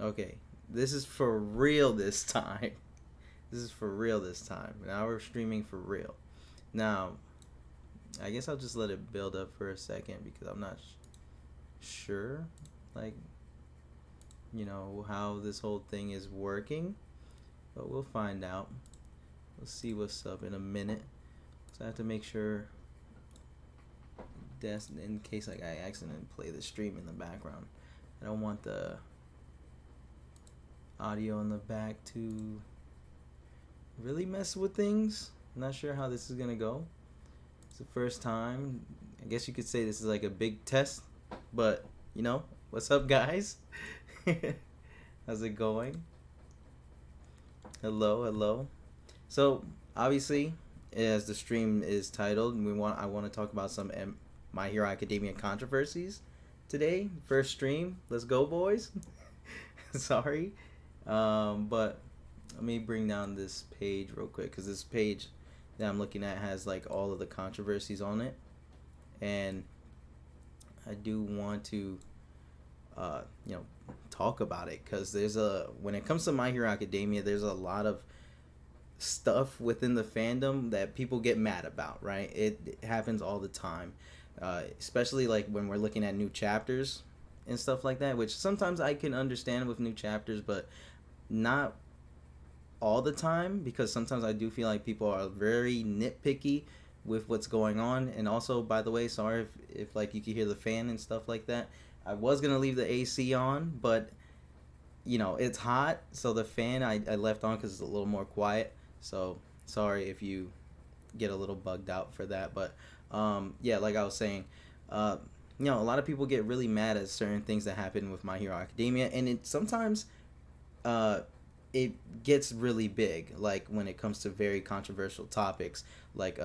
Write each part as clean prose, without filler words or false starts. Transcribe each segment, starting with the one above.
Okay, this is for real this time. This is for real this time. Now we're streaming for real. Now, I guess I'll just let it build up for a second because I'm not sure, like, how this whole thing is working. But we'll find out. We'll see what's up in a minute. So I have to make sure that's in case like I accidentally play the stream in the background. I don't want the audio in the back to really mess with things. I'm not sure how this is gonna go. It's the first time. I guess you could say this is like a big test, but what's up, guys? How's it going? Hello, hello. So obviously, as the stream is titled, I want to talk about some My Hero Academia controversies today. First stream, let's go, boys. Sorry, but let me bring down this page real quick because this page that I'm looking at has like all of the controversies on it, and I do want to, talk about it because when it comes to My Hero Academia, there's a lot of stuff within the fandom that people get mad about, right? It happens all the time, especially like when we're looking at new chapters and stuff like that, which sometimes I can understand with new chapters, but not all the time because sometimes I do feel like people are very nitpicky with what's going on. And also, by the way, sorry if like you can hear the fan and stuff like that. I was gonna leave the AC on, but it's hot, so the fan I left on because it's a little more quiet. So sorry if you get a little bugged out for that, but yeah, like I was saying, a lot of people get really mad at certain things that happen with My Hero Academia, and it sometimes it gets really big, like when it comes to very controversial topics like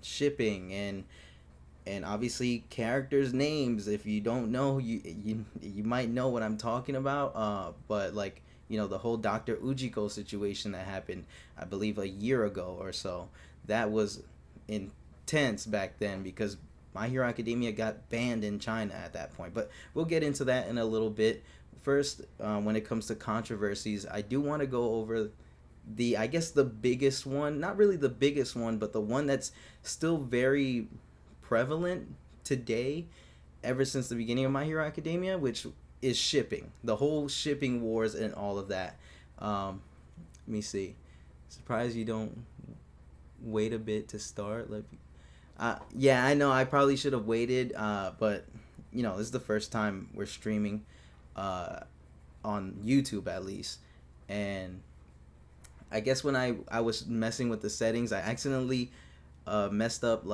shipping and obviously characters' names. If you don't know, you might know what I'm talking about. But like the whole Dr. Ujiko situation that happened, I believe a year ago or so, that was intense back then because My Hero Academia got banned in China at that point. But we'll get into that in a little bit. First, when it comes to controversies, I do want to go over I guess the biggest one, not really the biggest one, but the one that's still very prevalent today ever since the beginning of My Hero Academia, which is shipping, the whole shipping wars and all of that. Let me see. Surprised you don't wait a bit to start. Yeah, I know I probably should have waited, but this is the first time we're streaming on YouTube at least, and I guess when I was messing with the settings, I accidentally messed up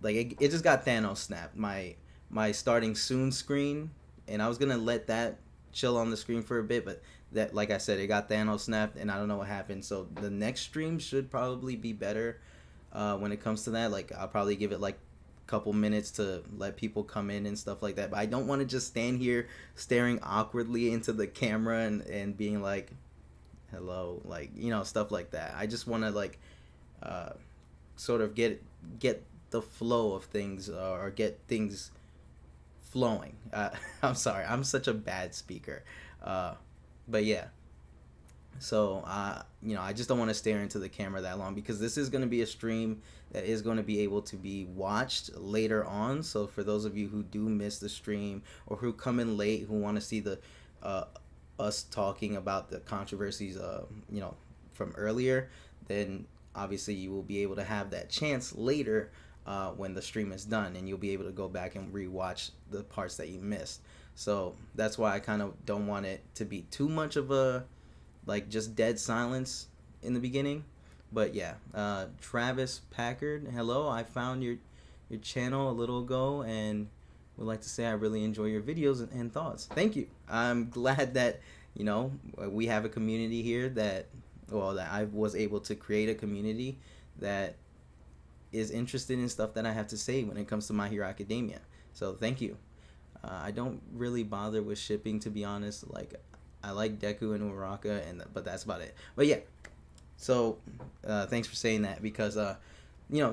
it just got Thanos snapped my starting soon screen, and I was gonna let that chill on the screen for a bit, but that, like I said, it got Thanos snapped, and I don't know what happened. So the next stream should probably be better when it comes to that. Like I'll probably give it like a couple minutes to let people come in and stuff like that. But I don't want to just stand here staring awkwardly into the camera and being like, hello, like stuff like that. I just want to like sort of get the flow of things or get things flowing. I'm sorry, I'm such a bad speaker, but yeah. So I just don't want to stare into the camera that long because this is going to be a stream that is going to be able to be watched later on. So for those of you who do miss the stream or who come in late who want to see the us talking about the controversies from earlier, then obviously you will be able to have that chance later when the stream is done, and you'll be able to go back and rewatch the parts that you missed. So that's why I kind of don't want it to be too much of a like just dead silence in the beginning. But yeah, Travis Packard, hello. I found your channel a little ago and would like to say I really enjoy your videos and thoughts. Thank you. I'm glad that we have a community here that I was able to create a community that is interested in stuff that I have to say when it comes to My Hero Academia. So thank you. I don't really bother with shipping, to be honest. Like I like Deku and Uraraka, but that's about it. But yeah, so thanks for saying that because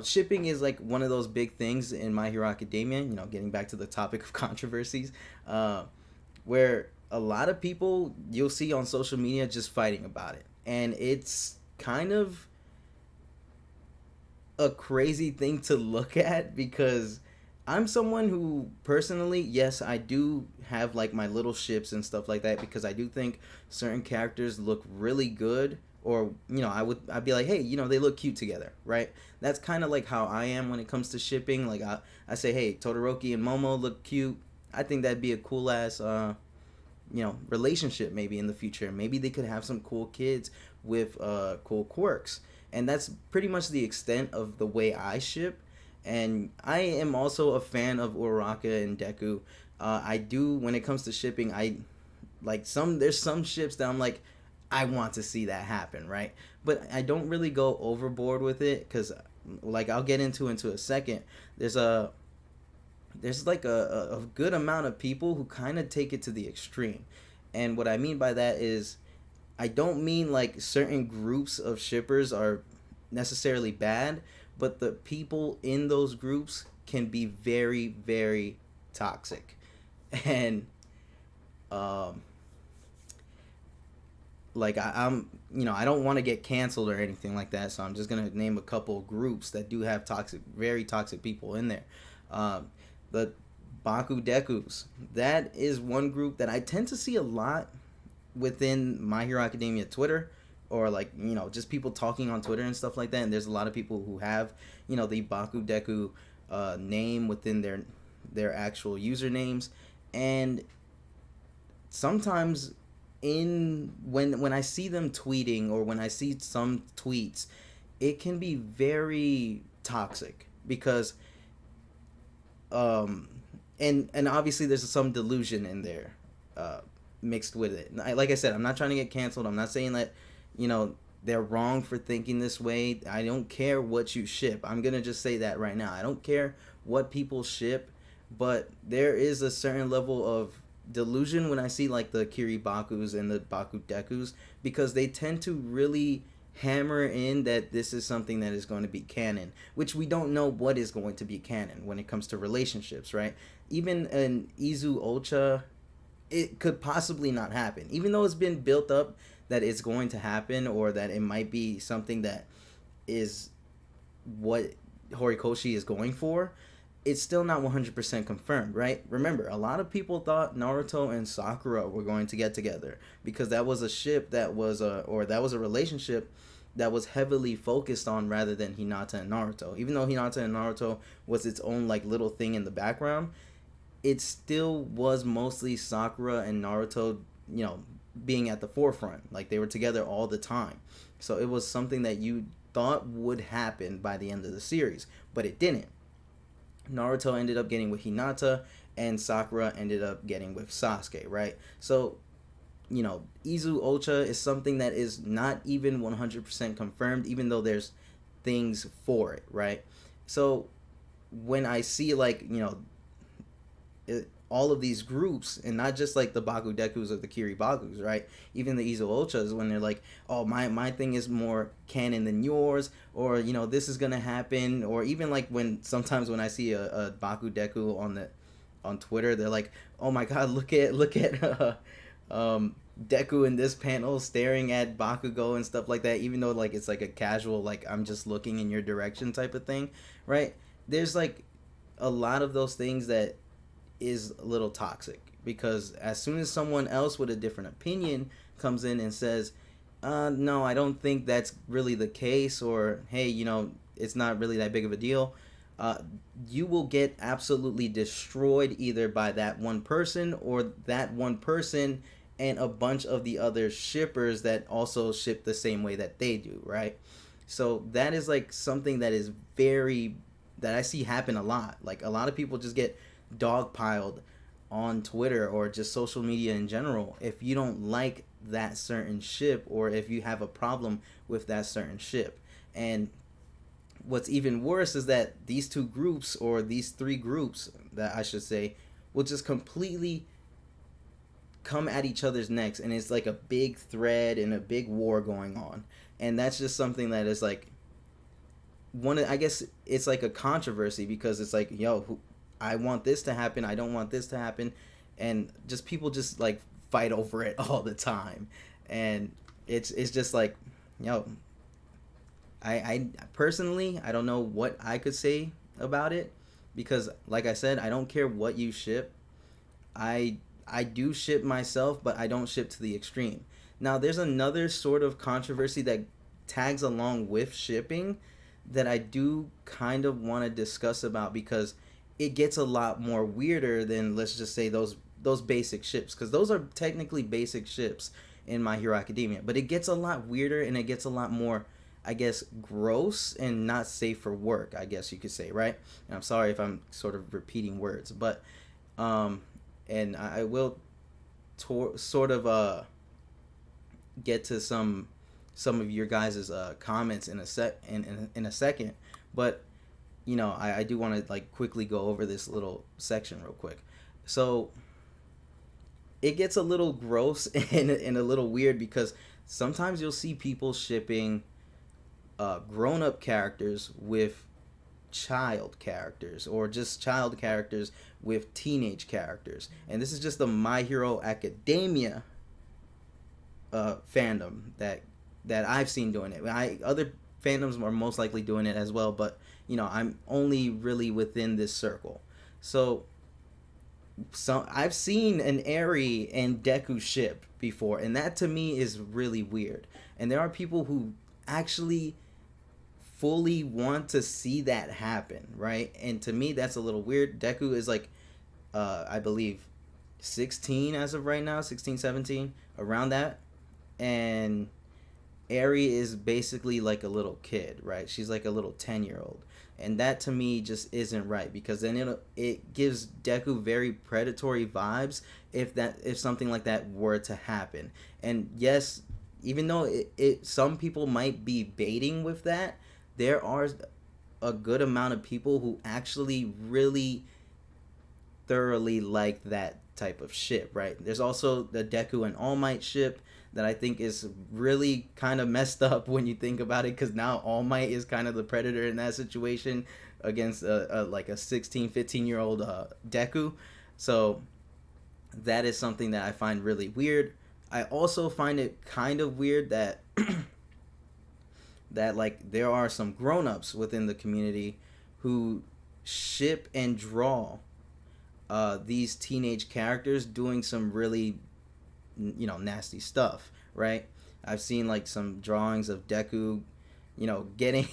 shipping is like one of those big things in My Hero Academia. Getting back to the topic of controversies, where a lot of people you'll see on social media just fighting about it, and it's kind of a crazy thing to look at because I'm someone who personally, yes, I do have like my little ships and stuff like that because I do think certain characters look really good, or I'd be like, hey, they look cute together, right? That's kind of like how I am when it comes to shipping. Like I say, hey, Todoroki and Momo look cute. I think that'd be a cool ass relationship maybe in the future. Maybe they could have some cool kids with cool quirks. And that's pretty much the extent of the way I ship. And I am also a fan of Uraraka and Deku. I do, when it comes to shipping, I like there's some ships that I'm like, I want to see that happen, right? But I don't really go overboard with it because, like, I'll get into a second. There's like a good amount of people who kind of take it to the extreme. And what I mean by that is I don't mean like certain groups of shippers are necessarily bad, but the people in those groups can be very, very toxic. And like I'm I don't want to get canceled or anything like that, so I'm just gonna name a couple of groups that do have very toxic people in there. The Baku Dekus, that is one group that I tend to see a lot within My Hero Academia Twitter, or like just people talking on Twitter and stuff like that. And there's a lot of people who have the Baku Deku name within their actual usernames, and sometimes when I see them tweeting or when I see some tweets, it can be very toxic because and obviously there's some delusion in there mixed with it. Like I said, I'm not trying to get canceled. I'm not saying that they're wrong for thinking this way. I don't care what you ship. I'm gonna just say that right now. I don't care what people ship, but there is a certain level of delusion when I see like the Kiribakus and the Baku Dekus, because they tend to really hammer in that this is something that is going to be canon, which we don't know what is going to be canon when it comes to relationships, right? Even an Izu Ocha, it could possibly not happen, even though it's been built up that it's going to happen, or that it might be something that is what Horikoshi is going for. It's still not 100% confirmed, right? Remember, a lot of people thought Naruto and Sakura were going to get together because that was a ship that was a relationship that was heavily focused on rather than Hinata and Naruto. Even though Hinata and Naruto was its own like little thing in the background, it still was mostly Sakura and Naruto, being at the forefront. Like they were together all the time. So it was something that you thought would happen by the end of the series, but it didn't. Naruto ended up getting with Hinata, and Sakura ended up getting with Sasuke, right? So, Izu Ocha is something that is not even 100% confirmed, even though there's things for it, right? So, when I see, like, all of these groups, and not just like the Baku Dekus or the Kiribakus, right? Even the Izu Ochas, when they're like, oh, my thing is more canon than yours, or this is gonna happen, or even like sometimes when I see a Baku Deku on Twitter, they're like, oh my god, look at Deku in this panel staring at Bakugo and stuff like that, even though like it's like a casual like I'm just looking in your direction type of thing, right? There's like a lot of those things that is a little toxic, because as soon as someone else with a different opinion comes in and says, no, I don't think that's really the case, or hey, it's not really that big of a deal, you will get absolutely destroyed either by that one person, or that one person and a bunch of the other shippers that also ship the same way that they do, right? So that is like something that is that I see happen a lot. Like a lot of people just get dogpiled on Twitter or just social media in general if you don't like that certain ship, or if you have a problem with that certain ship. And what's even worse is that these two groups, or these three groups that I should say, will just completely come at each other's necks, and it's like a big thread and a big war going on. And that's just something that is like I guess it's like a controversy, because it's like, I want this to happen, I don't want this to happen, and just people just like fight over it all the time. And it's just like, you know, I personally, I don't know what I could say about it, because like I said, I don't care what you ship. I do ship myself, but I don't ship to the extreme. Now there's another sort of controversy that tags along with shipping that I do kind of want to discuss about, because it gets a lot more weirder than, let's just say, those basic ships, because those are technically basic ships in My Hero Academia, but it gets a lot weirder and it gets a lot more, I guess, gross and not safe for work, I guess you could say, right? And I'm sorry if I'm sort of repeating words, but and I will sort of get to some of your guys' comments in a second, but you know, I do want to like quickly go over this little section real quick. So it gets a little gross and a little weird, because sometimes you'll see people shipping grown-up characters with child characters, or just child characters with teenage characters. And this is just the My Hero Academia fandom that I've seen doing it. Other fandoms are most likely doing it as well, but you know, I'm only really within this circle. So I've seen an Eri and Deku ship before, and that to me is really weird. And there are people who actually fully want to see that happen, right? And to me, that's a little weird. Deku is like, I believe 16 as of right now, 16, 17, around that. And Eri is basically like a little kid, right? She's like a little 10-year-old. And that to me just isn't right, because then it gives Deku very predatory vibes if something like that were to happen. And yes, even though some people might be baiting with that, there are a good amount of people who actually really thoroughly like that type of ship, right? There's also the Deku and All Might ship that I think is really kind of messed up when you think about it, because now All Might is kind of the predator in that situation against like a 16, 15-year-old Deku. So that is something that I find really weird. I also find it kind of weird that that like there are some grown-ups within the community who ship and draw these teenage characters doing some really, you know, nasty stuff, right? I've seen like some drawings of Deku, you know, getting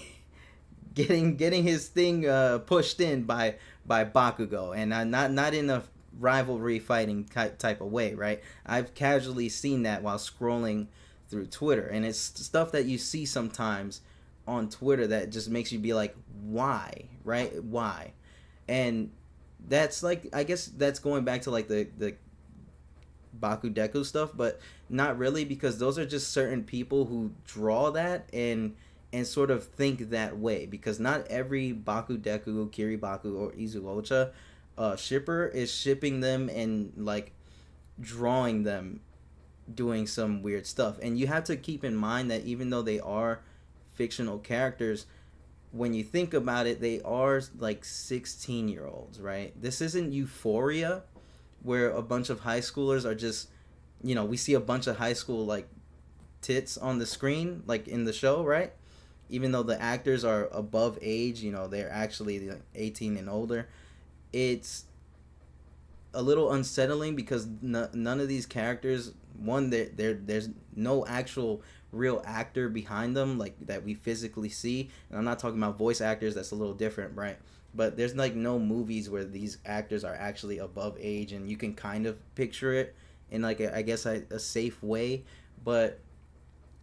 his thing pushed in by Bakugo, and not in a rivalry fighting type of way, right? I've casually seen that while scrolling through Twitter, and it's stuff that you see sometimes on Twitter that just makes you be like, why, right? Why? And that's like, I guess that's going back to like the Baku Deku stuff, but not really, because those are just certain people who draw that and sort of think that way, because not every Baku Deku, Kiribaku, or Izuocha shipper is shipping them and like drawing them doing some weird stuff. And you have to keep in mind that even though they are fictional characters, when you think about it, they are like 16-year-olds, right? This isn't Euphoria, where a bunch of high schoolers are just, you know, we see a bunch of high school like tits on the screen, like in the show, right? Even though the actors are above age, you know, they're actually like 18 and older. It's a little unsettling, because none of these characters, one, there's no actual real actor behind them, like that we physically see. And I'm not talking about voice actors, that's a little different, right? But there's like no movies where these actors are actually above age, and you can kind of picture it in like I guess a safe way. But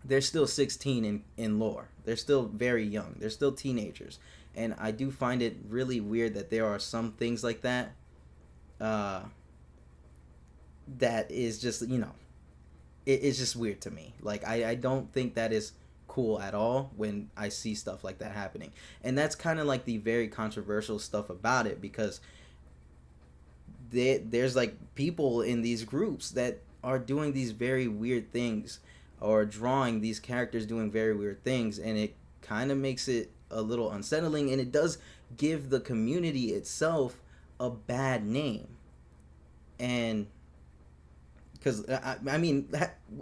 they're still 16 in lore. They're still very young. They're still teenagers. And I do find it really weird that there are some things like that that is just, you know, it's just weird to me. Like, I don't think that is cool at all when I see stuff like that happening. And that's kind of like the very controversial stuff about it, because there's like people in these groups that are doing these very weird things, or drawing these characters doing very weird things, and it kind of makes it a little unsettling, and it does give the community itself a bad name. And because I mean,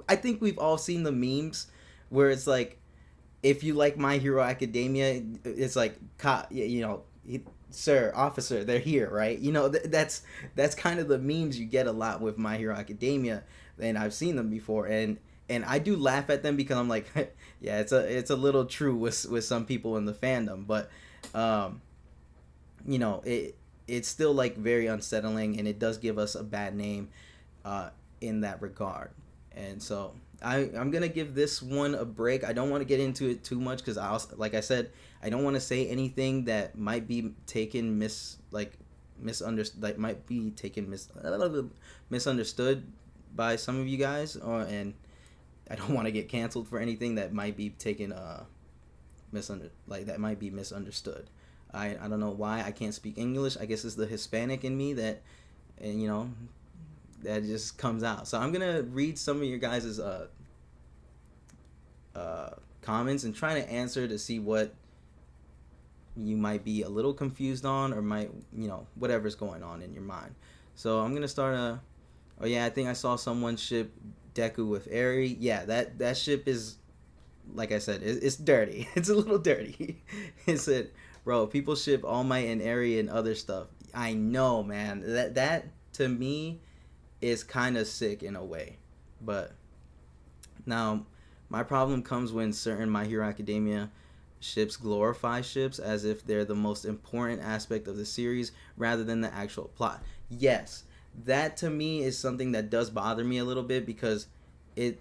I think we've all seen the memes where it's like, if you like My Hero Academia, it's like, you know, sir, officer, they're here, right? You know, that's kind of the memes you get a lot with My Hero Academia, and I've seen them before, and I do laugh at them because I'm like, yeah, it's a little true with some people in the fandom, but you know, it's still like very unsettling, and it does give us a bad name in that regard. And so I'm gonna give this one a break. I don't want to get into it too much because I also, like I said, I don't want to say anything that might be taken misunderstood, like might be taken misunderstood by some of you guys, and I don't want to get canceled for anything that might be taken that might be misunderstood. I don't know why I can't speak English. I guess it's the Hispanic in me that, and you know, that just comes out. So I'm gonna read some of your guys' comments and try to answer to see what you might be a little confused on, or might, you know, whatever's going on in your mind. So I'm gonna start oh yeah, I think I saw someone ship Deku with Eri. Yeah, that ship is, like I said, it's dirty. It's a little dirty. It said, bro, people ship All Might and Eri and other stuff. I know, man. That to me is kind of sick in a way. But now my problem comes when certain My Hero Academia ships glorify ships as if they're the most important aspect of the series rather than the actual plot. Yes, that to me is something that does bother me a little bit, because a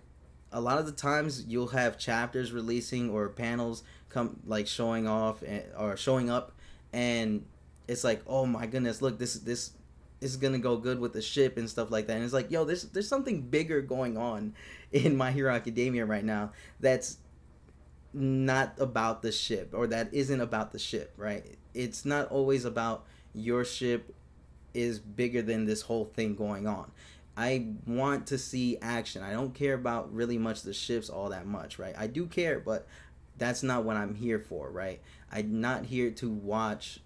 lot of the times you'll have chapters releasing or panels come like showing off or showing up, and it's like, oh my goodness, look, this is gonna go good with the ship and stuff like that. And it's like, yo, there's something bigger going on in My Hero Academia right now that's not about the ship, or that isn't about the ship, right? It's not always about your ship is bigger than this whole thing going on. I want to see action. I don't care about really much the ships all that much, right? I do care, but that's not what I'm here for, right? I'm not here to watch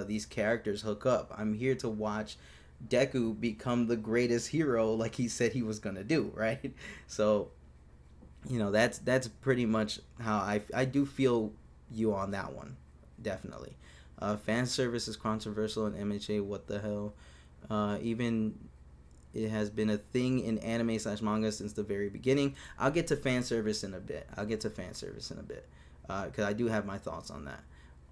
these characters hook up. I'm here to watch Deku become the greatest hero like he said he was gonna do, right? So, you know, that's pretty much how I do feel you on that one, definitely. Fan service is controversial in MHA. What the hell? Even it has been a thing in anime / manga since the very beginning. I'll get to fan service in a bit. Because I do have my thoughts on that.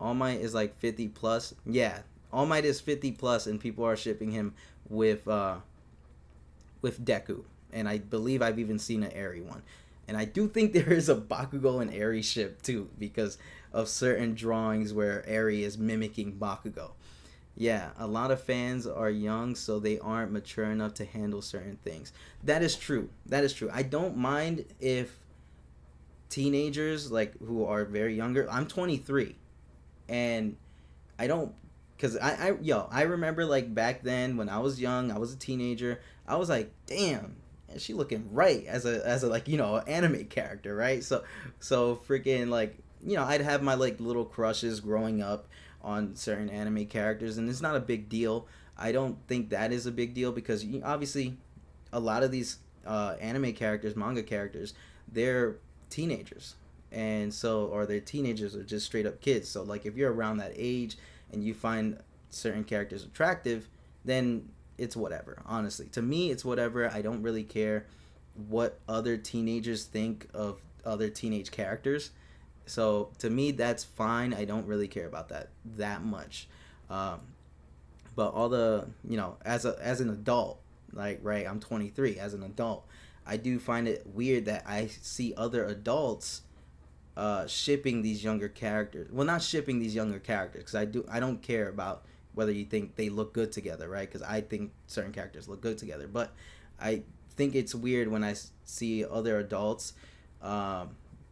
All Might is like 50 plus. Yeah, All Might is 50 plus, and people are shipping him with Deku. And I believe I've even seen an Eri one. And I do think there is a Bakugo and Eri ship too, because of certain drawings where Eri is mimicking Bakugo. Yeah, a lot of fans are young, so they aren't mature enough to handle certain things. That is true. I don't mind if teenagers, like, who are very younger. I'm 23, and I don't, because I remember, like, back then when I was young, I was a teenager, I was like, damn, she looking right as a like, you know, anime character, right? So freaking, like, you know, I'd have my, like, little crushes growing up on certain anime characters, and it's not a big deal. I don't think that is a big deal, because obviously a lot of these anime characters, manga characters, they're teenagers, and so, or they're teenagers or just straight up kids. So, like, if you're around that age and you find certain characters attractive, then it's whatever. Honestly, to me, it's whatever. I don't really care what other teenagers think of other teenage characters. So to me, that's fine. I don't really care about that much. But all the, you know, as an adult, like, right, I'm 23. As an adult, I do find it weird that I see other adults shipping these younger characters. Well, not shipping these younger characters, because I don't care about whether you think they look good together, right? Because I think certain characters look good together. But I think it's weird when I see other adults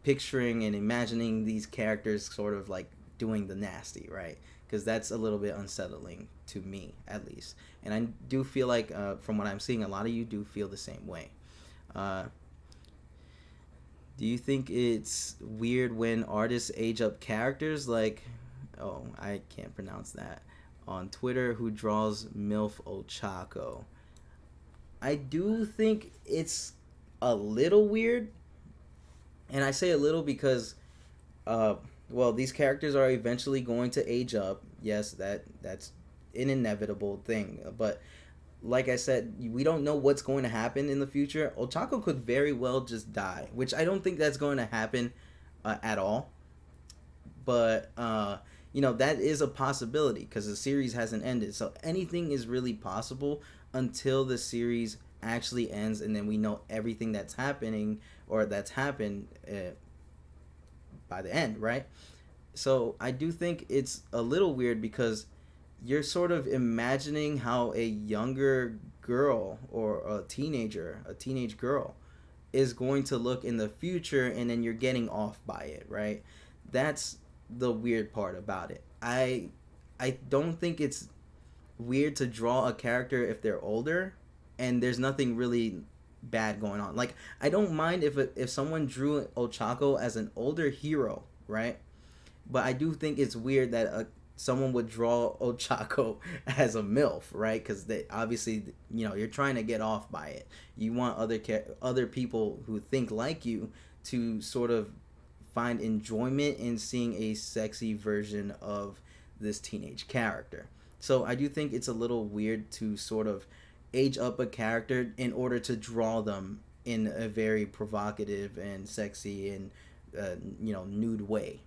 picturing and imagining these characters sort of like doing the nasty, right? Because that's a little bit unsettling to me, at least. And I do feel like, from what I'm seeing, a lot of you do feel the same way. Do you think it's weird when artists age up characters like, oh, I can't pronounce that, on Twitter, who draws MILF Ochako? I do think it's a little weird, and I say a little because, uh, well, these characters are eventually going to age up. Yes, that's an inevitable thing. But like I said, we don't know what's going to happen in the future. Ochako could very well just die, which I don't think that's going to happen at all. But that is a possibility because the series hasn't ended. So anything is really possible until the series actually ends, and then we know everything that's happening or that's happened by the end, right? So I do think it's a little weird because you're sort of imagining how a younger girl or a teenage girl is going to look in the future, and then you're getting off by it, right? That's the weird part about it. I don't think it's weird to draw a character if they're older and there's nothing really bad going on. Like, I don't mind if someone drew Ochako as an older hero, right? But I do think it's weird that someone would draw Ochako as a MILF, right? Because they obviously, you're trying to get off by it. You want other people who think like you to sort of find enjoyment in seeing a sexy version of this teenage character. So I do think it's a little weird to sort of age up a character in order to draw them in a very provocative and sexy and nude way.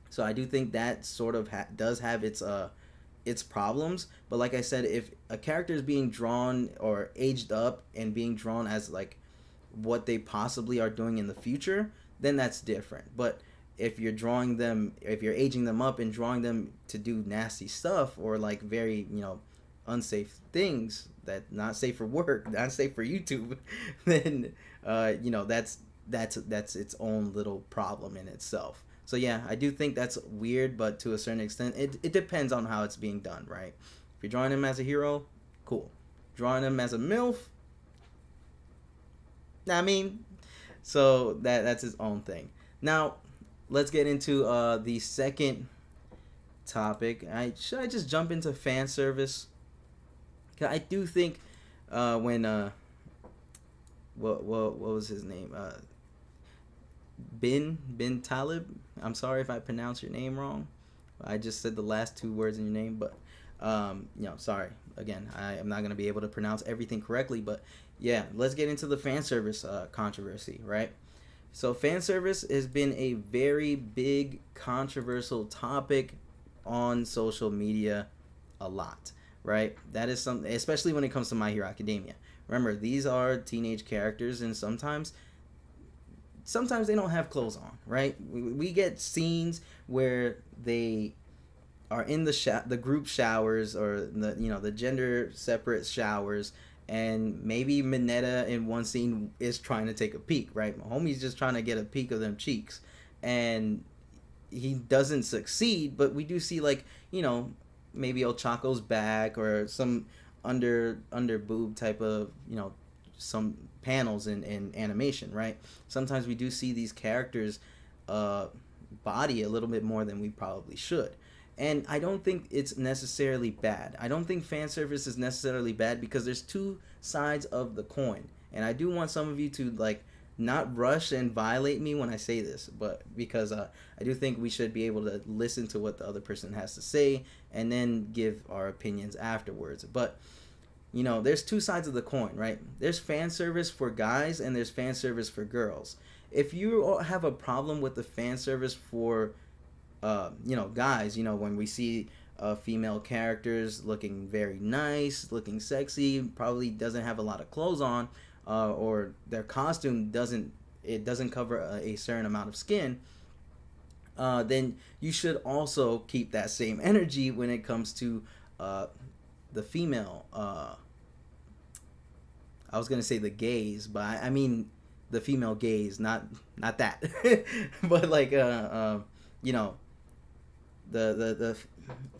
So I do think that sort of does have its problems. But like I said, if a character is being drawn or aged up and being drawn as like what they possibly are doing in the future, then that's different. But if you're aging them up and drawing them to do nasty stuff or like very unsafe things that not safe for work, not safe for YouTube, then that's its own little problem in itself. So yeah, I do think that's weird, but to a certain extent, it depends on how it's being done, right? If you're drawing him as a hero, cool. Drawing him as a MILF, I mean, so that's his own thing. Now, let's get into the second topic. Should I just jump into fan service? 'Cause I do think when what was his name? Bin Talib. I'm sorry if I pronounce your name wrong. I just said the last two words in your name, but sorry. Again, I am not going to be able to pronounce everything correctly, but yeah, let's get into the fan service controversy, right? So fan service has been a very big controversial topic on social media a lot, right? That is something, especially when it comes to My Hero Academia. Remember, these are teenage characters, and sometimes they don't have clothes on, right? We get scenes where they are in the group showers or the gender separate showers, and maybe Mineta in one scene is trying to take a peek, right? Homie's just trying to get a peek of them cheeks, and he doesn't succeed, but we do see maybe Ochako's back or some under boob type of some panels in animation, right? Sometimes we do see these characters body a little bit more than we probably should. And I don't think it's necessarily bad. I don't think fan service is necessarily bad because there's two sides of the coin. And I do want some of you to not rush and violate me when I say this, but because I do think we should be able to listen to what the other person has to say and then give our opinions afterwards. But there's two sides of the coin, right? There's fan service for guys and there's fan service for girls. If you have a problem with the fan service for guys, when we see female characters looking very nice, looking sexy, probably doesn't have a lot of clothes on, or their costume doesn't cover a certain amount of skin, then you should also keep that same energy when it comes to the female. I was gonna say the gays, but I mean the female gays, not that, but the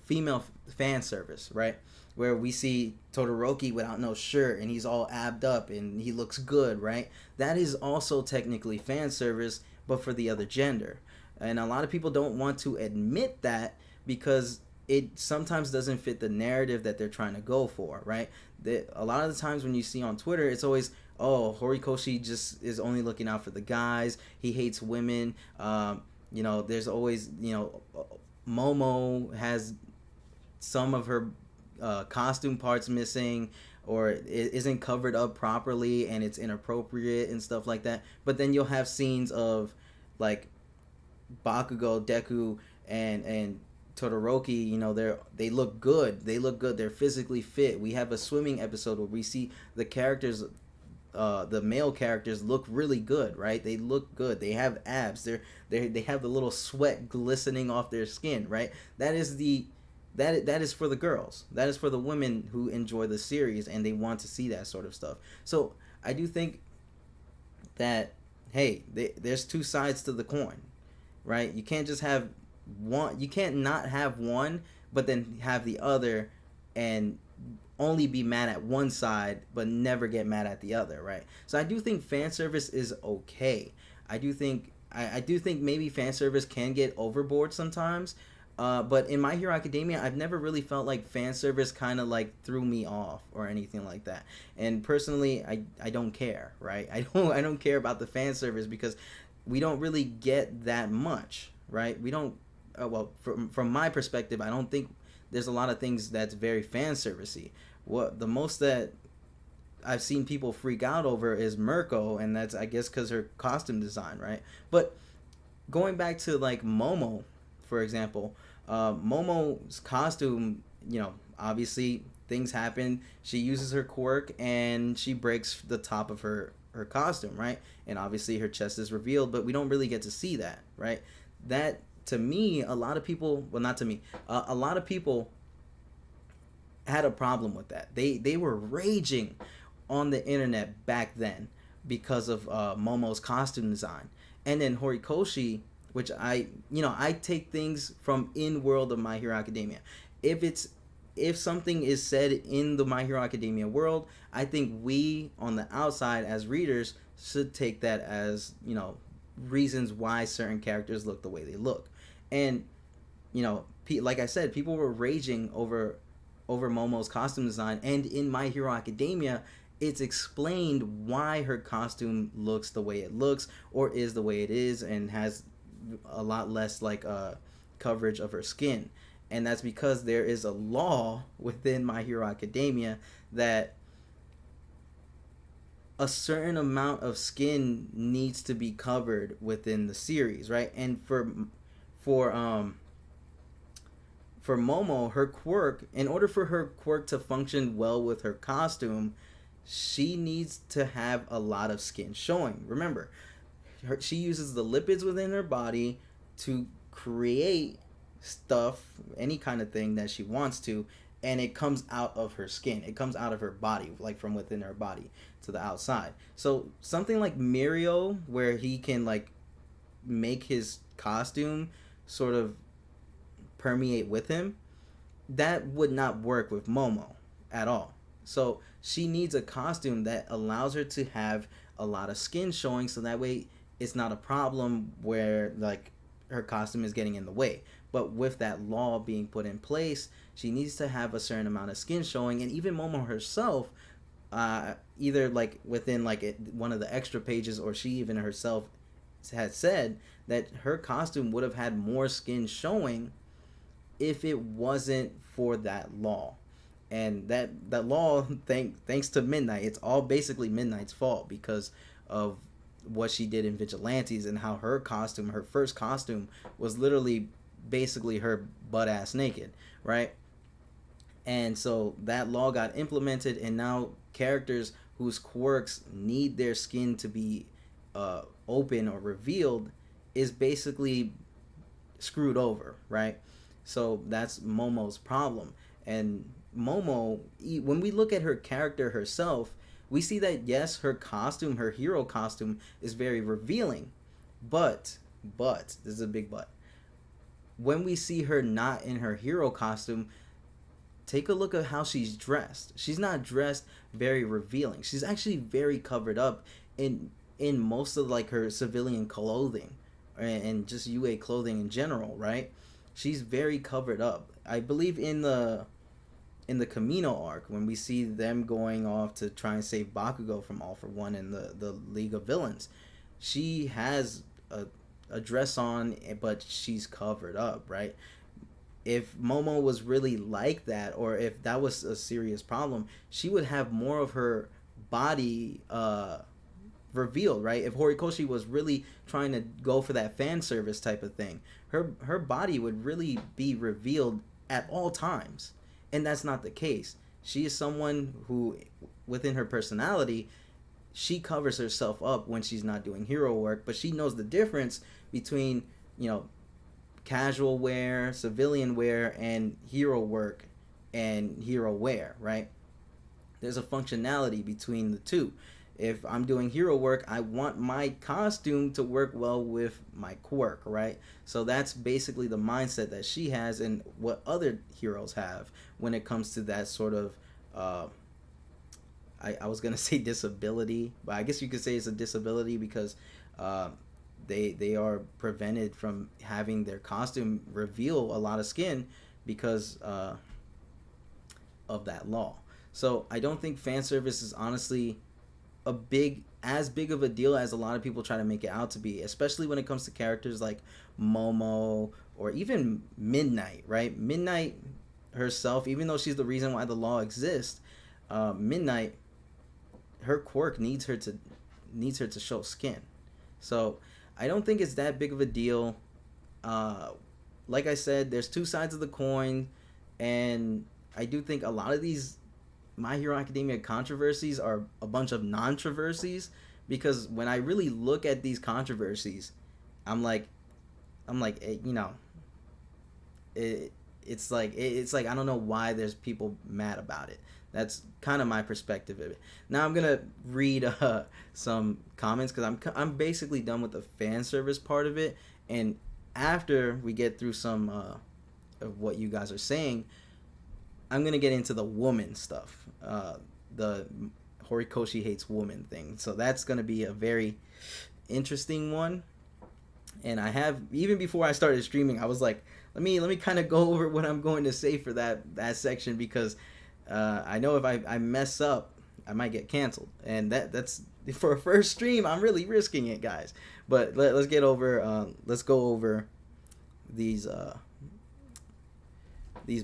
female fan service, right? Where we see Todoroki without no shirt and he's all abbed up and he looks good, right? That is also technically fan service, but for the other gender. And a lot of people don't want to admit that because it sometimes doesn't fit the narrative that they're trying to go for, right? A lot of the times when you see on Twitter, it's always, oh, Horikoshi just is only looking out for the guys. He hates women. There's always, Momo has some of her costume parts missing, or it isn't covered up properly and it's inappropriate and stuff like that. But then you'll have scenes of like Bakugo, Deku, and Todoroki. They look good. They're physically fit. We have a swimming episode where we see the characters, the male characters, look really good, right? They look good. They have abs. They have the little sweat glistening off their skin, right? That is for the girls. That is for the women who enjoy the series and they want to see that sort of stuff. So I do think that, hey, there's two sides to the coin, right? You can't just have one. You can't not have one, but then have the other, and only be mad at one side, but never get mad at the other, right? So I do think fan service is okay. I do think maybe fan service can get overboard sometimes. But in My Hero Academia, I've never really felt like fan service kind of like threw me off or anything like that. And personally, I don't care, right? I don't care about the fan service because we don't really get that much, right? We don't. From my perspective, I don't think there's a lot of things that's very fan servicey. What the most that I've seen people freak out over is Mirko, and that's, I guess, because her costume design, right? But going back to like Momo, for example, Momo's costume, obviously things happen. She uses her quirk and she breaks the top of her costume, right? And obviously her chest is revealed, but we don't really get to see that, right? That, to me, a lot of people, well, not to me, a lot of people had a problem with that. They were raging on the internet back then because of Momo's costume design. And then Horikoshi, which I take things from in world of My Hero Academia. If something is said in the My Hero Academia world, I think we on the outside as readers should take that as, reasons why certain characters look the way they look. And like I said, people were raging over Momo's costume design, and in My Hero Academia, it's explained why her costume looks the way it looks, or is the way it is, and has a lot less coverage of her skin. And that's because there is a law within My Hero Academia that a certain amount of skin needs to be covered within the series, right? And for Momo, her quirk, in order for her quirk to function well with her costume, she needs to have a lot of skin showing. Remember, she uses the lipids within her body to create stuff, any kind of thing that she wants to, and it comes out of her skin. It comes out of her body, like from within her body to the outside. So something like Mirio, where he can make his costume sort of permeate with him, that would not work with Momo at all. So she needs a costume that allows her to have a lot of skin showing, so that way it's not a problem where her costume is getting in the way. But with that law being put in place, she needs to have a certain amount of skin showing. And even Momo herself, either within one of the extra pages, or she even herself had said that her costume would have had more skin showing if it wasn't for that law. And that law, thanks to Midnight, it's all basically Midnight's fault because of what she did in Vigilantes, and how her costume, her first costume, was literally basically her butt ass naked, right? And so that law got implemented, and now characters whose quirks need their skin to be open or revealed is basically screwed over, right? So that's Momo's problem. And Momo, when we look at her character herself, we see that yes, her costume, her hero costume, is very revealing, but this is a big but. When we see her not in her hero costume, take a look at how she's dressed. She's not dressed very revealing. She's actually very covered up in most of her civilian clothing and just UA clothing in general, right? she's very covered up. I believe in the Camino arc, when we see them going off to try and save Bakugo from All for One and the League of Villains, she has a dress on, but she's covered up, right? If Momo was really like that, or if that was a serious problem, she would have more of her body revealed, right? If Horikoshi was really trying to go for that fan service type of thing, her body would really be revealed at all times, and that's not the case. She is someone who, within her personality, she covers herself up when she's not doing hero work, but she knows the difference between, you know, casual wear, civilian wear, and hero work and hero wear, right? There's a functionality between the two. If I'm doing hero work, I want my costume to work well with my quirk, right? So that's basically the mindset that she has, and what other heroes have when it comes to that sort of I was gonna say disability, but I guess you could say it's a disability because they are prevented from having their costume reveal a lot of skin because of that law. So I don't think fan service is honestly as big of a deal as a lot of people try to make it out to be, especially when it comes to characters like Momo or even Midnight, right? Midnight herself, even though she's the reason why the law exists, Midnight, her quirk needs her to show skin. So I don't think it's that big of a deal. Like I said, there's two sides of the coin, and I do think a lot of these My Hero Academia controversies are a bunch of non-troversies, because when I really look at these controversies, I'm like, you know, it's like I don't know why there's people mad about it. That's kind of my perspective of it. Now I'm gonna read some comments, because I'm basically done with the fan service part of it, and after we get through some of what you guys are saying, I'm gonna get into the woman stuff, the Horikoshi hates woman thing. So that's gonna be a very interesting one. And I have, even before I started streaming, I was like, let me kind of go over what I'm going to say for that section, because I know if I mess up, I might get canceled, and that's for a first stream. I'm really risking it, guys. But let's go over these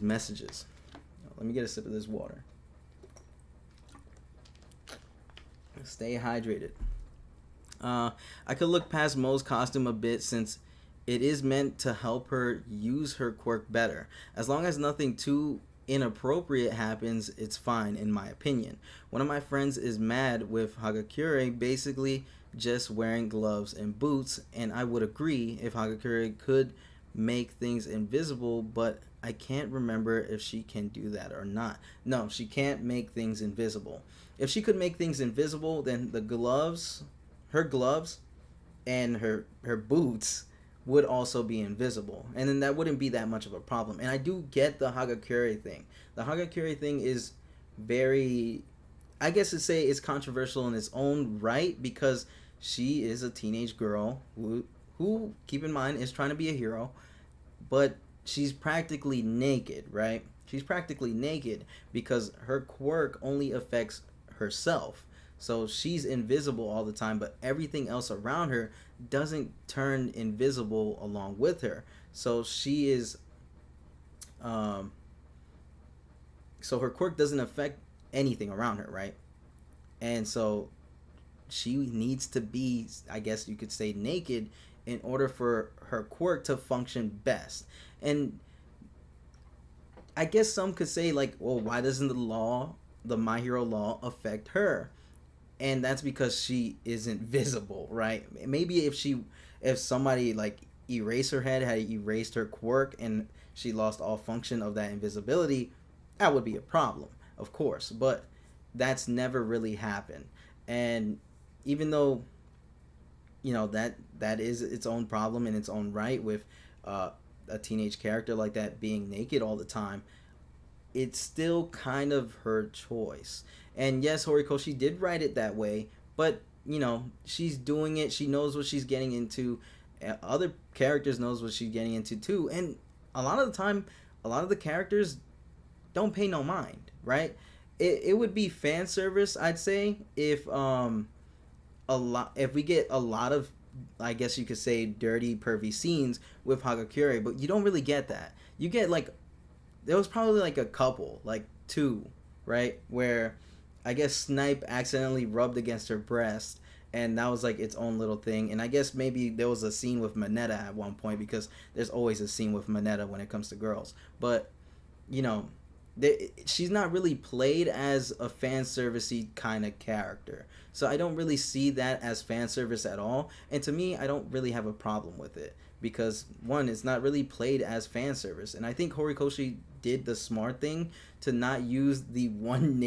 messages. Let me get a sip of this water. Stay hydrated. I could look past Mo's costume a bit, since it is meant to help her use her quirk better. As long as nothing too inappropriate happens, it's fine, in my opinion. One of my friends is mad with Hagakure basically just wearing gloves and boots, and I would agree if Hagakure could make things invisible, but I can't remember if she can do that or not. No, she can't make things invisible. If she could make things invisible, then her gloves and her boots would also be invisible, and then that wouldn't be that much of a problem. And I do get the Hagakure thing. The Hagakure thing is very, I guess to say, it's controversial in its own right, because she is a teenage girl who keep in mind, is trying to be a hero, but she's practically naked, right? She's practically naked because her quirk only affects herself. So she's invisible all the time, but everything else around her doesn't turn invisible along with her. So she is, so her quirk doesn't affect anything around her, right? And so she needs to be, I guess you could say, naked in order for her quirk to function best. And I guess some could say, like, well, why doesn't the My Hero law affect her? And that's because she isn't visible, right? Maybe if somebody like Eraserhead had erased her quirk and she lost all function of that invisibility, that would be a problem, of course. But that's never really happened. And even though, you know, that is its own problem in its own right, with a teenage character like that being naked all the time, it's still kind of her choice. And yes, Horikoshi did write it that way, but, you know, she's doing it. She knows what she's getting into. Other characters knows what she's getting into too. And a lot of the time, a lot of the characters don't pay no mind, right? It would be fan service, I'd say, if if we get a lot of, I guess you could say, dirty pervy scenes with Hagakure, but you don't really get that. You get like, there was probably like a couple, like two, right, where I guess Snipe accidentally rubbed against her breast, and that was like its own little thing. And I guess maybe there was a scene with Mineta at one point, because there's always a scene with Mineta when it comes to girls. But you know, she's not really played as a fan servicey kind of character, so I don't really see that as fan service at all. And to me, I don't really have a problem with it, because one, it's not really played as fan service, and I think Horikoshi did the smart thing to not use the one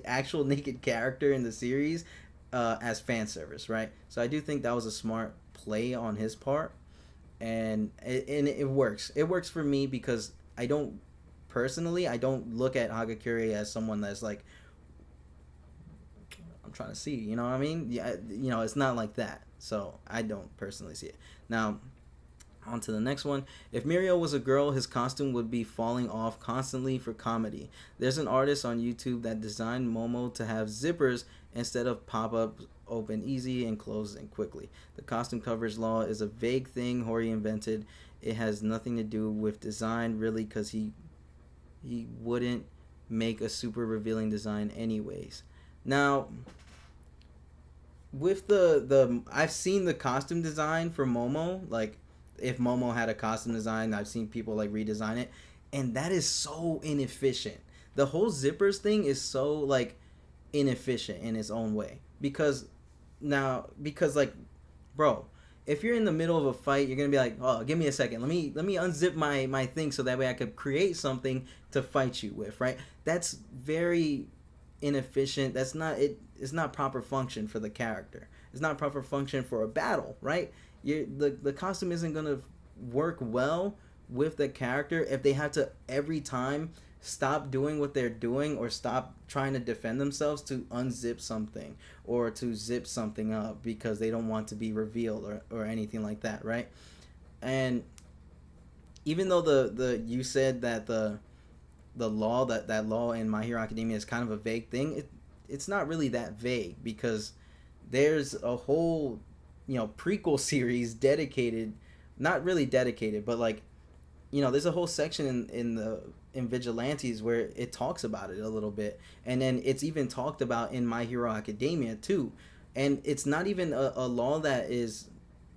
actual naked character in the series as fan service, right? So I do think that was a smart play on his part, and it works. It works for me because I don't look at Hagakure as someone that's like, I'm trying to see, you know what I mean? Yeah, you know, it's not like that. So I don't personally see it. Now, on to the next one. If Mirio was a girl, his costume would be falling off constantly for comedy. There's an artist on YouTube that designed Momo to have zippers instead of pop-ups, open easy and close and quickly. The costume coverage law is a vague thing Hori invented. It has nothing to do with design, really, because he wouldn't make a super revealing design anyways. Now, with the I've seen the costume design for Momo, like if Momo had a costume design, I've seen people like redesign it, and that is so inefficient. The whole zippers thing is so like inefficient in its own way, because like, bro, if you're in the middle of a fight, you're gonna be like, oh, give me a second, let me unzip my thing so that way I could create something to fight you with, right? That's very inefficient. That's not it. It's not proper function for the character. It's not proper function for a battle, right? The costume isn't gonna work well with the character if they have to every time stop doing what they're doing or stop trying to defend themselves to unzip something or to zip something up because they don't want to be revealed or anything like that, right? And even though the you said that the law that law in My Hero Academia is kind of a vague thing, it's not really that vague, because there's a whole, you know, prequel series dedicated, not really dedicated, but like, you know, there's a whole section in Vigilantes where it talks about it a little bit, and then it's even talked about in My Hero Academia too. And it's not even a law that is,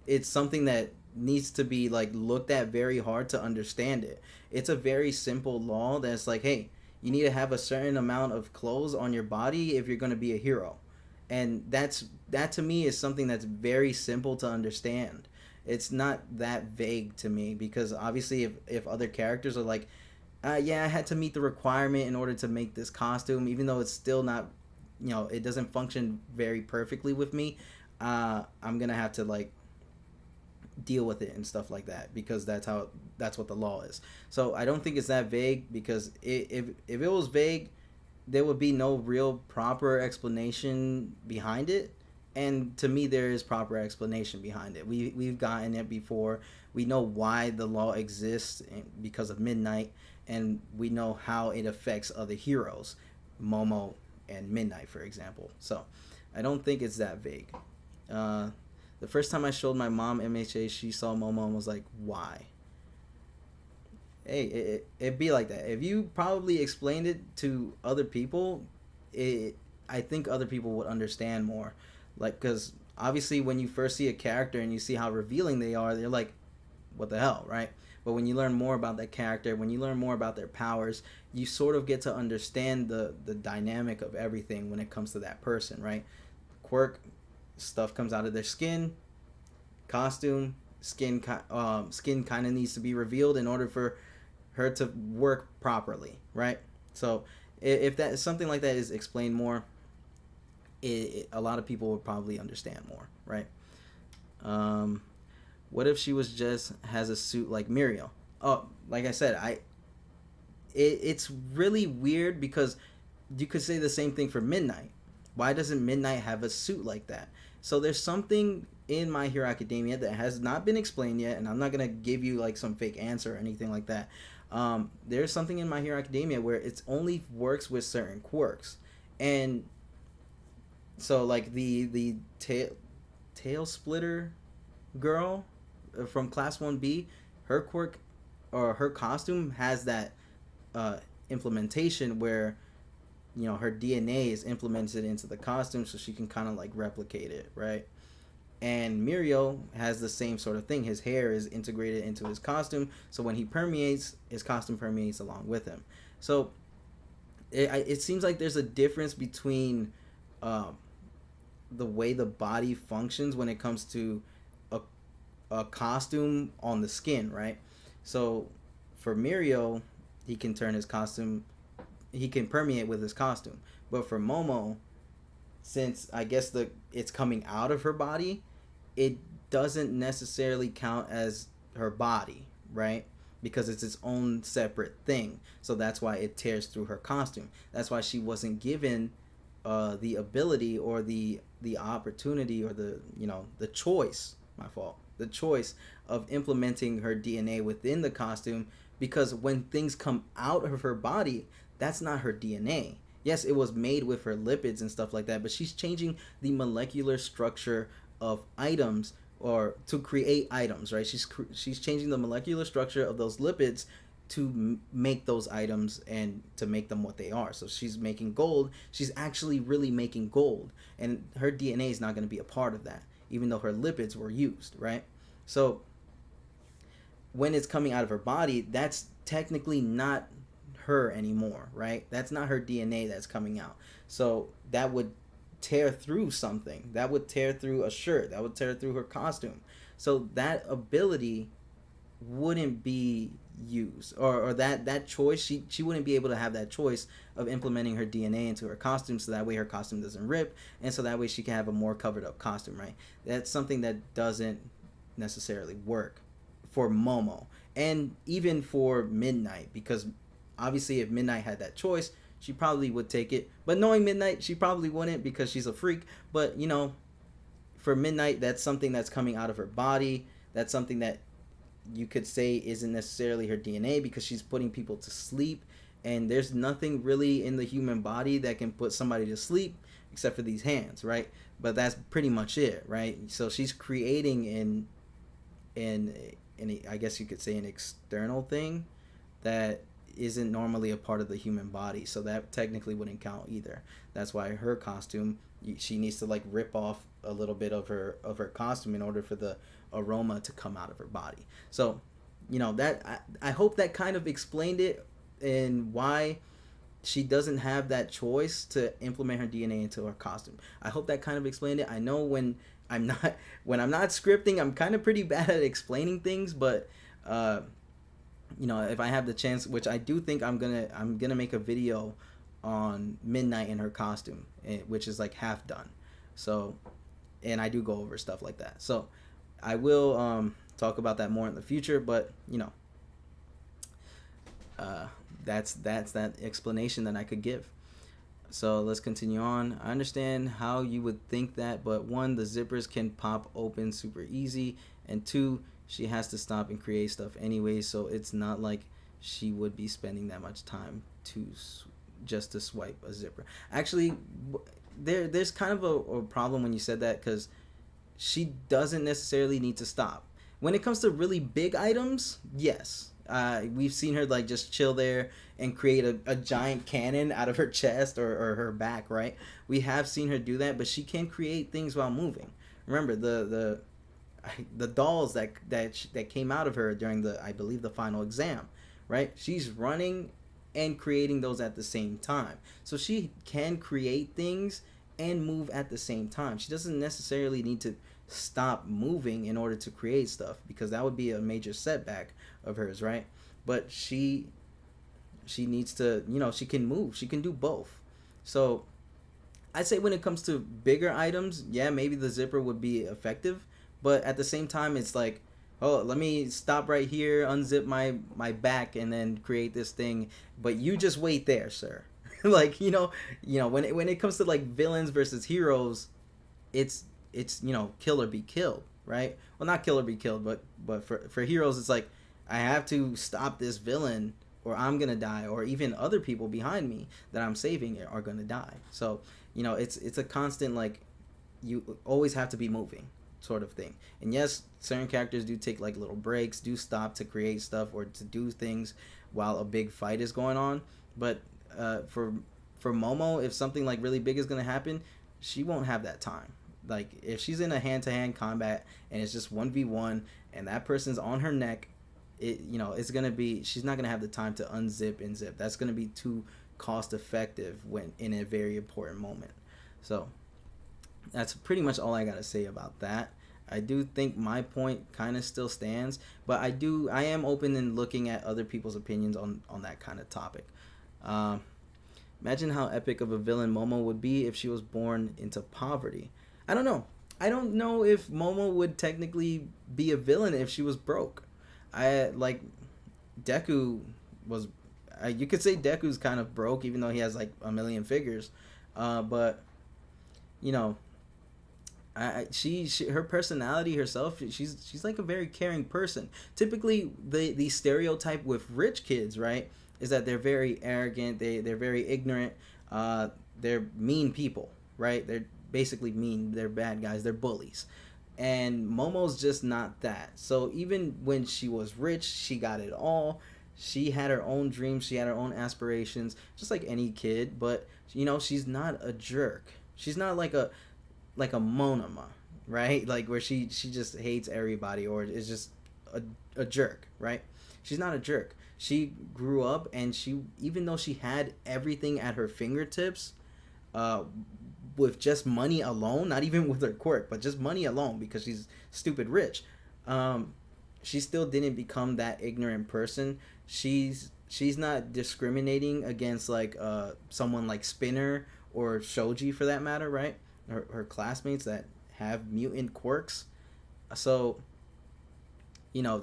it's something that needs to be like looked at very hard to understand it. It's a very simple law that's like, hey, you need to have a certain amount of clothes on your body if you're going to be a hero. And that to me is something that's very simple to understand. It's not that vague to me, because obviously if other characters are like, yeah, I had to meet the requirement in order to make this costume, even though it's still not, you know, it doesn't function very perfectly with me, I'm gonna have to like deal with it and stuff like that, because that's what the law is. So I don't think it's that vague, because if it was vague, there would be no real proper explanation behind it. And to me, there is proper explanation behind it. We've gotten it before. We know why the law exists, because of Midnight, and we know how it affects other heroes, Momo and Midnight, for example. So I don't think it's that vague. The first time I showed my mom MHA, she saw Momo and was like, why? Hey, it'd be like that. If you probably explained it to other people, I think other people would understand more. Like, because obviously when you first see a character and you see how revealing they are, they're like, what the hell, right? But when you learn more about that character, when you learn more about their powers, you sort of get to understand the dynamic of everything when it comes to that person, right? Quirk, stuff comes out of their skin. Costume, skin kind of needs to be revealed in order for her to work properly, right? So if that something like that is explained more, a lot of people would probably understand more, right? What if she was just has a suit like Mirio? Oh, like I said, it's really weird, because you could say the same thing for Midnight. Why doesn't Midnight have a suit like that? So there's something in My Hero Academia that has not been explained yet, and I'm not gonna give you like some fake answer or anything like that. There's something in My Hero Academia where it only works with certain quirks, and so like the tail splitter girl from Class 1B, her quirk or her costume has that implementation where her DNA is implemented into the costume so she can kind of like replicate it, right? And Mirio has the same sort of thing. His hair is integrated into his costume, so when he permeates, his costume permeates along with him. So it seems like there's a difference between the way the body functions when it comes to a costume on the skin, right? So for Mirio, he can turn his costume, he can permeate with his costume. But for Momo, since I guess it's coming out of her body, it doesn't necessarily count as her body, right? Because it's its own separate thing. So that's why it tears through her costume. That's why she wasn't given the ability or the opportunity or the choice, my fault, the choice of implementing her DNA within the costume, because when things come out of her body, that's not her DNA. Yes, it was made with her lipids and stuff like that, but she's changing the molecular structure of items or to create items, right? She's changing the molecular structure of those lipids to make those items and to make them what they are. So she's making gold. She's actually really making gold, and her DNA is not going to be a part of that, even though her lipids were used, right? So when it's coming out of her body, that's technically not her anymore, right? That's not her DNA that's coming out. So that would tear through something. That would tear through a shirt. That would tear through her costume. So that ability wouldn't be used, or that choice, she wouldn't be able to have that choice of implementing her DNA into her costume, so that way her costume doesn't rip, and so that way she can have a more covered up costume, right? That's something that doesn't necessarily work for Momo, and even for Midnight, because obviously if Midnight had that choice, she probably would take it, but knowing Midnight, she probably wouldn't, because she's a freak. But for Midnight, that's something that's coming out of her body. That's something that you could say isn't necessarily her DNA, because she's putting people to sleep, and there's nothing really in the human body that can put somebody to sleep except for these hands, right? But that's pretty much it, right? So she's creating in I guess you could say an external thing that isn't normally a part of the human body, so that technically wouldn't count either. That's why her costume, she needs to like rip off a little bit of her costume in order for the aroma to come out of her body. So that I hope that kind of explained it, and why she doesn't have that choice to implement her DNA into her costume. I hope that kind of explained it. I know when I'm not scripting, I'm kind of pretty bad at explaining things, but if I have the chance, which I do think I'm gonna make a video on Midnight and her costume, which is like half done. So, and I do go over stuff like that. So I will talk about that more in the future, but that's that explanation that I could give. So let's continue on. I understand how you would think that, but one, the zippers can pop open super easy, and two, she has to stop and create stuff anyway, so it's not like she would be spending that much time just to swipe a zipper. Actually, there's kind of a problem when you said that, because she doesn't necessarily need to stop. When it comes to really big items, yes. We've seen her like just chill there and create a giant cannon out of her chest or her back, right? We have seen her do that, but she can create things while moving. Remember the dolls that came out of her during I believe the final exam, right? She's running and creating those at the same time. So she can create things and move at the same time. She doesn't necessarily need to stop moving in order to create stuff, because that would be a major setback of hers, right? But she needs to, she can move. She can do both. So I'd say when it comes to bigger items, yeah, maybe the zipper would be effective, but at the same time, it's like, oh, let me stop right here, unzip my back, and then create this thing. But you just wait there, sir. Like, when it comes to like villains versus heroes, it's it's, you know, kill or be killed, right? Well, not kill or be killed, but for heroes, it's like I have to stop this villain or I'm gonna die, or even other people behind me that I'm saving are gonna die. So, you know, it's a constant, like, you always have to be moving sort of thing. And yes, certain characters do take like little breaks, do stop to create stuff or to do things while a big fight is going on. But for Momo, if something like really big is gonna happen, she won't have that time. Like if she's in a hand-to-hand combat and it's just 1v1 and that person's on her neck, it, you know, it's gonna be, she's not gonna have the time to unzip and zip. That's gonna be too cost effective when in a very important moment. So that's pretty much all I gotta say about that. I do think my point kind of still stands, but I am open in looking at other people's opinions on that kind of topic. Imagine how epic of a villain Momo would be if she was born into poverty. I don't know. I don't know if Momo would technically be a villain if she was broke. I like Deku was. You could say Deku's kind of broke, even though he has like a million figures. But you know, she her personality herself, she's like a very caring person. Typically, the stereotype with rich kids, right, is that they're very arrogant, they're very ignorant, they're mean people, right? They're basically mean, they're bad guys, they're bullies. And Momo's just not that. So even when she was rich, she got it all. She had her own dreams, she had her own aspirations, just like any kid. But you know, she's not a jerk. She's not like a Monoma, right? Like where she just hates everybody or is just a jerk, right? She's not a jerk. She grew up and she, even though she had everything at her fingertips, with just money alone, not even with her quirk, but just money alone because she's stupid rich, she still didn't become that ignorant person. She's not discriminating against like someone like Spinner or Shoji for that matter, right? Her classmates that have mutant quirks. So, you know,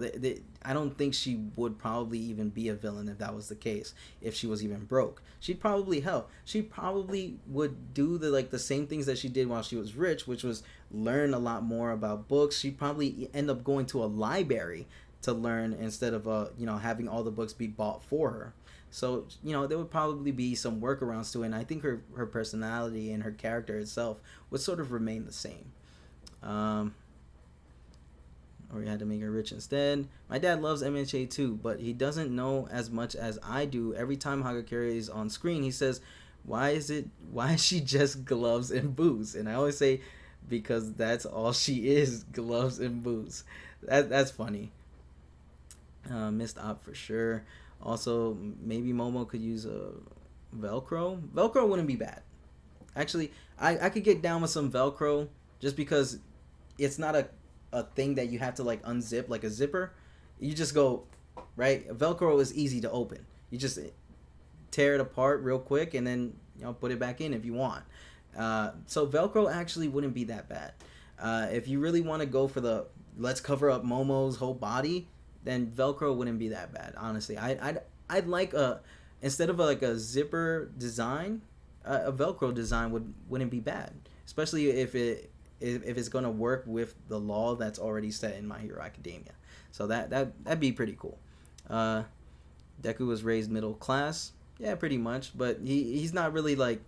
I don't think she would probably even be a villain if that was the case. If she was even broke, she'd probably help. She probably would do the same things that she did while she was rich, which was learn a lot more about books. She'd probably end up going to a library to learn instead of you know, having all the books be bought for her. So, you know, there would probably be some workarounds to it, and I think her personality and her character itself would sort of remain the same. Or you had to make her rich instead. My dad loves MHA too, but he doesn't know as much as I do. Every time Hagakure is on screen, he says, why is she just gloves and boots? And I always say, because that's all she is, gloves and boots. That's funny. Missed op for sure. Also, maybe Momo could use a Velcro. Velcro wouldn't be bad. Actually, I could get down with some Velcro just because it's not a thing that you have to like unzip like a zipper. You just go, right? Velcro is easy to open. You just tear it apart real quick and then, you know, put it back in if you want. So Velcro actually wouldn't be that bad. If you really want to go for the let's cover up Momo's whole body, then Velcro wouldn't be that bad. Honestly, I'd like instead of like a zipper design, a Velcro design wouldn't be bad, especially if it's going to work with the law that's already set in My Hero Academia. So that'd be pretty cool. Deku was raised middle class, yeah, pretty much, but he's not really like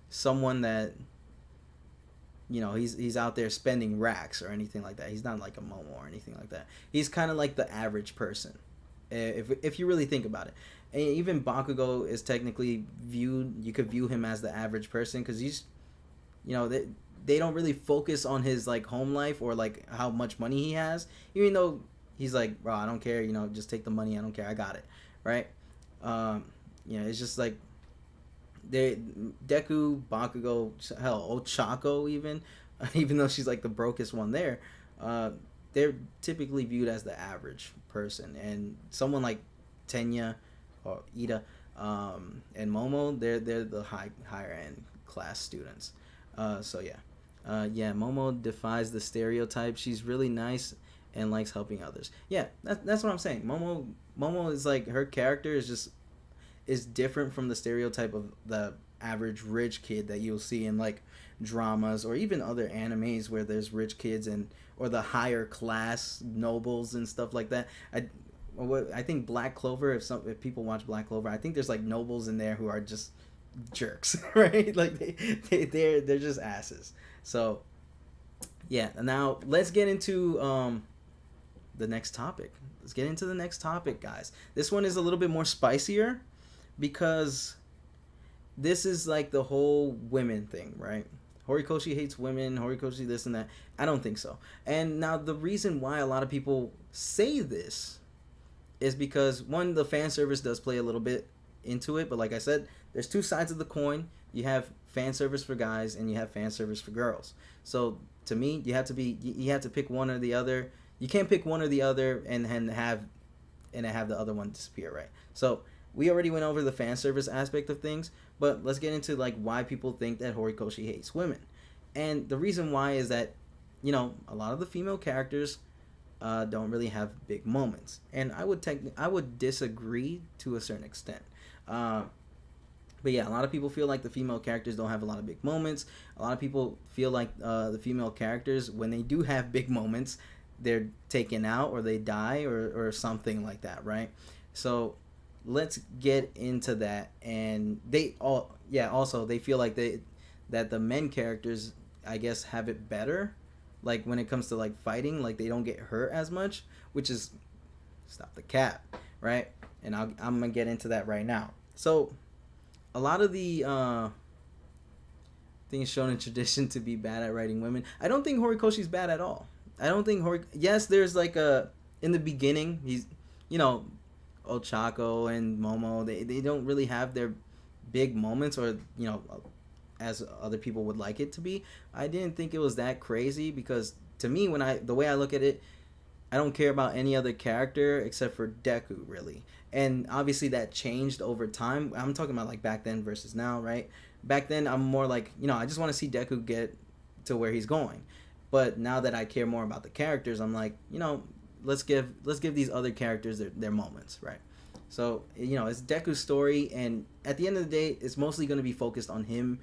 someone that, you know, he's out there spending racks or anything like that. He's not like a Momo or anything like that. He's kind of like the average person, if you really think about it. And even Bakugo is technically viewed, you could view him as the average person because he's, you know, they don't really focus on his like home life or like how much money he has, even though he's like, bro, I don't care, you know, just take the money, I don't care, I got it, right? You know, it's just like Deku, Bakugo, hell, Ochako even though she's like the brokest one there, they're typically viewed as the average person. And someone like Tenya or Ida and Momo, they're the higher end class students. So yeah. Momo defies the stereotype. She's really nice and likes helping others. Yeah, that's what I'm saying. Momo is like, her character is different from the stereotype of the average rich kid that you'll see in like dramas or even other animes where there's rich kids and or the higher class nobles and stuff like that. I think Black Clover. If people watch Black Clover, I think there's like nobles in there who are just jerks, right? Like they're just asses. So yeah. Now let's get into the next topic. Let's get into the next topic, guys. This one is a little bit more spicier because this is like the whole women thing, right? Horikoshi hates women, Horikoshi this and that. I don't think so. And now the reason why a lot of people say this is because, one, the fan service does play a little bit into it, but like I said, there's two sides of the coin. You have fan service for guys and you have fan service for girls. So to me, you have to pick one or the other. You can't pick one or the other and have the other one disappear, right? So we already went over the fan service aspect of things, but let's get into like why people think that Horikoshi hates women. And the reason why is that, you know, a lot of the female characters don't really have big moments, and I would disagree to a certain extent. But yeah, a lot of people feel like the female characters don't have a lot of big moments. A lot of people feel like the female characters, when they do have big moments, they're taken out or they die or something like that, right? So let's get into that. And also they feel like that the men characters, I guess, have it better, like when it comes to like fighting, like they don't get hurt as much, which is stop the cap, right? And I'm gonna get into that right now. So a lot of the things shown in tradition to be bad at writing women, I don't think Horikoshi's bad at all. I don't think yes, there's like in the beginning, he's, you know, Ochako and Momo, they don't really have their big moments, or, you know, as other people would like it to be. I didn't think it was that crazy, because to me, the way I look at it, I don't care about any other character except for Deku, really. And obviously that changed over time. I'm talking about like back then versus now, right? Back then I'm more like, you know, I just want to see Deku get to where he's going. But now that I care more about the characters, I'm like, you know, let's give these other characters their moments, right? So, you know, it's Deku's story, and at the end of the day, it's mostly going to be focused on him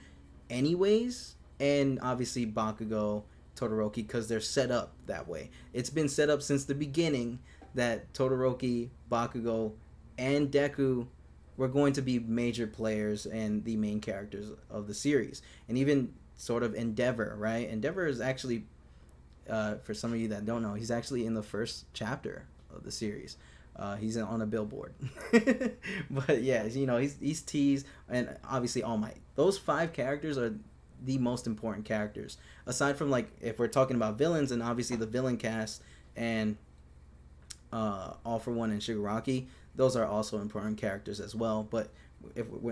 anyways, and obviously Bakugo, Todoroki, because they're set up that way. It's been set up since the beginning that Todoroki, Bakugo, and Deku were going to be major players and the main characters of the series. And even sort of Endeavor, right? Endeavor is actually, for some of you that don't know, he's actually in the first chapter of the series. He's on a billboard. But yeah, you know, he's teased, and obviously All Might. Those 5 characters are the most important characters. Aside from, like, if we're talking about villains, and obviously the villain cast and All For One and Shigaraki, those are also important characters as well. But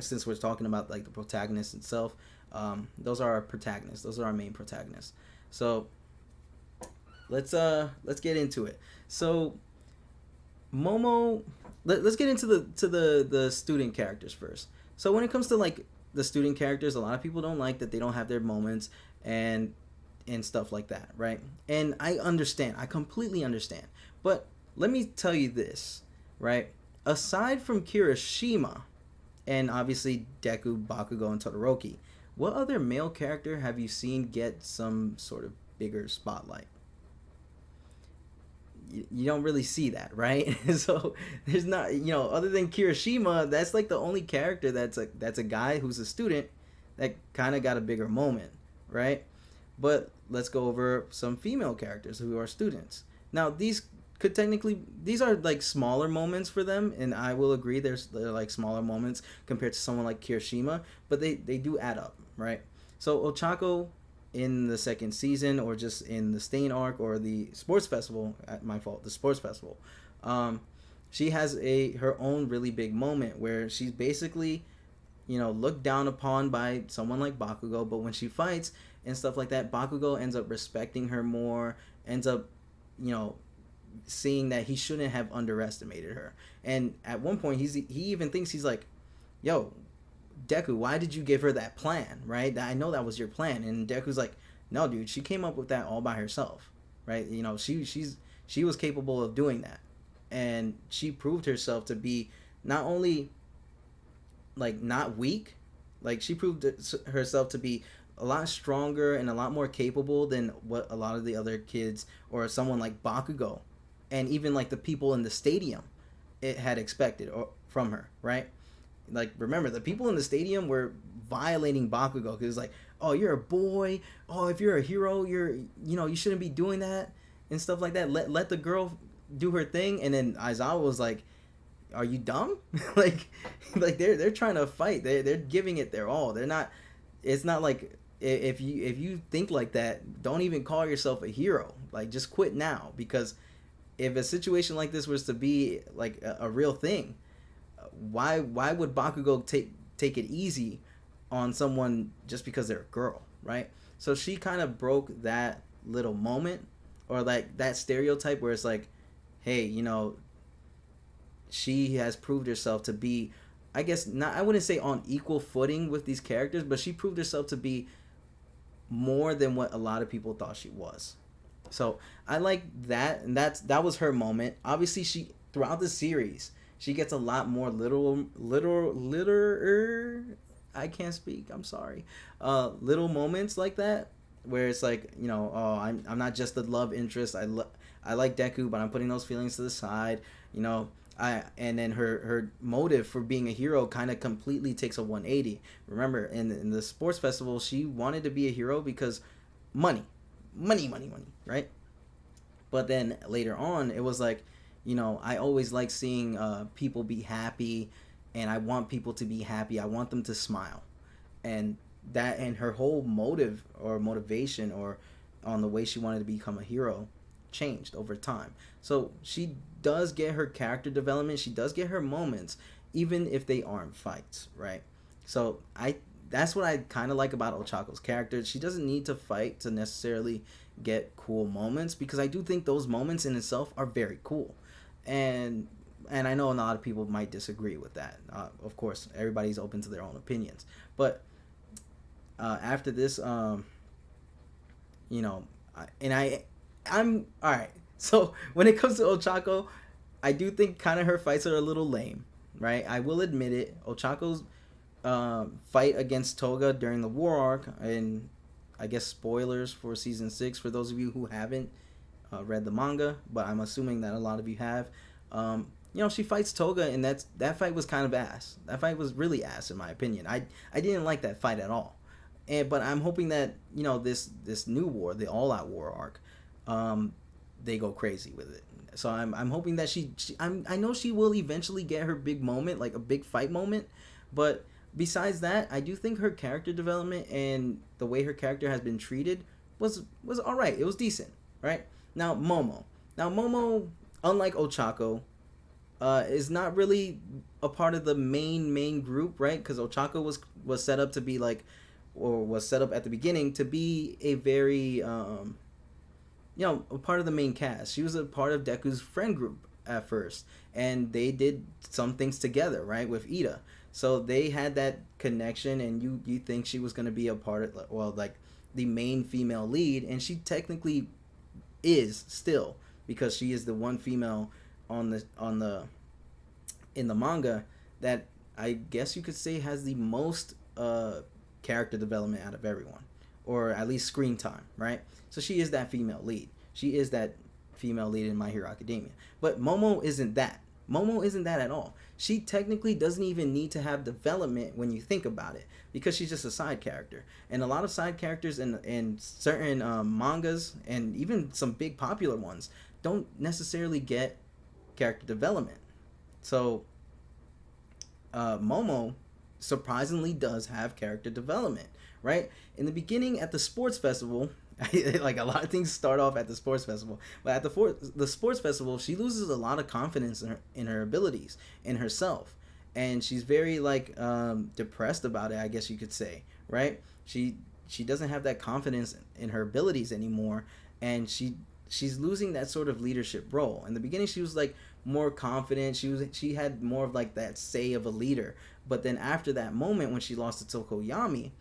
since we're talking about like the protagonist itself, those are our protagonists. Those are our main protagonists. So let's get into it. So Momo, let's get into the student characters first. So when it comes to like the student characters, a lot of people don't like that they don't have their moments and stuff like that, right? And I understand. I completely understand. But let me tell you this, right? Aside from Kirishima and obviously Deku, Bakugo, and Todoroki, what other male character have you seen get some sort of bigger spotlight? You don't really see that, right? So there's not, you know, other than Kirishima, that's like the only character that's a guy who's a student that kind of got a bigger moment, right? But let's go over some female characters who are students. Now these are like smaller moments for them, and I will agree they're like smaller moments compared to someone like Kirishima, but they do add up, right? So Ochako in the second season, or just in the Stain arc, or the sports festival, the sports festival, she has her own really big moment where she's basically, you know, looked down upon by someone like Bakugo, but when she fights and stuff like that, Bakugo ends up respecting her more, ends up, you know, seeing that he shouldn't have underestimated her. And at one point he even thinks, he's like, yo, Deku, why did you give her that plan, right? I know that was your plan. And Deku's like, no, dude, she came up with that all by herself, right? You know, she was capable of doing that, and she proved herself to be not only like not weak, like she proved herself to be a lot stronger and a lot more capable than what a lot of the other kids or someone like Bakugo and even like the people in the stadium it had expected or from her, right? Like, remember, the people in the stadium were violating Bakugo because it's like, oh, you're a boy, oh, if you're a hero, you shouldn't be doing that and stuff like that. Let the girl do her thing. And then Aizawa was like, are you dumb? like they're trying to fight, they're giving it their all. They're not, it's not like, if you think like that, don't even call yourself a hero. Like, just quit now, because if a situation like this was to be like a real thing, why would Bakugo take it easy on someone just because they're a girl, right? So she kind of broke that little moment, or like that stereotype where it's like, hey, she has proved herself to be, I guess not, I wouldn't say on equal footing with these characters, but she proved herself to be more than what a lot of people thought she was. So I like that, and that was her moment. Obviously, she, throughout the series, she gets a lot more literal. I can't speak. I'm sorry. Little moments like that, where it's like, oh, I'm not just the love interest. I like Deku, but I'm putting those feelings to the side. And then her motive for being a hero kind of completely takes a 180. Remember, in the sports festival, she wanted to be a hero because money, right? But then later on, it was like, I always like seeing people be happy, and I want people to be happy. I want them to smile, and her whole motive or motivation or on the way she wanted to become a hero changed over time. So she does get her character development. She does get her moments, even if they aren't fights, right? So that's what I kind of like about Ochako's character. She doesn't need to fight to necessarily get cool moments, because I do think those moments in itself are very cool. And I know a lot of people might disagree with that. Of course, everybody's open to their own opinions. But after this, I'm all right. So when it comes to Ochako, I do think kind of her fights are a little lame, right? I will admit it. Ochako's fight against Toga during the war arc, and I guess spoilers for season 6 for those of you who haven't read the manga, but I'm assuming that a lot of you have. She fights Toga, and that fight was kind of ass. That fight was really ass, in my opinion. I didn't like that fight at all. But I'm hoping that this new war, the All Out War arc, they go crazy with it. So I'm hoping that I know she will eventually get her big moment, like a big fight moment. But besides that, I do think her character development and the way her character has been treated was all right. It was decent, right? Now Momo, unlike Ochako, is not really a part of the main group, right? Because Ochako was set up to be like, or was set up at the beginning to be a very a part of the main cast. She was a part of Deku's friend group at first, and they did some things together, right, with Ida. So they had that connection, and you think she was going to be a part of, well, like the main female lead, and she technically is still, because she is the one female in the manga that I guess you could say has the most character development out of everyone, or at least screen time, right? So she is that female lead. She is that female lead in My Hero Academia. But Momo isn't that. Momo isn't that at all. She technically doesn't even need to have development when you think about it, because she's just a side character. And a lot of side characters in certain mangas, and even some big popular ones, don't necessarily get character development. So Momo surprisingly does have character development, right? In the beginning at the sports festival, like a lot of things start off at the sports festival, but at the sports festival, she loses a lot of confidence in her abilities, in herself, and she's very like depressed about it, I guess you could say, right? She doesn't have that confidence in her abilities anymore, and she's losing that sort of leadership role. In the beginning, she was like more confident. She had more of like that say of a leader. But then after that moment when she lost to Tokoyami,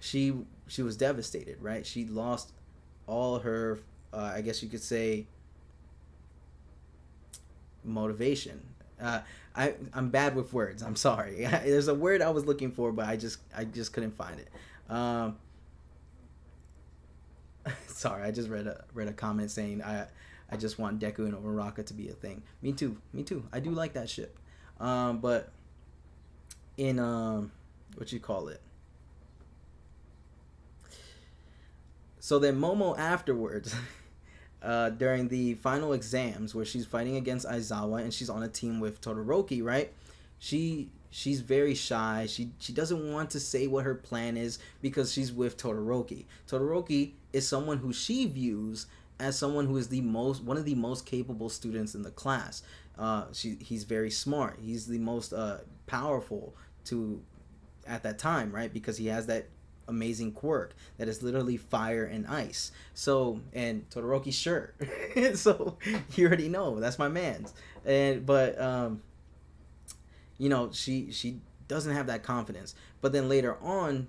she was devastated, right? She lost all her, I guess you could say, motivation. I'm bad with words. I'm sorry. There's a word I was looking for, but I just couldn't find it. Sorry, I just read a comment saying I just want Deku and Uraraka to be a thing. Me too. Me too. I do like that ship. But in what you call it? So then Momo afterwards, during the final exams where she's fighting against Aizawa and she's on a team with Todoroki, right? She's very shy. She doesn't want to say what her plan is because she's with Todoroki. Todoroki is someone who she views as someone who is one of the most capable students in the class. He's very smart. He's the most powerful at that time, right? Because he has that amazing quirk that is literally fire and ice. So, and Todoroki's shirt. So you already know that's my man's. But she doesn't have that confidence. But then later on,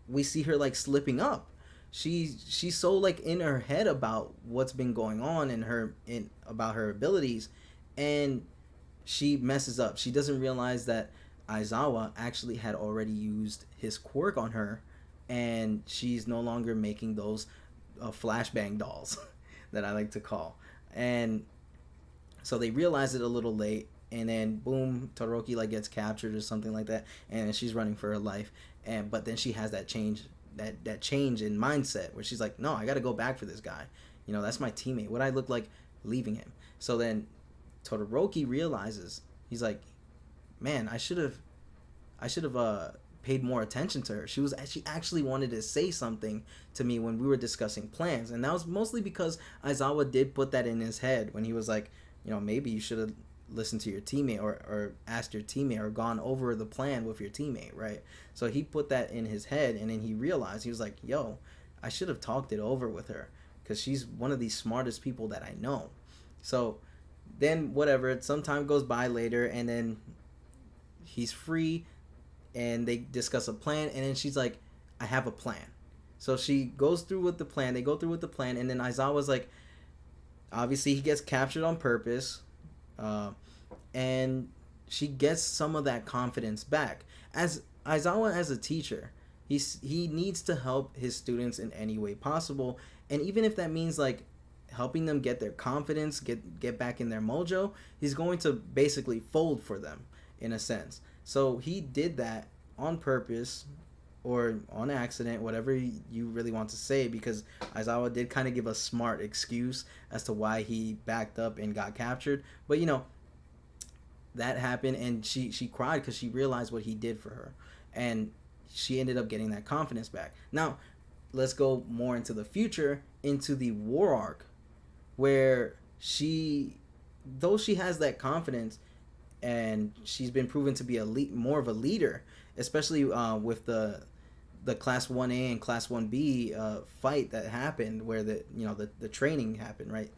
we see her like slipping up. She's so like in her head about what's been going on about her abilities, and she messes up. She doesn't realize that Aizawa actually had already used his quirk on her, and she's no longer making those flashbang dolls that I like to call. And so they realize it a little late, and then boom, Todoroki like gets captured or something like that, and she's running for her life. But then she has that change in mindset where she's like, no, I got to go back for this guy. That's my teammate. What I look like leaving him. So then Todoroki realizes, he's like, man, I should have paid more attention to her. She actually wanted to say something to me when we were discussing plans, and that was mostly because Aizawa did put that in his head when he was like, maybe you should have listened to your teammate or asked your teammate or gone over the plan with your teammate, right? So he put that in his head, and then he realized, he was like, yo, I should have talked it over with her because she's one of the smartest people that I know. So then whatever, some time goes by later, and then he's free and they discuss a plan, and then she's like, I have a plan. So she goes through with the plan, they go through with the plan, and then Aizawa's like, obviously he gets captured on purpose, and she gets some of that confidence back. As Aizawa, as a teacher, he needs to help his students in any way possible, and even if that means like helping them get their confidence, get back in their mojo, he's going to basically fold for them in a sense. So he did that on purpose or on accident, whatever you really want to say, because Aizawa did kind of give a smart excuse as to why he backed up and got captured. But that happened, and she cried because she realized what he did for her, and she ended up getting that confidence back. Now let's go more into the future, into the war arc, where though she has that confidence and she's been proven to be more of a leader, especially with the class 1A and class 1B fight that happened where the training happened, right?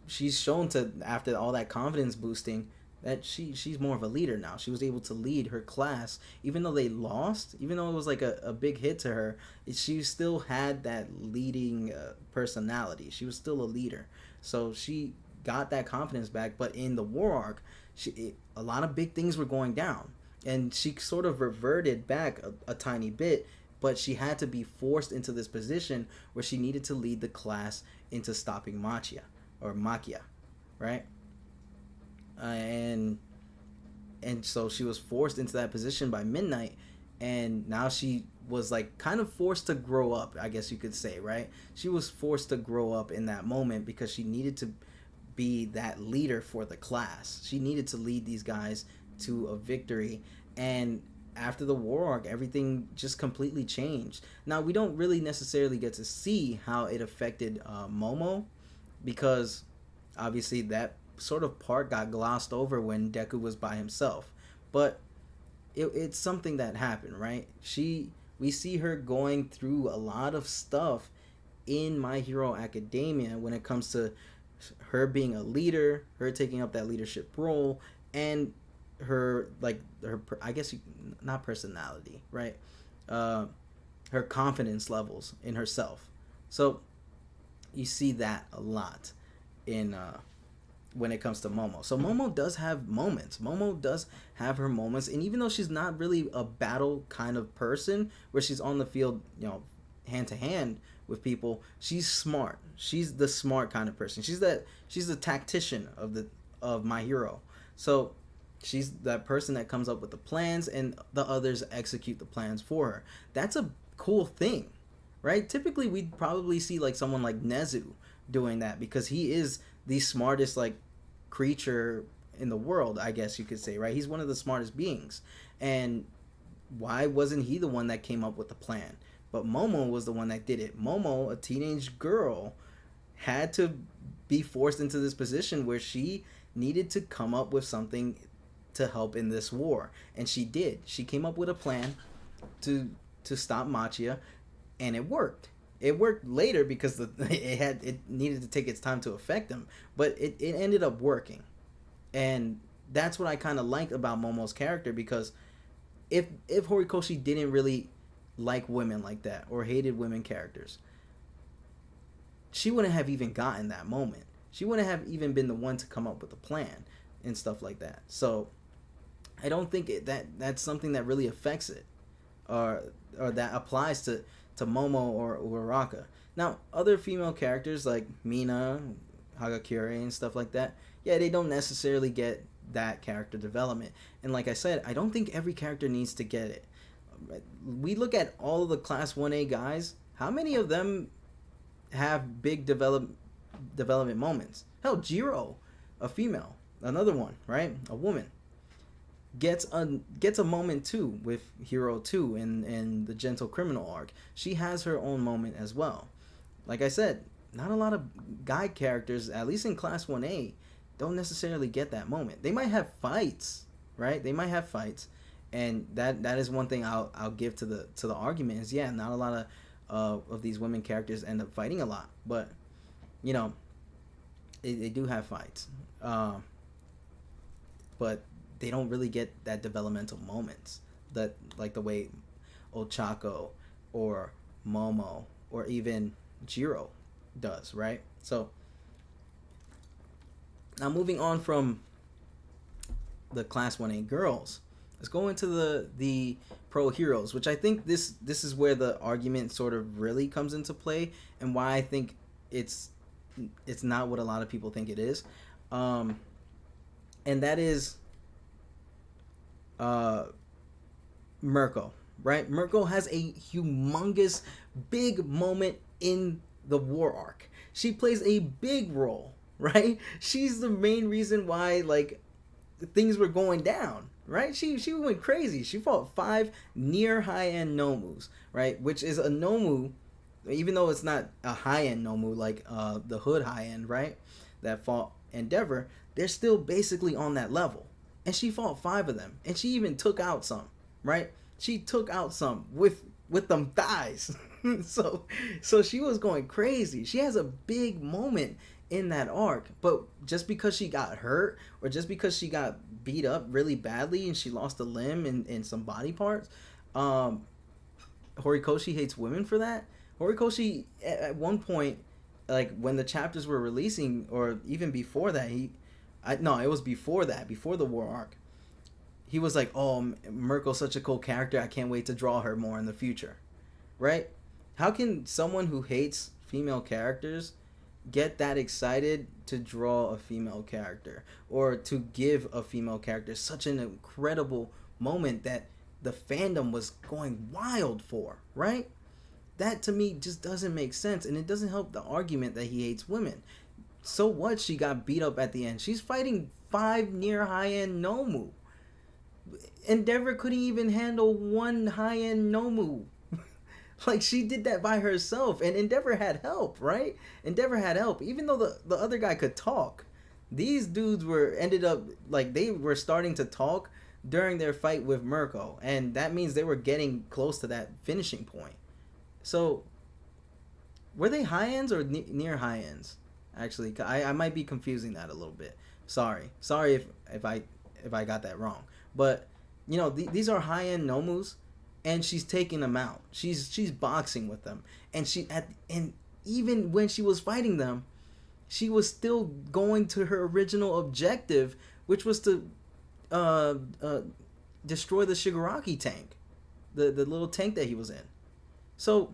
She's shown to, after all that confidence boosting, that she's more of a leader now. She was able to lead her class, even though they lost, even though it was like a big hit to her, she still had that leading personality. She was still a leader. So she got that confidence back. But in the war arc, a lot of big things were going down, and she sort of reverted back a tiny bit, but she had to be forced into this position where she needed to lead the class into stopping Makia, right? And so she was forced into that position by Midnight, and now she was like kind of forced to grow up, I guess you could say, right? She was forced to grow up in that moment because she needed to be that leader for the class. She needed to lead these guys to a victory, and after the war arc, everything just completely changed. Now, we don't really necessarily get to see how it affected Momo, because obviously that sort of part got glossed over when Deku was by himself, but it's something that happened, right? We see her going through a lot of stuff in My Hero Academia when it comes to her being a leader, her taking up that leadership role, and her I guess not personality, right? Her confidence levels in herself. So you see that a lot in when it comes to Momo. So Momo does have moments. Momo does have her moments, and even though she's not really a battle kind of person where she's on the field, hand to hand with people, she's smart. She's the smart kind of person. She's the tactician of My Hero. So she's that person that comes up with the plans and the others execute the plans for her. That's a cool thing, right? Typically we'd probably see like someone like Nezu doing that because he is the smartest like creature in the world, I guess you could say, right? He's one of the smartest beings. And why wasn't he the one that came up with the plan? But Momo was the one that did it. Momo, a teenage girl, had to be forced into this position where she needed to come up with something to help in this war. And she did. She came up with a plan to stop Machia, and it worked. It worked later because it needed to take its time to affect him, but it ended up working. And that's what I kind of liked about Momo's character, because if Horikoshi didn't really like women like that or hated women characters, she wouldn't have even gotten that moment. She wouldn't have even been the one to come up with a plan and stuff like that. So I don't think that's something that really affects it, or that applies to Momo or Uraraka. Now, other female characters like Mina, Hagakure, and stuff like that, yeah, they don't necessarily get that character development. And like I said, I don't think every character needs to get it. We look at all of the Class 1A guys, how many of them have big development moments? Hell, Jiro, a female, another one, right? A woman. Gets a moment too with Hero 2 in the Gentle Criminal arc. She has her own moment as well. Like I said, not a lot of guy characters, at least in Class 1A, don't necessarily get that moment. They might have fights, right? They might have fights, and that is one thing I'll give to the argument is, yeah, not a lot of these women characters end up fighting a lot, but they do have fights, but they don't really get that developmental moments that like the way Ochako or Momo or even Jiro does, right? So now moving on from the Class 1A girls, let's go into the pro heroes, which I think this is where the argument sort of really comes into play, and why I think it's not what a lot of people think it is, and that is Mirko, right? Mirko has a humongous big moment in the war arc. She plays a big role, right? She's the main reason why like things were going down, right? She went crazy. She fought 5 near high-end Nomus, right? Which is a Nomu, even though it's not a high-end Nomu like the Hood high-end, right? That fought Endeavor, they're still basically on that level. And she fought 5 of them. And she even took out some, right? She took out some with them thighs. so she was going crazy. She has a big moment in that arc. But just because she got hurt, or just because she got beat up really badly and she lost a limb and some body parts, Horikoshi hates women for that? Horikoshi, at one point, like when the chapters were releasing, or even before that, it was before that, before the war arc, he was like, oh, Mirko's such a cool character, I can't wait to draw her more in the future, right? How can someone who hates female characters get that excited to draw a female character, or to give a female character such an incredible moment that the fandom was going wild for, right? That to me just doesn't make sense, and it doesn't help the argument that he hates women. So what? She got beat up at the end. She's fighting 5 near high-end Nomu. Endeavor couldn't even handle 1 high-end Nomu. Like, she did that by herself, and Endeavor had help, right? Endeavor had help, even though the other guy could talk. These dudes they were starting to talk during their fight with Mirko, and that means they were getting close to that finishing point. So, were they high ends or near high ends? Actually, I might be confusing that a little bit. Sorry if I got that wrong. But these are high end Nomus, and she's taking them out. She's boxing with them, and even when she was fighting them, she was still going to her original objective, which was to uh, uh, destroy the Shigaraki tank, the little tank that he was in. So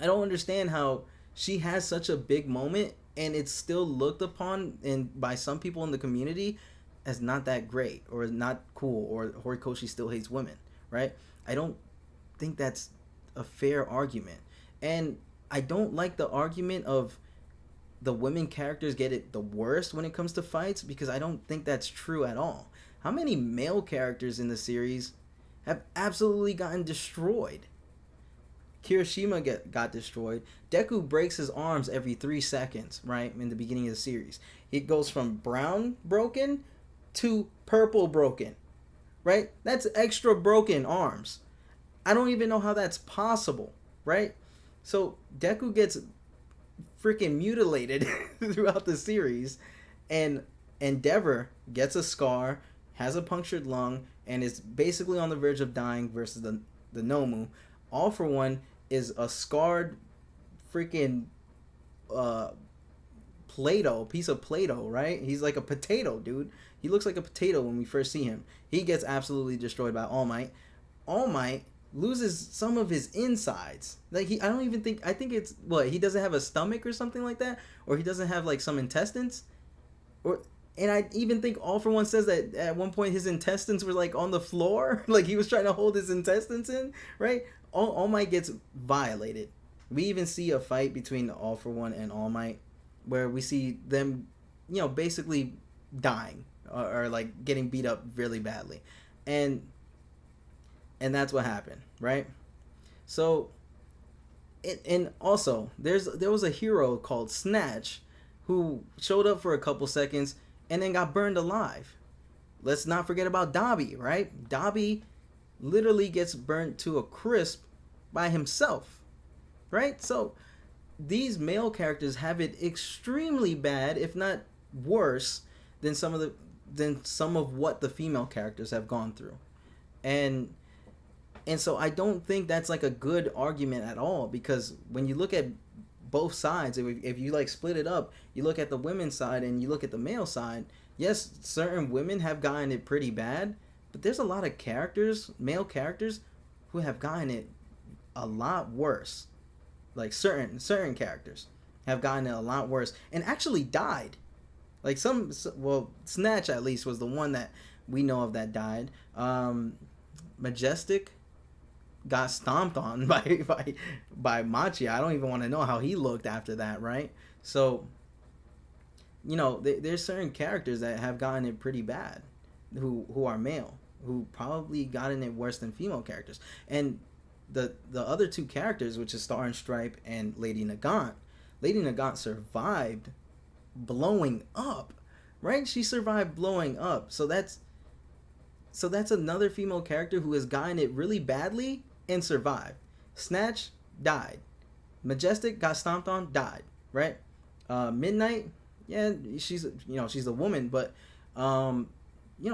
I don't understand how she has such a big moment and it's still looked upon and by some people in the community as not that great or not cool, or Horikoshi still hates women, right? I don't think that's a fair argument. And I don't like the argument of the women characters get it the worst when it comes to fights, because I don't think that's true at all. How many male characters in the series have absolutely gotten destroyed? Kirishima got destroyed. Deku breaks his arms every 3 seconds, right? In the beginning of the series. It goes from brown broken to purple broken, right? That's extra broken arms. I don't even know how that's possible, right? So Deku gets freaking mutilated throughout the series, and Endeavor gets a scar, has a punctured lung, and is basically on the verge of dying versus the Nomu. All for One is a scarred freaking Play-Doh, piece of Play-Doh, right? He's like a potato, dude. He looks like a potato when we first see him. He gets absolutely destroyed by All Might. All Might loses some of his insides. Like I don't even think, I think it's what, he doesn't have a stomach or something like that, or he doesn't have like some intestines, and I even think All for One says that at one point his intestines were like on the floor, like he was trying to hold his intestines in, right? All Might gets violated. We even see a fight between All for One and All Might where we see them, basically dying or like getting beat up really badly, and that's what happened, right? So, and also there was a hero called Snatch who showed up for a couple seconds and then got burned alive. Let's not forget about Dabi, right? Dabi literally gets burnt to a crisp by himself, right? So these male characters have it extremely bad, if not worse, than some of what the female characters have gone through. And so I don't think that's like a good argument at all, because when you look at both sides, if you like split it up, you look at the women's side and you look at the male side, yes, certain women have gotten it pretty bad, but there's a lot of characters, male characters, who have gotten it a lot worse. Like certain characters have gotten it a lot worse and actually died. Like Snatch at least was the one that we know of that died. Majestic got stomped on by Machi. I don't even want to know how he looked after that, right? So, there's certain characters that have gotten it pretty bad, who are male, who probably gotten it worse than female characters. And the other two characters, which is Star and Stripe and Lady Nagant survived blowing up, right? She survived blowing up. So that's another female character who has gotten it really badly and survived. Snatch died. Majestic got stomped on, died, right? Midnight, yeah, she's a woman, but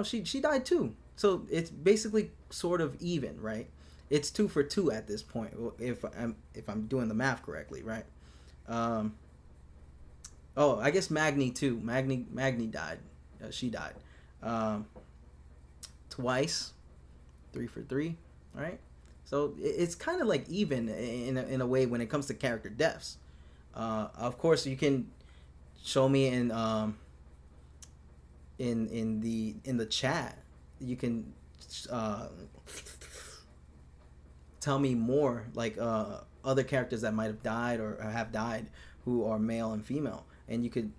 she died too. So it's basically sort of even, right? It's 2 for 2 at this point, if I'm doing the math correctly, right? I guess Magni too. Magni died. She died twice, 3 for 3, right? So it's kind of like even in a way when it comes to character deaths. Of course, you can show me in the chat. You can tell me more, like other characters that might have died or have died who are male and female, and you could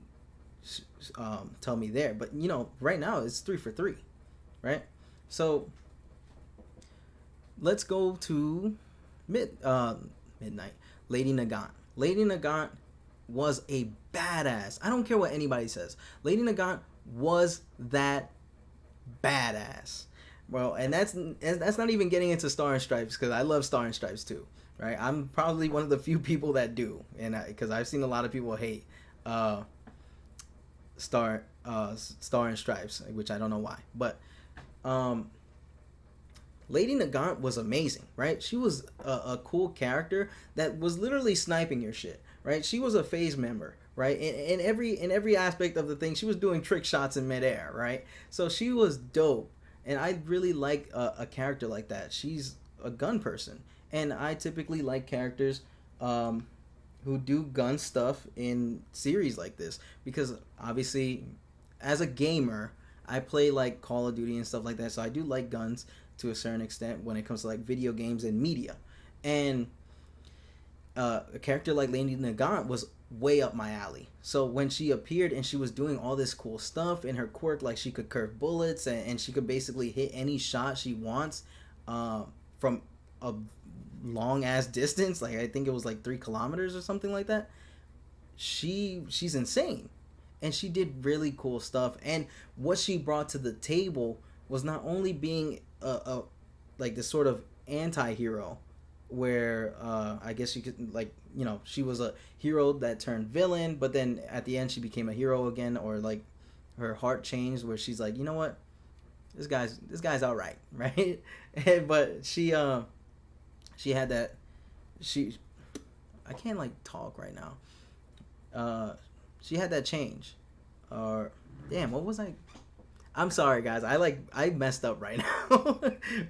tell me there. But right now it's 3 for 3, right? So let's go to midnight. Lady Nagant. Lady Nagant was a badass. I don't care what anybody says. Lady Nagant was that badass. Well, and that's not even getting into Star and Stripes, because I love Star and Stripes too, right? I'm probably one of the few people that do, and because I've seen a lot of people hate Star and Stripes, which I don't know why, but Lady Nagant was amazing, right? She was a cool character that was literally sniping your shit, right? She was a phase member, right? In every aspect of the thing, she was doing trick shots in midair, right? So she was dope, and I really like a character like that. She's a gun person, and I typically like characters who do gun stuff in series like this because obviously, as a gamer, I play like Call of Duty and stuff like that, so I do like guns to a certain extent when it comes to like video games and media, and a character like Lady Nagant was way up my alley. So when she appeared and she was doing all this cool stuff in her quirk, like she could curve bullets and she could basically hit any shot she wants from a long ass distance. Like I think it was like 3 kilometers or something like that. She's insane, and she did really cool stuff. And what she brought to the table was not only being a like this sort of anti-hero where I guess you could like she was a hero that turned villain, but then at the end she became a hero again, or like her heart changed where she's like, you know what, this guy's all right, right? But she had that I can't like talk right now. She had that change, or damn, what was I? I'm sorry, guys. I messed up right now,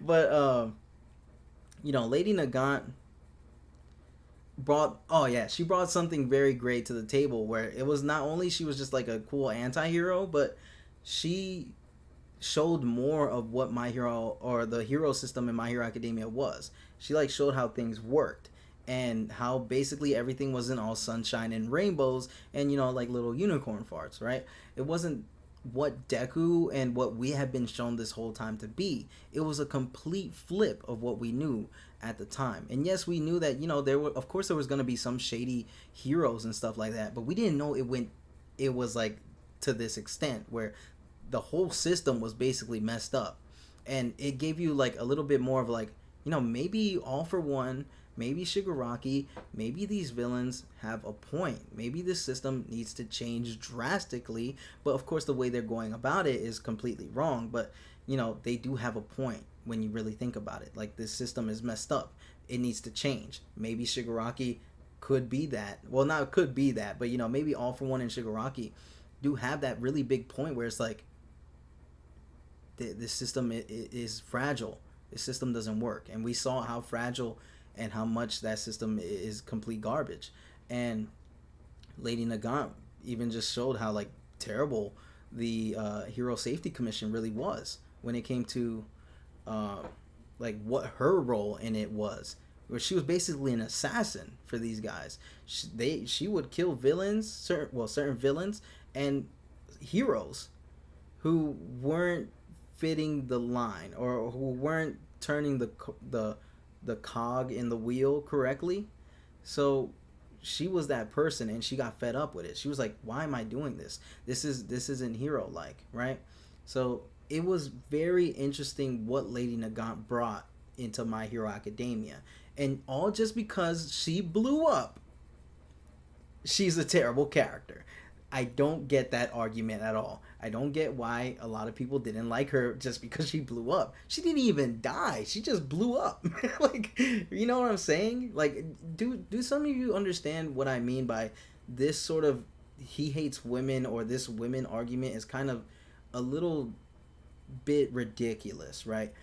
but Lady Nagant she brought something very great to the table where it was not only she was just like a cool anti-hero, but she showed more of what My Hero or the hero system in My Hero Academia was. She like showed how things worked and how basically everything wasn't all sunshine and rainbows and like little unicorn farts, right? It wasn't what Deku and what we have been shown this whole time to be. It was a complete flip of what we knew at the time. And yes, we knew that there was going to be some shady heroes and stuff like that, but we didn't know it was like to this extent where the whole system was basically messed up. And it gave you like a little bit more of like, maybe All For One, maybe Shigaraki, maybe these villains have a point. Maybe this system needs to change drastically, but of course the way they're going about it is completely wrong. But they do have a point when you really think about it. Like, this system is messed up. It needs to change. Maybe Shigaraki could be that. Well, not could be that, but maybe All For One and Shigaraki do have that really big point where it's like, this system is fragile. This system doesn't work. And we saw how fragile and how much that system is complete garbage. And Lady Nagant even just showed how like terrible the Hero Safety Commission really was when it came to like what her role in it was, where she was basically an assassin for these guys. She would kill villains, certain villains and heroes who weren't fitting the line or who weren't turning the cog in the wheel correctly. So she was that person, and she got fed up with it. She was like, why am I doing this? This isn't hero like, right? So it was very interesting what Lady Nagant brought into My Hero Academia, and all just because she blew up, she's a terrible character. I don't get that argument at all. I don't get why a lot of people didn't like her just because she blew up. She didn't even die. She just blew up. Like, you know what I'm saying? Like, do some of you understand what I mean by this sort of he hates women, or this women argument is kind of a little bit ridiculous, right?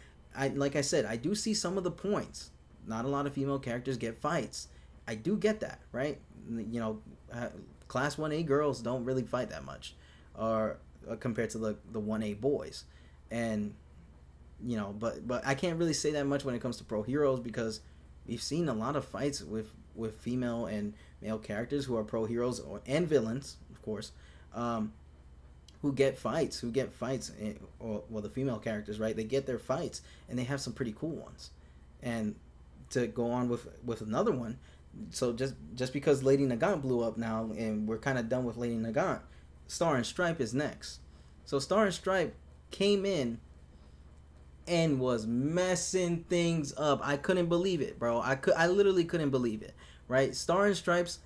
Like I said, I do see some of the points. Not a lot of female characters get fights. I do get that, right? Class 1A girls don't really fight that much, or compared to the 1A boys. And but I can't really say that much when it comes to pro heroes, because we've seen a lot of fights with female and male characters who are pro heroes and villains, of course, who get fights, or the female characters, right? They get their fights, and they have some pretty cool ones. And to go on with another one, so just because Lady Nagant blew up now, and we're kind of done with Lady Nagant, Star and Stripe is next. So Star and Stripe came in and was messing things up. I couldn't believe it, bro. I literally couldn't believe it, right? Star and Stripes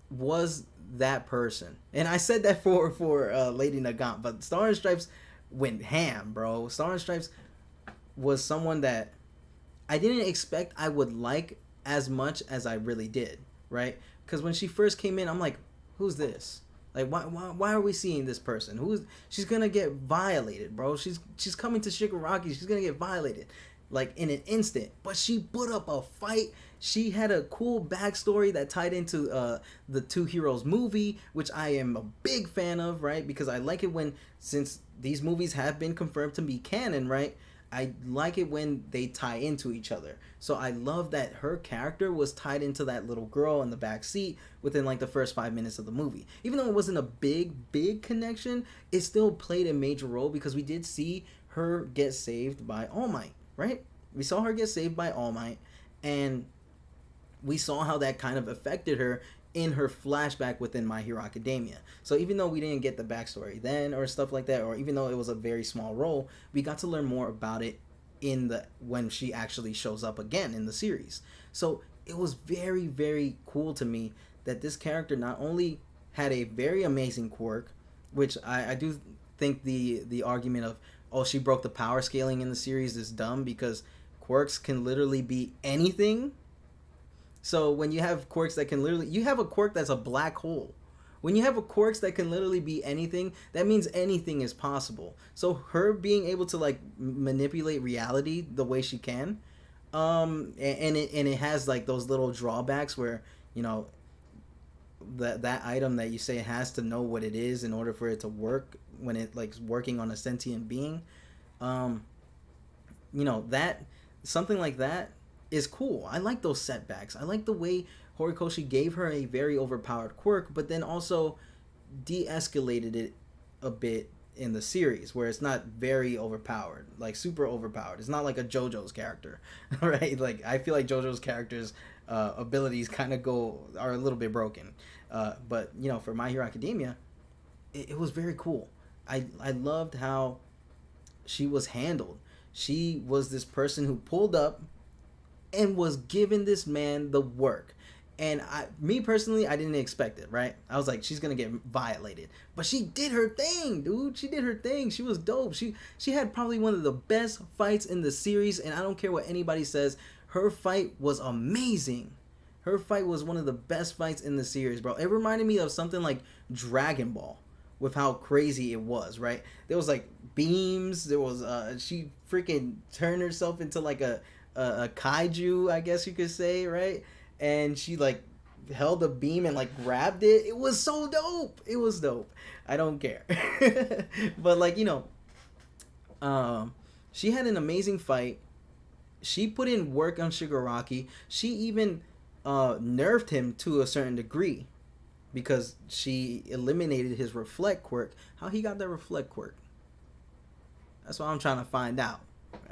was that person, and I said that for Lady Nagant, but Star and Stripes went ham, bro. Star and Stripes was someone that I didn't expect I would like as much as I really did, right? Because when she first came in, I'm like, who's this? Like, why are we seeing this person? She's gonna get violated, bro. She's coming to Shigaraki. She's gonna get violated, like in an instant. But she put up a fight. She had a cool backstory that tied into the Two Heroes movie, which I am a big fan of, right? Because I like it when, since these movies have been confirmed to be canon, right? I like it when they tie into each other. So I love that her character was tied into that little girl in the back seat within like the first 5 minutes of the movie. Even though it wasn't a big connection, it still played a major role because we did see her get saved by All Might, right? We saw her get saved by All Might, and we saw how that kind of affected her in her flashback within My Hero Academia. So even though we didn't get the backstory then or stuff like that, or even though it was a very small role, we got to learn more about it when she actually shows up again in the series. So it was very, very cool to me that this character not only had a very amazing quirk, which I do think the argument of, oh, she broke the power scaling in the series is dumb, because quirks can literally be anything. So when you have quirks that can literally, you have a quirk that's a black hole. When you have a quirks that can literally be anything, that means anything is possible. So her being able to like manipulate reality the way she can, and it has like those little drawbacks where, you know, that item that you say has to know what it is in order for it to work when it like working on a sentient being, you know, that something like that is cool. I like those setbacks. I like the way Horikoshi gave her a very overpowered quirk, but then also de-escalated it a bit in the series, where it's not very overpowered, like super overpowered. It's not like a JoJo's character, right? Like I feel like JoJo's character's abilities kind of are a little bit broken. But you know, for My Hero Academia, it was very cool. I loved how she was handled. She was this person who pulled up and was giving this man the work. And me personally, I didn't expect it, right? I was like, she's gonna get violated, but she did her thing, dude. She did her thing. She was dope. She had probably one of the best fights in the series, and I don't care what anybody says. Her fight was amazing. Her fight was one of the best fights in the series, bro. It reminded me of something like Dragon Ball, with how crazy it was, right? There was like beams. There was she freaking turned herself into like a kaiju, I guess you could say, right? And she like held a beam and like grabbed it. It was so dope. It was dope. I don't care. But like, you know, she had an amazing fight. She put in work on Shigaraki. She even nerfed him to a certain degree, because she eliminated his reflect quirk. How he got that reflect quirk? That's what I'm trying to find out.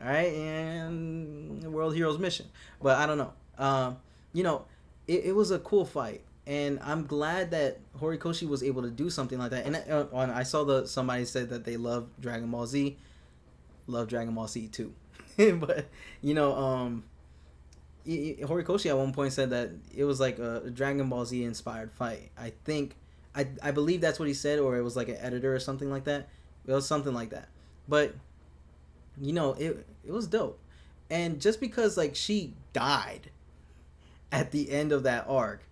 All right, and World Heroes Mission, but I don't know. You know, it was a cool fight, and I'm glad that Horikoshi was able to do something like that. And I saw somebody said that they love Dragon Ball Z, love Dragon Ball Z too. But you know, Horikoshi at one point said that it was like a Dragon Ball Z inspired fight. I think, I believe that's what he said, or it was like an editor or something like that. It was something like that. But you know, it was dope. And just because like she died at the end of that arc,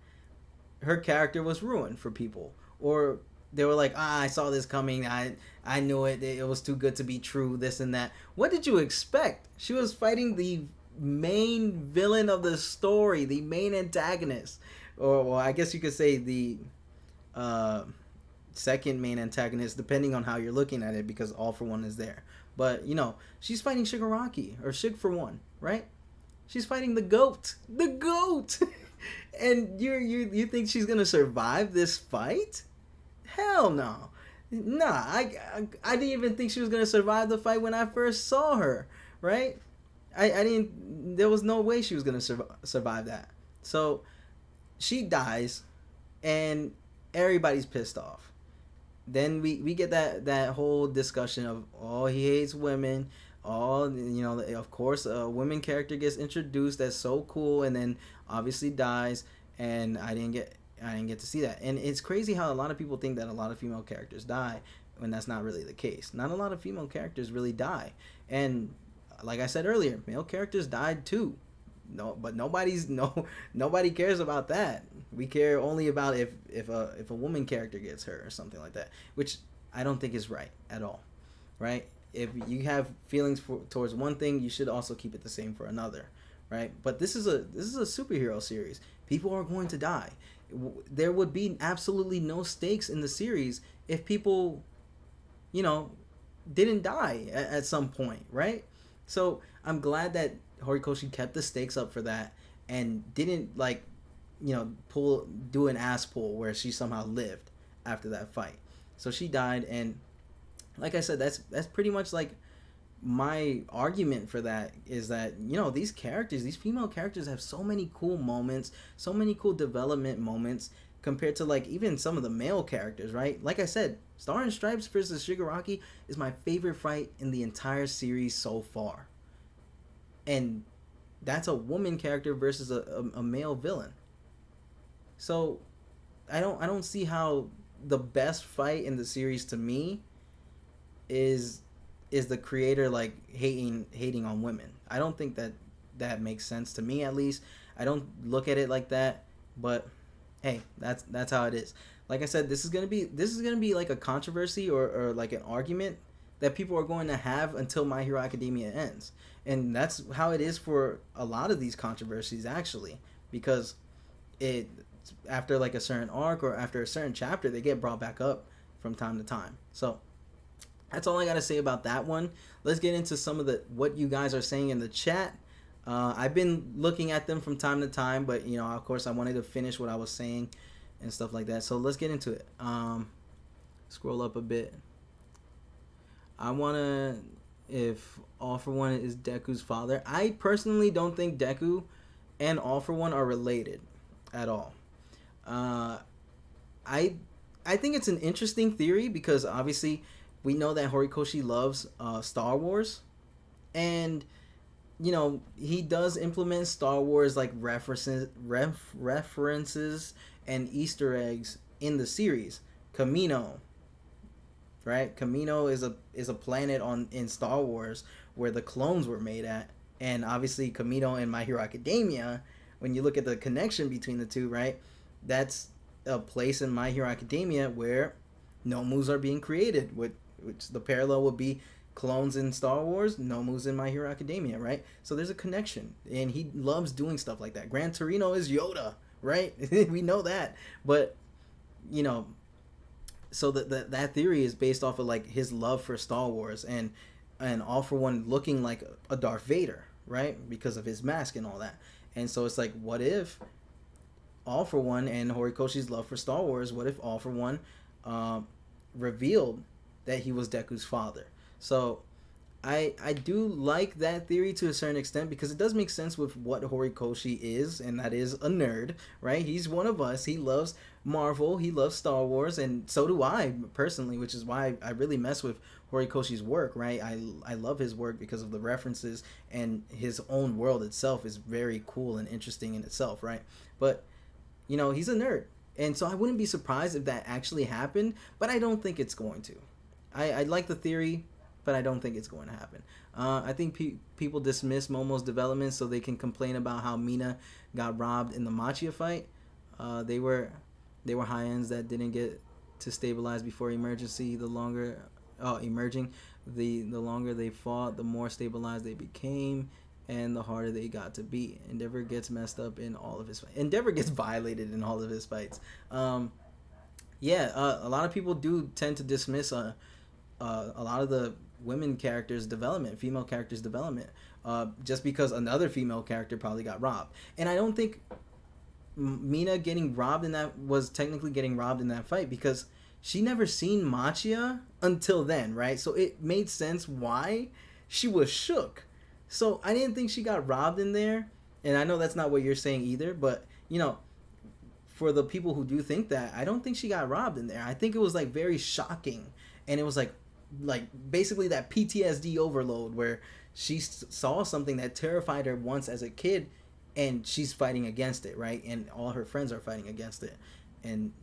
her character was ruined for people, or they were like, I saw this coming, I knew it was too good to be true, this and that. What did you expect? She was fighting the main villain of the story, the main antagonist, or well, I guess you could say the second main antagonist, depending on how you're looking at it, because All For One is there. But you know, she's fighting Shigaraki, or Shig For One, right? She's fighting the GOAT, and you think she's gonna survive this fight? Hell no. Nah, I didn't even think she was gonna survive the fight when I first saw her, right? I didn't. There was no way she was gonna survive that. So she dies, and everybody's pissed off. Then we get that whole discussion of, oh, he hates women. Oh, you know, of course, a women character gets introduced that's so cool, and then obviously dies. And I didn't get to see that. And it's crazy how a lot of people think that a lot of female characters die, when that's not really the case. Not a lot of female characters really die. And like I said earlier, male characters died too. No, but nobody cares about that. We care only about if a woman character gets hurt or something like that, which I don't think is right at all, right? If you have feelings towards one thing, you should also keep it the same for another, right? But this is a superhero series. People are going to die. There would be absolutely no stakes in the series if people, you know, didn't die at some point, right? So I'm glad that Horikoshi kept the stakes up for that and didn't like, do an ass pull where she somehow lived after that fight. So she died, and like I said, that's pretty much like my argument for that is that these characters, these female characters, have so many cool moments, so many cool development moments compared to like even some of the male characters, right? Like I said, Star and Stripes versus Shigaraki is my favorite fight in the entire series so far, and that's a woman character versus a male villain. So I don't see how the best fight in the series to me is the creator like hating on women. I don't think that makes sense to me, at least. I don't look at it like that, but hey, that's how it is. Like I said, this is gonna be like a controversy or like an argument that people are going to have until My Hero Academia ends, and that's how it is for a lot of these controversies actually, because it after like a certain arc or after a certain chapter, they get brought back up from time to time. So that's all I gotta say about that one. Let's get into some of what you guys are saying in the chat. I've been looking at them from time to time, but of course, I wanted to finish what I was saying and stuff like that. So let's get into it. Scroll up a bit. I wanna, if All For One is Deku's father. I personally don't think Deku and All For One are related at all. I think it's an interesting theory because obviously we know that Horikoshi loves Star Wars, and he does implement Star Wars like references and Easter eggs in the series. Kamino, right? Kamino is a planet in Star Wars where the clones were made at, and obviously Kamino and My Hero Academia. When you look at the connection between the two, right? That's a place in My Hero Academia where Nomus are being created, which the parallel would be clones in Star Wars, Nomus in My Hero Academia, right? So there's a connection, and he loves doing stuff like that. Gran Torino is Yoda, right? We know that, but so that theory is based off of like his love for Star Wars and All For One looking like a Darth Vader, right? Because of his mask and all that. And so it's like, what if All For One and Horikoshi's love for Star Wars, what if All For One revealed that he was Deku's father? So I do like that theory to a certain extent because it does make sense with what Horikoshi is, and that is a nerd, right? He's one of us. He loves Marvel, he loves Star Wars, and so do I personally, which is why I really mess with Horikoshi's work, right? I love his work because of the references, and his own world itself is very cool and interesting in itself, right? But he's a nerd, and so I wouldn't be surprised if that actually happened, but I don't think it's going to. I like the theory, but I don't think it's going to happen. I think people dismiss Momo's development so they can complain about how Mina got robbed in the Machia fight. They were high ends that didn't get to stabilize before emergency. Emerging, the longer they fought, the more stabilized they became, and the harder they got to beat. Endeavor gets messed up in all of his fights. Endeavor gets violated in all of his fights. A lot of people do tend to dismiss a lot of the women characters' development, female characters' development, just because another female character probably got robbed. And I don't think Mina getting robbed in that was technically getting robbed in that fight because she never seen Machia until then, right? So it made sense why she was shook. So I didn't think she got robbed in there, and I know that's not what you're saying either, but for the people who do think that, I don't think she got robbed in there. I think it was like very shocking, and it was like basically that PTSD overload where she saw something that terrified her once as a kid, and she's fighting against it, right? And all her friends are fighting against it, and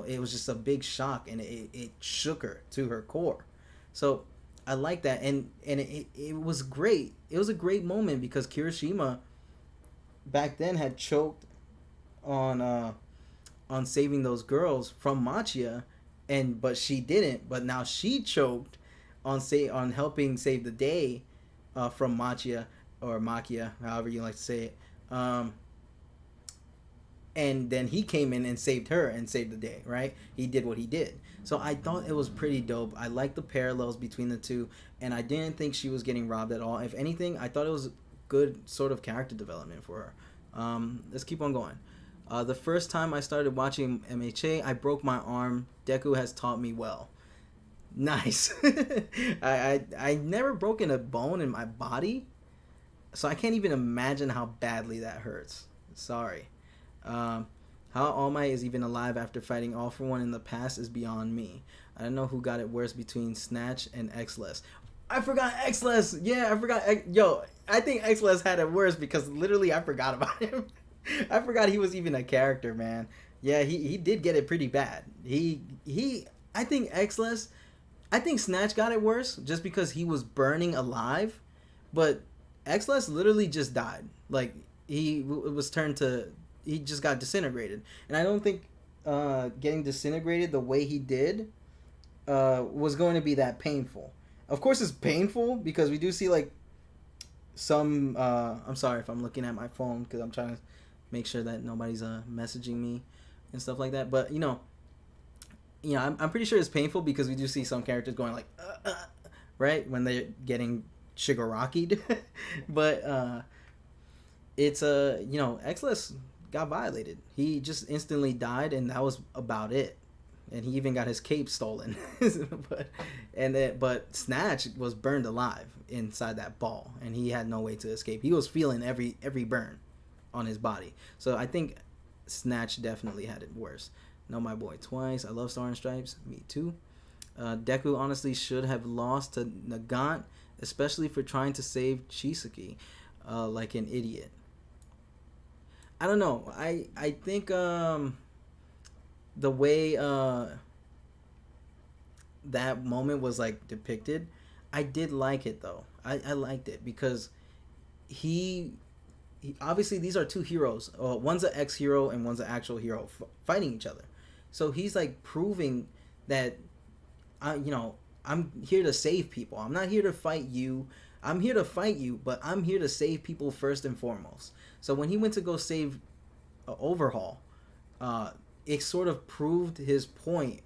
it was just a big shock, and it shook her to her core. So I like that, and it was great. It was a great moment because Kirishima back then had choked on on saving those girls from Machia, but she didn't. But now she choked on helping save the day from Machia or Makia, however you like to say it. And then he came in and saved her and saved the day, right? He did what he did. So I thought it was pretty dope. I liked the parallels between the two, and I didn't think she was getting robbed at all. If anything, I thought it was good sort of character development for her. Let's keep on going. The first time I started watching MHA, I broke my arm. Deku has taught me well. Nice. I never broken a bone in my body, so I can't even imagine how badly that hurts. Sorry. How All Might is even alive after fighting All For One in the past is beyond me. I don't know who got it worse between Snatch and X-Less. I forgot X-Less! Yeah, I forgot. Yo, I think X-Less had it worse because literally I forgot about him. I forgot he was even a character, man. Yeah, he did get it pretty bad. I think X-Less, I think Snatch got it worse just because he was burning alive, but X-Less literally just died. Like, he just got disintegrated. And I don't think getting disintegrated the way he did was going to be that painful. Of course it's painful because we do see like some I'm sorry if I'm looking at my phone because I'm trying to make sure that nobody's messaging me and stuff like that. But I'm pretty sure it's painful because we do see some characters going like right when they're getting Shigaraki'd. But it's X-Less got violated. He just instantly died, and that was about it. And he even got his cape stolen. but Snatch was burned alive inside that ball, and he had no way to escape. He was feeling every burn on his body. So I think Snatch definitely had it worse. Know my boy twice. I love Star and Stripes. Me too. Deku honestly should have lost to Nagant, especially for trying to save Chisaki like an idiot. I don't know. I think the way that moment was like depicted, I did like it though. I liked it because he obviously these are two heroes. One's an ex-hero and one's an actual hero fighting each other. So he's like proving that I'm here to save people. I'm not here to fight you. I'm here to fight you, but I'm here to save people first and foremost. So when he went to go save Overhaul, it sort of proved his point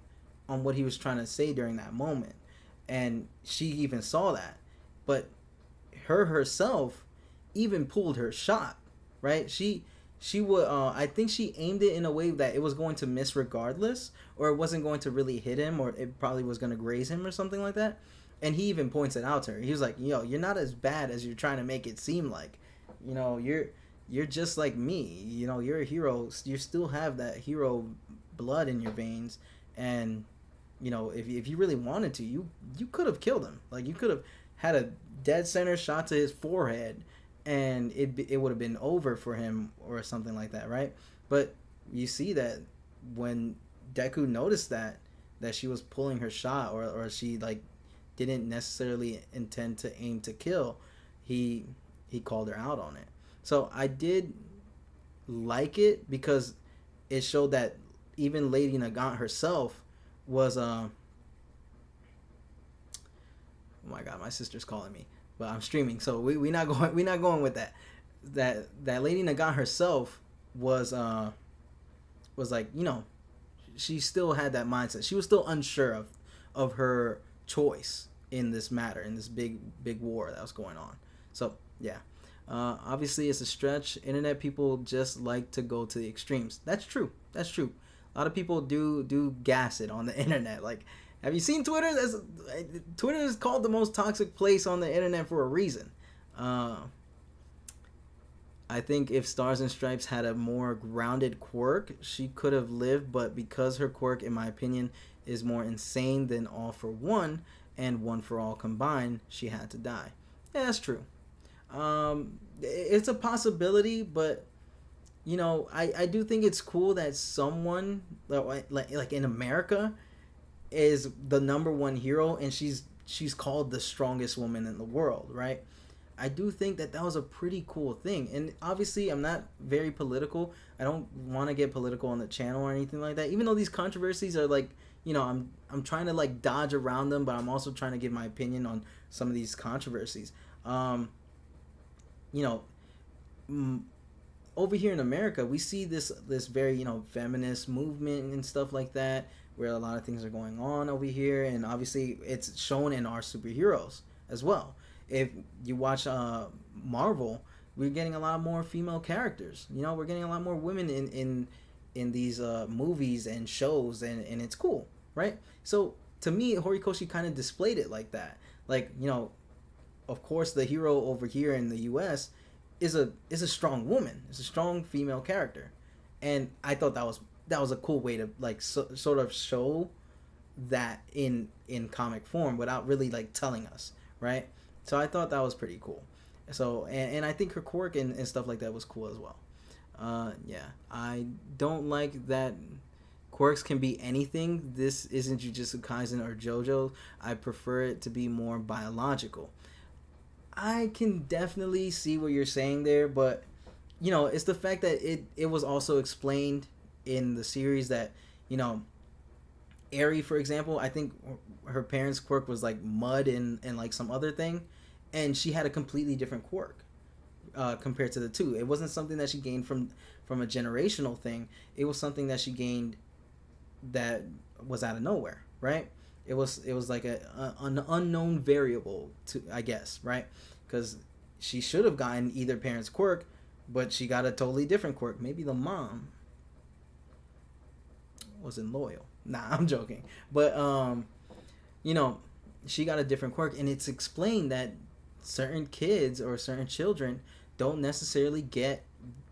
on what he was trying to say during that moment. And she even saw that. But herself even pulled her shot, right? She would, I think she aimed it in a way that it was going to miss regardless, or it wasn't going to really hit him, or it probably was going to graze him or something like that. And he even points it out to her. He was like, you're not as bad as you're trying to make it seem like. You're just like me. You're a hero. You still have that hero blood in your veins. And, if you really wanted to, you could have killed him. Like, you could have had a dead center shot to his forehead, and it would have been over for him or something like that, right? But you see that when Deku noticed that she was pulling her shot, or she, like, didn't necessarily intend to aim to kill, he called her out on it. So I did like it because it showed that even Lady Nagant herself was oh my god, my sister's calling me, but I'm streaming, so we're not going with that. That Lady Nagant herself was like, she still had that mindset. She was still unsure of her choice in this matter, in this big war that was going on. So yeah, obviously it's a stretch. Internet people just like to go to the extremes. That's true. A lot of people do gas it on the internet. Like, have you seen Twitter? Twitter is called the most toxic place on the internet for a reason. I think if Stars and Stripes had a more grounded quirk, she could have lived, but because her quirk, in my opinion, is more insane than All For One and One For All combined, she had to die. Yeah, that's true. It's a possibility, but I do think it's cool that someone like in America is the number one hero, and she's called the strongest woman in the world, right? I do think that that was a pretty cool thing. And obviously, I'm not very political. I don't want to get political on the channel or anything like that. Even though these controversies are like, I'm trying to like dodge around them, but I'm also trying to give my opinion on some of these controversies. You know, over here in America, we see this very feminist movement and stuff like that, where a lot of things are going on over here, and obviously it's shown in our superheroes as well. If you watch Marvel, we're getting a lot more female characters. We're getting a lot more women in these movies and shows, and it's cool, right? So to me, Horikoshi kind of displayed it like that. Like, of course, the hero over here in the U.S. is a strong woman. It's a strong female character, and I thought that was a cool way to like sort of show that in comic form without really like telling us, right? So I thought that was pretty cool. So and I think her quirk and stuff like that was cool as well. Yeah, I don't like that quirks can be anything. This isn't Jujutsu Kaisen or JoJo. I prefer it to be more biological. I can definitely see what you're saying there, but it's the fact that it was also explained in the series that Eri, for example, I think her parents' quirk was like mud and like some other thing, and she had a completely different quirk compared to the two. It wasn't something that she gained from a generational thing. It was something that she gained that was out of nowhere, right? It was like an unknown variable to, I guess, right? Because she should have gotten either parent's quirk, but she got a totally different quirk. Maybe the mom wasn't loyal. Nah, I'm joking. But she got a different quirk, and it's explained that certain kids or certain children don't necessarily get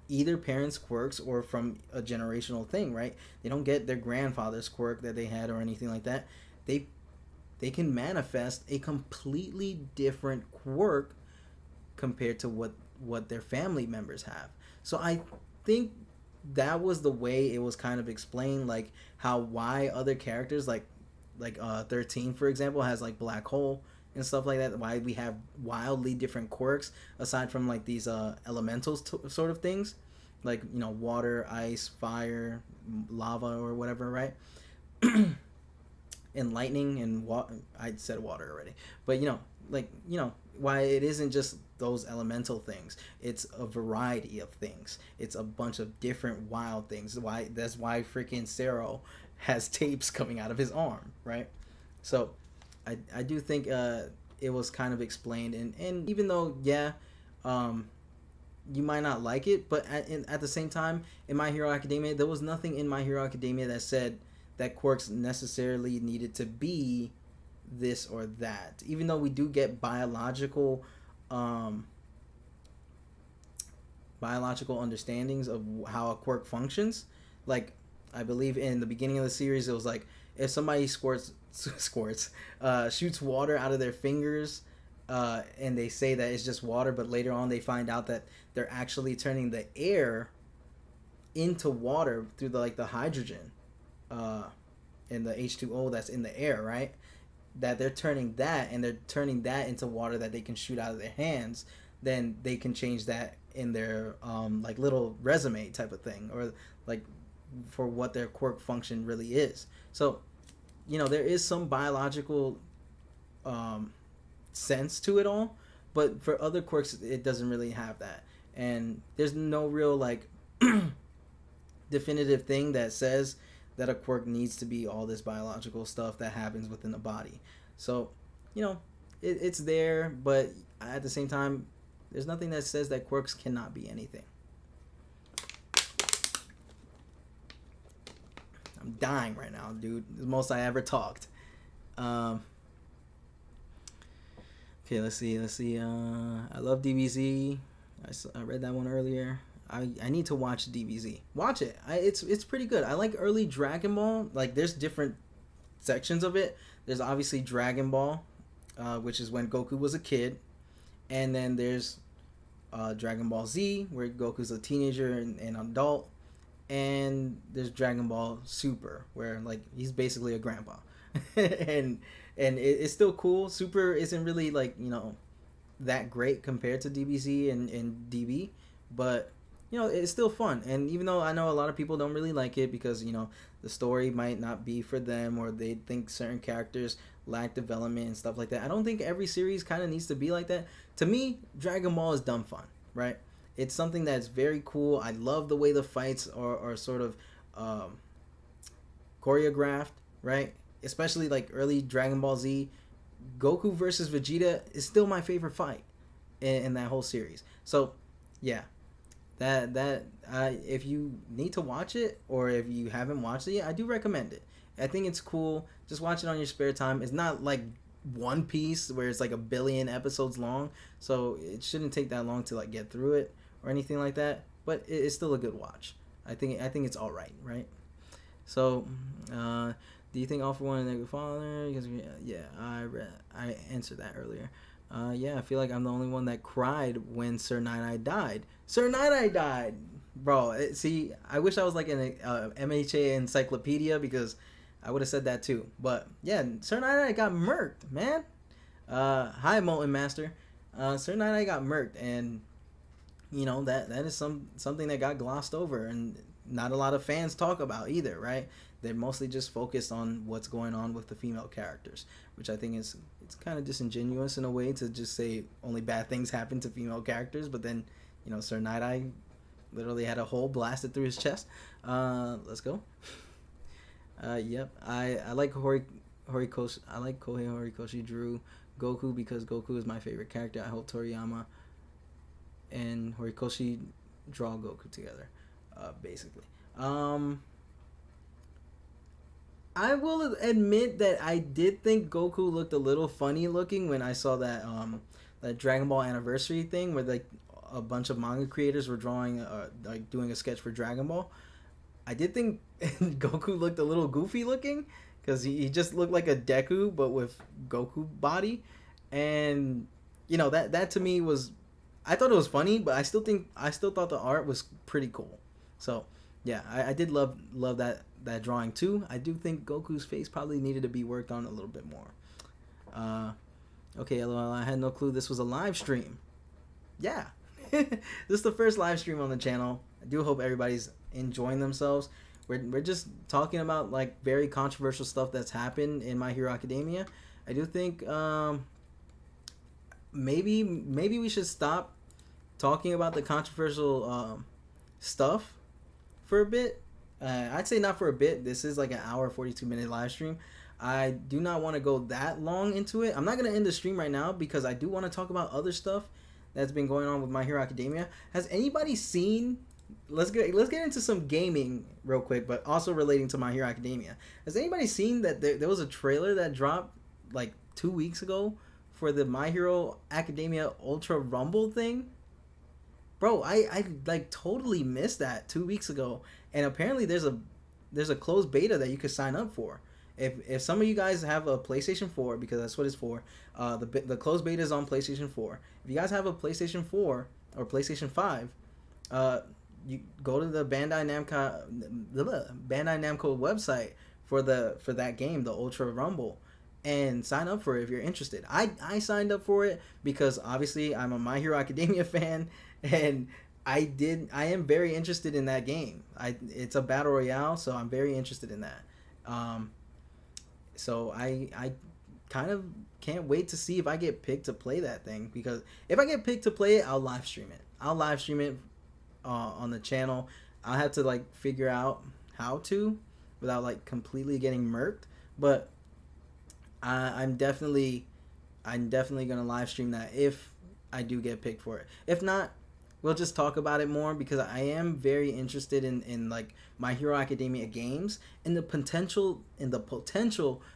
either parents' quirks or from a generational thing, right? They don't get their grandfather's quirk that they had or anything like that. They can manifest a completely different quirk compared to what their family members have. So I think that was the way it was kind of explained, like why other characters like 13, for example, has like black hole and stuff like that, why we have wildly different quirks aside from like these elementals sort of things, like water, ice, fire, lava, or whatever, right? And lightning and I said water already, but why it isn't just those elemental things. It's a variety of things. It's a bunch of different wild things. That's why freaking Sero has tapes coming out of his arm, right? So I do think it was kind of explained, and even though you might not like it, but at the same time, in My Hero Academia, there was nothing in My Hero Academia that said that quirks necessarily needed to be this or that. Even though we do get biological understandings of how a quirk functions. Like, I believe in the beginning of the series, it was like if somebody shoots water out of their fingers, and they say that it's just water, but later on they find out that they're actually turning the air into water through the hydrogen and the H2O that's in the air, right? That they're turning that into water that they can shoot out of their hands. Then they can change that in their like little resume type of thing, or like for what their quirk function really is. So there is some biological sense to it all, but for other quirks it doesn't really have that, and there's no real like definitive thing that says that a quirk needs to be all this biological stuff that happens within the body. So it's there, but at the same time, there's nothing that says that quirks cannot be anything. I'm dying right now, dude. It's the most I ever talked. Okay, let's see. I love DBZ. I read that one earlier. I need to watch DBZ. Watch it. It's pretty good. I like early Dragon Ball. Like, there's different sections of it. There's obviously Dragon Ball, which is when Goku was a kid, and then there's Dragon Ball Z, where Goku's a teenager and adult, and there's Dragon Ball Super, where like he's basically a grandpa, and it's still cool. Super isn't really like that great compared to DBZ and DB, but it's still fun. And even though I know a lot of people don't really like it because the story might not be for them, or they think certain characters lack development and stuff like that, I don't think every series kind of needs to be like that. To me, Dragon Ball is dumb fun, right? It's something that's very cool. I love the way the fights are sort of choreographed, right? Especially like early Dragon Ball Z. Goku versus Vegeta is still my favorite fight in that whole series. So, yeah, that if you need to watch it, or if you haven't watched it yet, I do recommend it. I think it's cool. Just watch it on your spare time. It's not like One Piece where it's like a billion episodes long, so it shouldn't take that long to like get through it or anything like that. But it's still a good watch. I think it's all right, right? So, do you think All For One is a good father? Because yeah, I answered that earlier. Yeah, I feel like I'm the only one that cried when Sir Nine-Eye died. Sir Nine-Eye died, bro. See, I wish I was like in a MHA encyclopedia, because I would have said that too. But yeah, Sir Nine-Eye got murked, man. Hi, Molten Master. Sir Nine-Eye got murked, and that is something that got glossed over, and not a lot of fans talk about either, right? They're mostly just focused on what's going on with the female characters, which I think it's kind of disingenuous in a way to just say only bad things happen to female characters, but then Sir Night-Eye literally had a hole blasted through his chest. Let's go. Yep, I like Horikoshi. I like Kohei Horikoshi drew Goku because Goku is my favorite character. I hope Toriyama and Horikoshi draw Goku together, basically. I will admit that I did think Goku looked a little funny looking when I saw that Dragon Ball Anniversary thing where like a bunch of manga creators were drawing like doing a sketch for Dragon Ball. I did think Goku looked a little goofy looking because he just looked like a Deku but with Goku body, and that to me was, I thought it was funny, but I still thought the art was pretty cool. So yeah, I did love that drawing too. I do think Goku's face probably needed to be worked on a little bit more. Okay, LOL, I had no clue this was a live stream. Yeah. This is the first live stream on the channel. I do hope everybody's enjoying themselves. We're just talking about like very controversial stuff that's happened in My Hero Academia. I do think maybe we should stop talking about the controversial stuff for a bit. I'd say not for a bit. This is like an hour 42-minute live stream. I do not want to go that long into it. I'm not going to end the stream right now because I do want to talk about other stuff that's been going on with My Hero Academia. Has anybody seen, let's get into some gaming real quick, but also relating to My Hero Academia. Has anybody seen that there was a trailer that dropped like 2 weeks ago for the My Hero Academia Ultra Rumble thing? Bro, I like totally missed that 2 weeks ago, and apparently there's a closed beta that you could sign up for. If some of you guys have a PlayStation 4, because that's what it's for, the closed beta is on PlayStation 4. If you guys have a PlayStation 4 or PlayStation 5, you go to the Bandai Namco website for that game, the Ultra Rumble, and sign up for it if you're interested. I signed up for it because obviously I'm a My Hero Academia fan, and I am very interested in that game. It's a battle royale, so I'm very interested in that. So I kind of can't wait to see if I get picked to play that thing, because if I get picked to play it, I'll live stream it on the channel. I'll have to like figure out how to without like completely getting murked, but I'm definitely gonna live stream that if I do get picked for it. If not, we'll just talk about it more, because I am very interested in like My Hero Academia games and the potential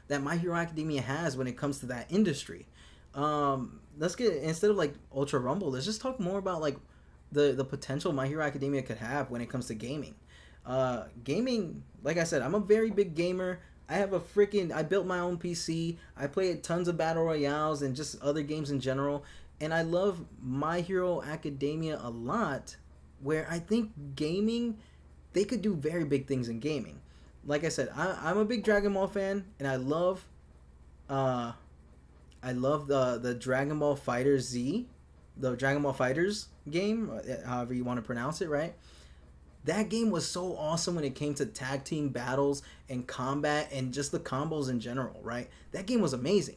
that My Hero Academia has when it comes to that industry. Let's get, instead of like Ultra Rumble, let's just talk more about like the potential My Hero Academia could have when it comes to gaming. Gaming, like I said, I'm a very big gamer. I built my own PC. I play tons of battle royales and just other games in general. And I love My Hero Academia a lot, where I think gaming, they could do very big things in gaming. Like I said, I'm a big Dragon Ball fan, and I love I love the Dragon Ball Fighter Z, the Dragon Ball Fighters game, however you want to pronounce it, right? That game was so awesome when it came to tag team battles and combat and just the combos in general, right? That game was amazing.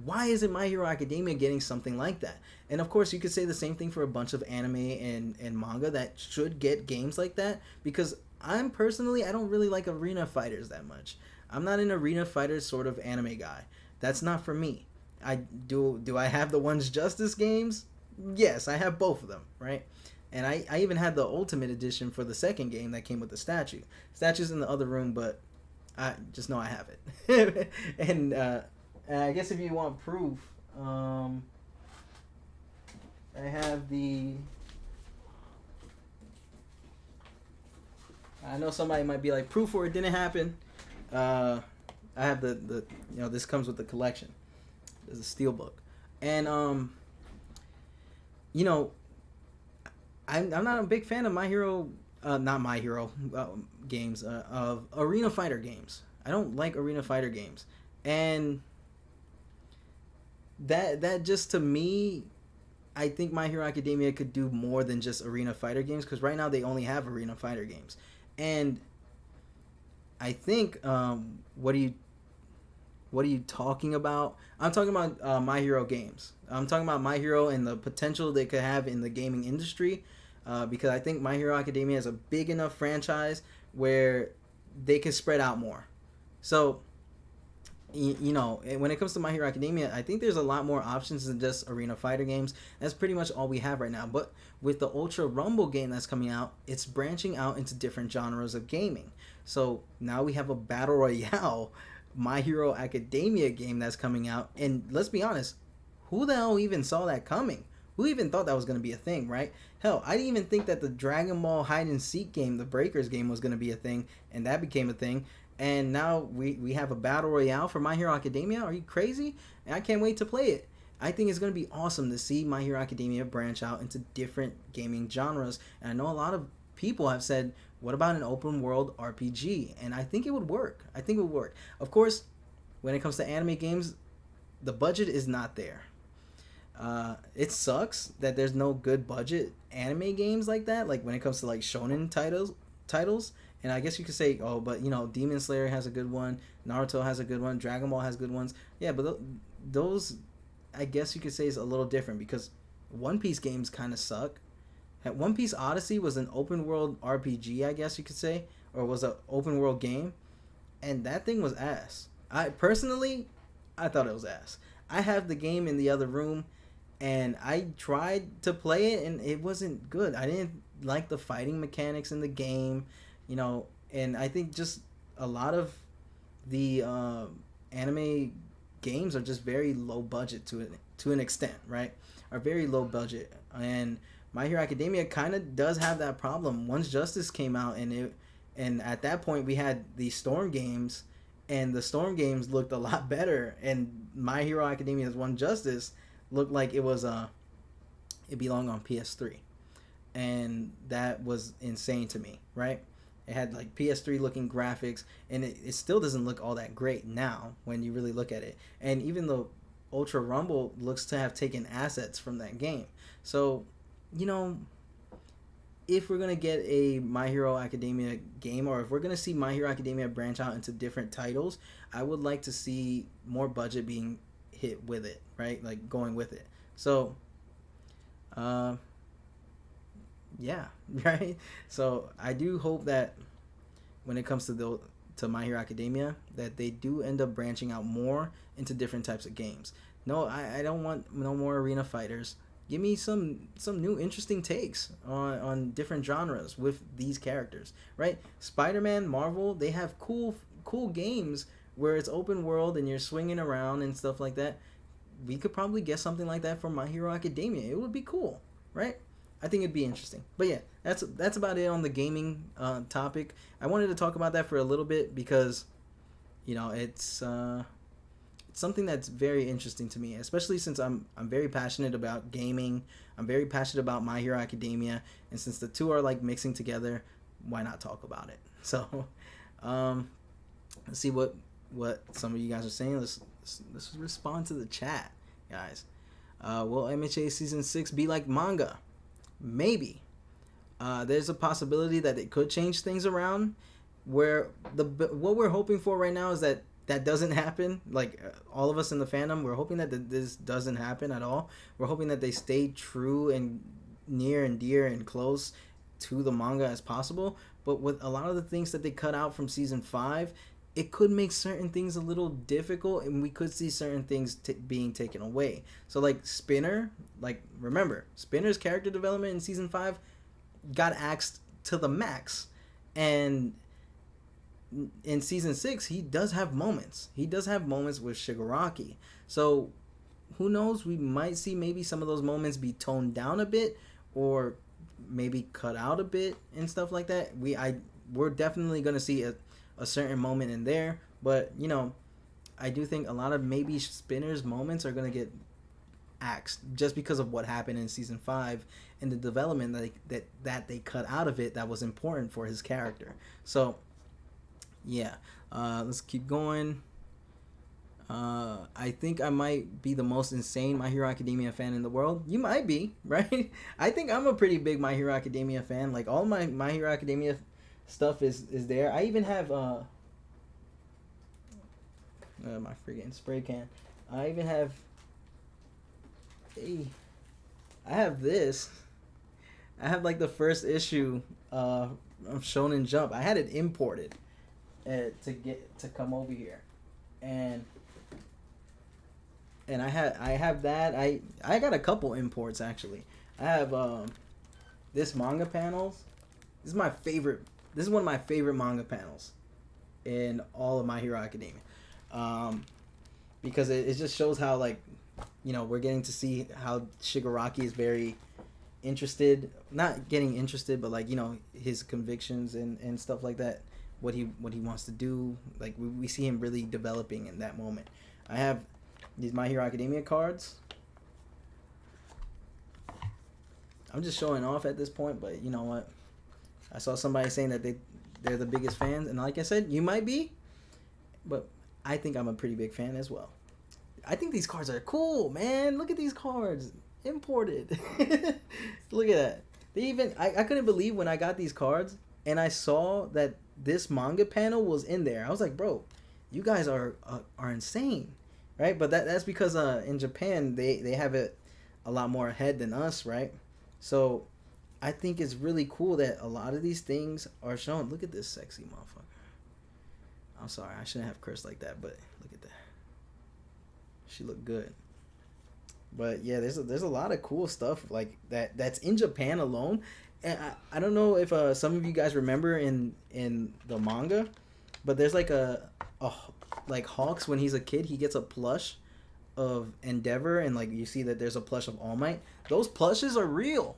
Why isn't My Hero Academia getting something like that? And of course, you could say the same thing for a bunch of anime and manga that should get games like that, because I'm personally, I don't really like arena fighters that much. I'm not an arena fighter sort of anime guy. That's not for me. Do I have the One's Justice games? Yes, I have both of them, right? And I even had the Ultimate Edition for the second game that came with the statue. Statue's in the other room, but I just know I have it. And I guess if you want proof, I have the. I know somebody might be like, proof or it didn't happen. I have the this comes with the collection. There's a steel book, and you know, I'm not a big fan of My Hero, not My Hero games, of Arena Fighter games. I don't like Arena Fighter games, and that just to me, I think My Hero Academia could do more than just Arena Fighter games, because right now they only have Arena Fighter games, and I think what are you talking about? I'm talking about My Hero games. I'm talking about My Hero and the potential they could have in the gaming industry, because I think My Hero Academia is a big enough franchise where they can spread out more. So, when it comes to My Hero Academia, I think there's a lot more options than just arena fighter games. That's pretty much all we have right now. But with the Ultra Rumble game that's coming out, it's branching out into different genres of gaming. So now we have a battle royale My Hero Academia game that's coming out. And let's be honest, who the hell even saw that coming? Who even thought that was going to be a thing, right? Hell, I didn't even think that the Dragon Ball hide and seek game, the Breakers game, was going to be a thing, and that became a thing. And now we have a battle royale for My Hero Academia. Are you crazy? And I can't wait to play it. I think it's going to be awesome to see My Hero Academia branch out into different gaming genres. And I know a lot of people have said, what about an open world RPG? And I think it would work. I think it would work. Of course, when it comes to anime games, the budget is not there. It sucks that there's no good budget anime games like that. Like when it comes to like shonen titles. And I guess you could say, oh, but Demon Slayer has a good one, Naruto has a good one, Dragon Ball has good ones. Yeah, but those, I guess you could say, is a little different, because One Piece games kind of suck. One Piece Odyssey was an open world RPG, I guess you could say, or was an open world game, and that thing was ass. I thought it was ass. I have the game in the other room, and I tried to play it, and it wasn't good. I didn't like the fighting mechanics in the game. And I think just a lot of the anime games are just very low budget to an extent, right? Are very low budget, and My Hero Academia kind of does have that problem. Once Justice came out, and at that point we had the Storm games, and the Storm games looked a lot better, and My Hero Academia's One Justice looked like it belonged on PS3, and that was insane to me, right? It had like PS3 looking graphics, and it still doesn't look all that great now when you really look at it. And even though Ultra Rumble looks to have taken assets from that game. So, if we're going to get a My Hero Academia game, or if we're going to see My Hero Academia branch out into different titles, I would like to see more budget being hit with it, right? Like going with it. So, yeah, right. So I do hope that when it comes to My Hero Academia, that they do end up branching out more into different types of games. No, I don't want no more arena fighters. Give me some new interesting takes on different genres with these characters, right? Spider-Man, Marvel, they have cool games where it's open world and you're swinging around and stuff like that. We could probably get something like that from My Hero Academia. It would be cool, right? I think it'd be interesting. But yeah, that's about it on the gaming topic. I wanted to talk about that for a little bit because, it's something that's very interesting to me, especially since I'm very passionate about gaming. I'm very passionate about My Hero Academia, and since the two are like mixing together, why not talk about it? So, let's see what what some of you guys are saying. Let's respond to the chat, guys. Will MHA season 6 be like manga? Maybe. There's a possibility that it could change things around. Where what we're hoping for right now is that doesn't happen. Like all of us in the fandom, we're hoping that this doesn't happen at all. We're hoping that they stay true and near and dear and close to the manga as possible. But with a lot of the things that they cut out from season 5, it could make certain things a little difficult, and we could see certain things being taken away. So like Spinner, like remember Spinner's character development in season 5 got axed to the max, and in season 6 he does have moments. He does have moments with Shigaraki. So who knows? We might see maybe some of those moments be toned down a bit, or maybe cut out a bit and stuff like that. We're definitely gonna see a certain moment in there, but you know, I do think a lot of maybe Spinner's moments are gonna get axed just because of what happened in season 5 and the development that they cut out of it that was important for his character. So yeah, let's keep going. I think I might be the most insane My Hero Academia fan in the world. You might be, right? I think I'm a pretty big My Hero Academia fan. Like all my Hero Academia stuff is there. I even have my freaking spray can. I even have I have this. I have like the first issue of Shonen Jump. I had it imported to come over here, and I have that. I got a couple imports actually. I have this manga panels. This is my favorite. This is one of my favorite manga panels in all of My Hero Academia, because it just shows how, like, you know, we're getting to see how Shigaraki is very interested, not getting interested, but like, you know, his convictions and stuff like that, what he wants to do. Like we see him really developing in that moment. I have these My Hero Academia cards. I'm just showing off at this point, but you know what? I saw somebody saying that they're the biggest fans, and like I said, you might be, but I think I'm a pretty big fan as well. I think these cards are cool, man. Look at these cards. Imported. Look at that. They even I couldn't believe when I got these cards and I saw that this manga panel was in there. I was like, bro, you guys are insane, right? But that's because in Japan they have it a lot more ahead than us, right? So I think it's really cool that a lot of these things are shown. Look at this sexy motherfucker. I'm sorry, I shouldn't have cursed like that, but look at that. She looked good. But yeah, there's a lot of cool stuff like that's in Japan alone. And I don't know if some of you guys remember in the manga, but there's like a like Hawks, when he's a kid, he gets a plush of Endeavor, and like you see that there's a plush of All Might. Those plushes are real.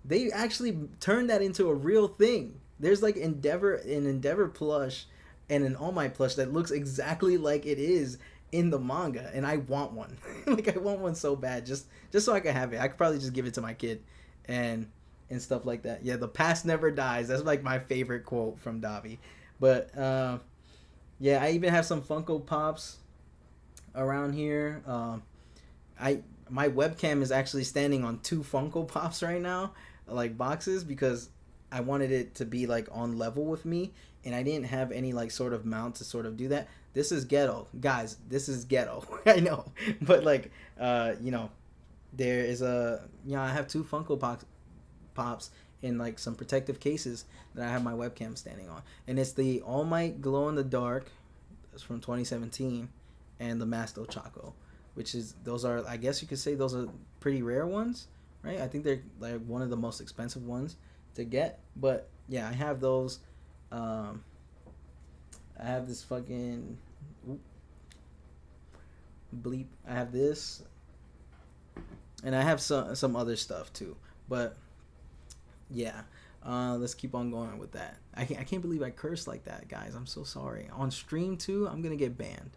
They actually turned that into a real thing. There's like an Endeavor plush and an All Might plush that looks exactly like it is in the manga, and I want one. Like I want one so bad, just so I can have it. I could probably just give it to my kid and stuff like that. Yeah, the past never dies. That's like my favorite quote from Davi. But yeah, I even have some Funko Pops around here. My webcam is actually standing on 2 Funko Pops right now, like boxes, because I wanted it to be like on level with me, and I didn't have any like sort of mount to sort of do that. This is ghetto, guys. This is ghetto. I know, but like, you know, there is a, you know, I have 2 Funko Pops in like some protective cases that I have my webcam standing on, and it's the All Might Glow in the Dark. It's from 2017, and the Masto Choco, which is, those are, I guess you could say those are pretty rare ones, right? I think they're like one of the most expensive ones to get, but yeah, I have those. I have this fucking bleep. I have this, and I have some other stuff too. But yeah, let's keep on going with that. I can't believe I cursed like that, guys. I'm so sorry. On stream too, I'm gonna get banned.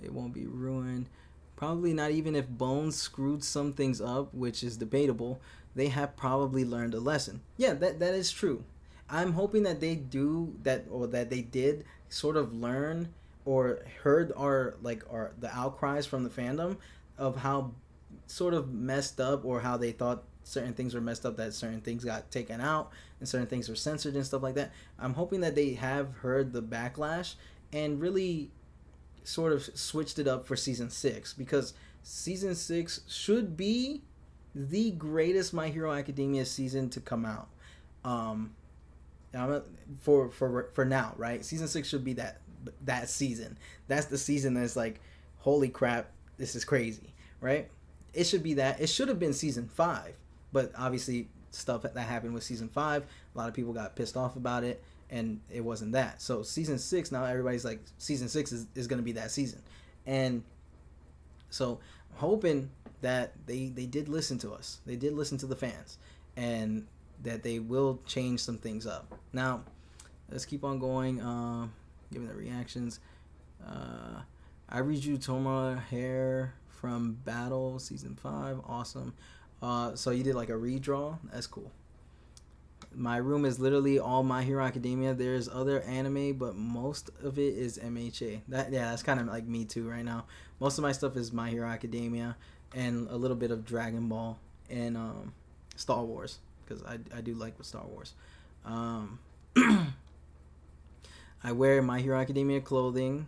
It won't be ruined. Probably not, even if Bones screwed some things up, which is debatable. They have probably learned a lesson. Yeah, that is true. I'm hoping that they do that, or that they did sort of learn or heard our the outcries from the fandom of how sort of messed up, or how they thought certain things were messed up, that certain things got taken out and certain things were censored and stuff like that. I'm hoping that they have heard the backlash and really sort of switched it up for season 6, because season 6 should be the greatest My Hero Academia season to come out. For now, right? Season 6 should be that season. That's the season that's like, holy crap, this is crazy, right? It should be that. It should have been season 5, but obviously stuff that happened with season 5, a lot of people got pissed off about it, and it wasn't that. So season 6, now everybody's like, season 6 is going to be that season. And so I'm hoping that they did listen to us. They did listen to the fans, and that they will change some things up. Now, let's keep on going. Giving the reactions. I read you Toma Hair from Battle Season 5. Awesome. So you did like a redraw. That's cool. My room is literally all My Hero Academia. There's other anime, but most of it is MHA. That's kind of like me too right now. Most of my stuff is My Hero Academia and a little bit of Dragon Ball and Star Wars, because I do like with Star Wars. I wear My Hero Academia clothing.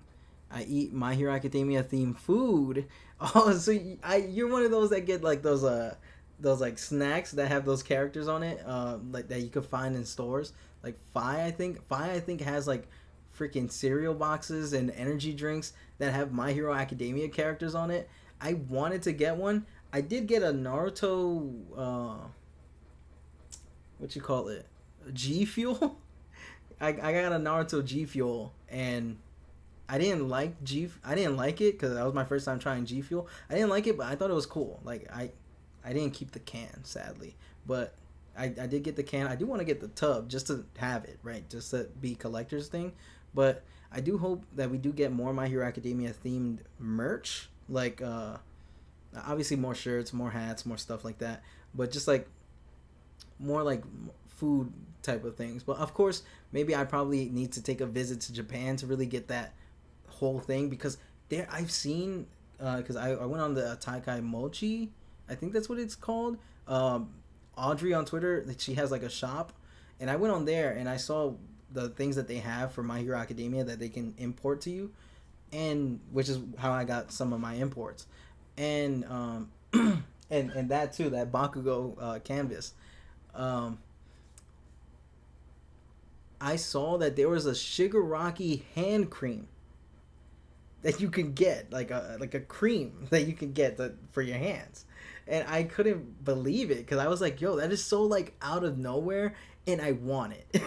I eat My Hero Academia themed food. Oh, so you're one of those that get like those like snacks that have those characters on it, like that you could find in stores. Like Fi, I think has like freaking cereal boxes and energy drinks that have My Hero Academia characters on it. I wanted to get one. I did get a Naruto, what you call it, G Fuel. I got a Naruto G Fuel, and I didn't like it because that was my first time trying G Fuel. I didn't like it, but I thought it was cool. Like I didn't keep the can, sadly, but I did get the can. I do want to get the tub just to have it, right? Just to be collector's thing. But I do hope that we do get more My Hero Academia themed merch, like obviously more shirts, more hats, more stuff like that. But just like more like food type of things. But of course, maybe I probably need to take a visit to Japan to really get that whole thing, because there I've seen because I went on the Taikai Mochi, I think that's what it's called. Audrey on Twitter, she has like a shop, and I went on there and I saw the things that they have for My Hero Academia that they can import to you, and which is how I got some of my imports, and and that too, that Bakugo canvas. I saw that there was a Shigaraki hand cream that you can get, like a cream that you can get for your hands, and I couldn't believe it, because I was like, yo, that is so like out of nowhere, and I want it.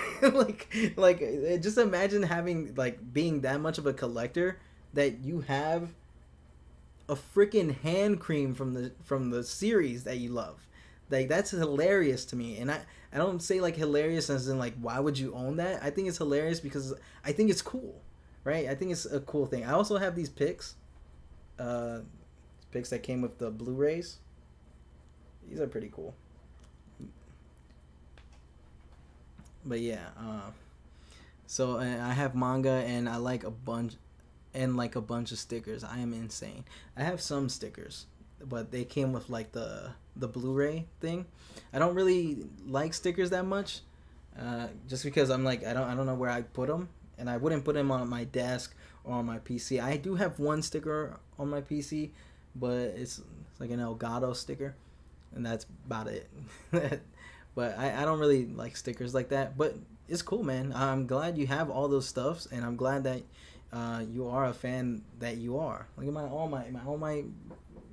like just imagine having, like, being that much of a collector that you have a freaking hand cream from the series that you love. Like, that's hilarious to me. And I don't say like hilarious as in like, why would you own that? I think it's hilarious because I think it's cool, right? I think it's a cool thing. I also have these picks that came with the Blu-rays. These are pretty cool. But yeah, so I have manga, and I like a bunch of stickers. I am insane. I have some stickers, but they came with like the Blu-ray thing. I don't really like stickers that much, just because I'm like, I don't know where I put them, and I wouldn't put them on my desk or on my PC. I do have one sticker on my PC, but it's like an Elgato sticker, and that's about it. But I don't really like stickers like that. But it's cool, man. I'm glad you have all those stuffs, and I'm glad that you are a fan that you are. Look at all my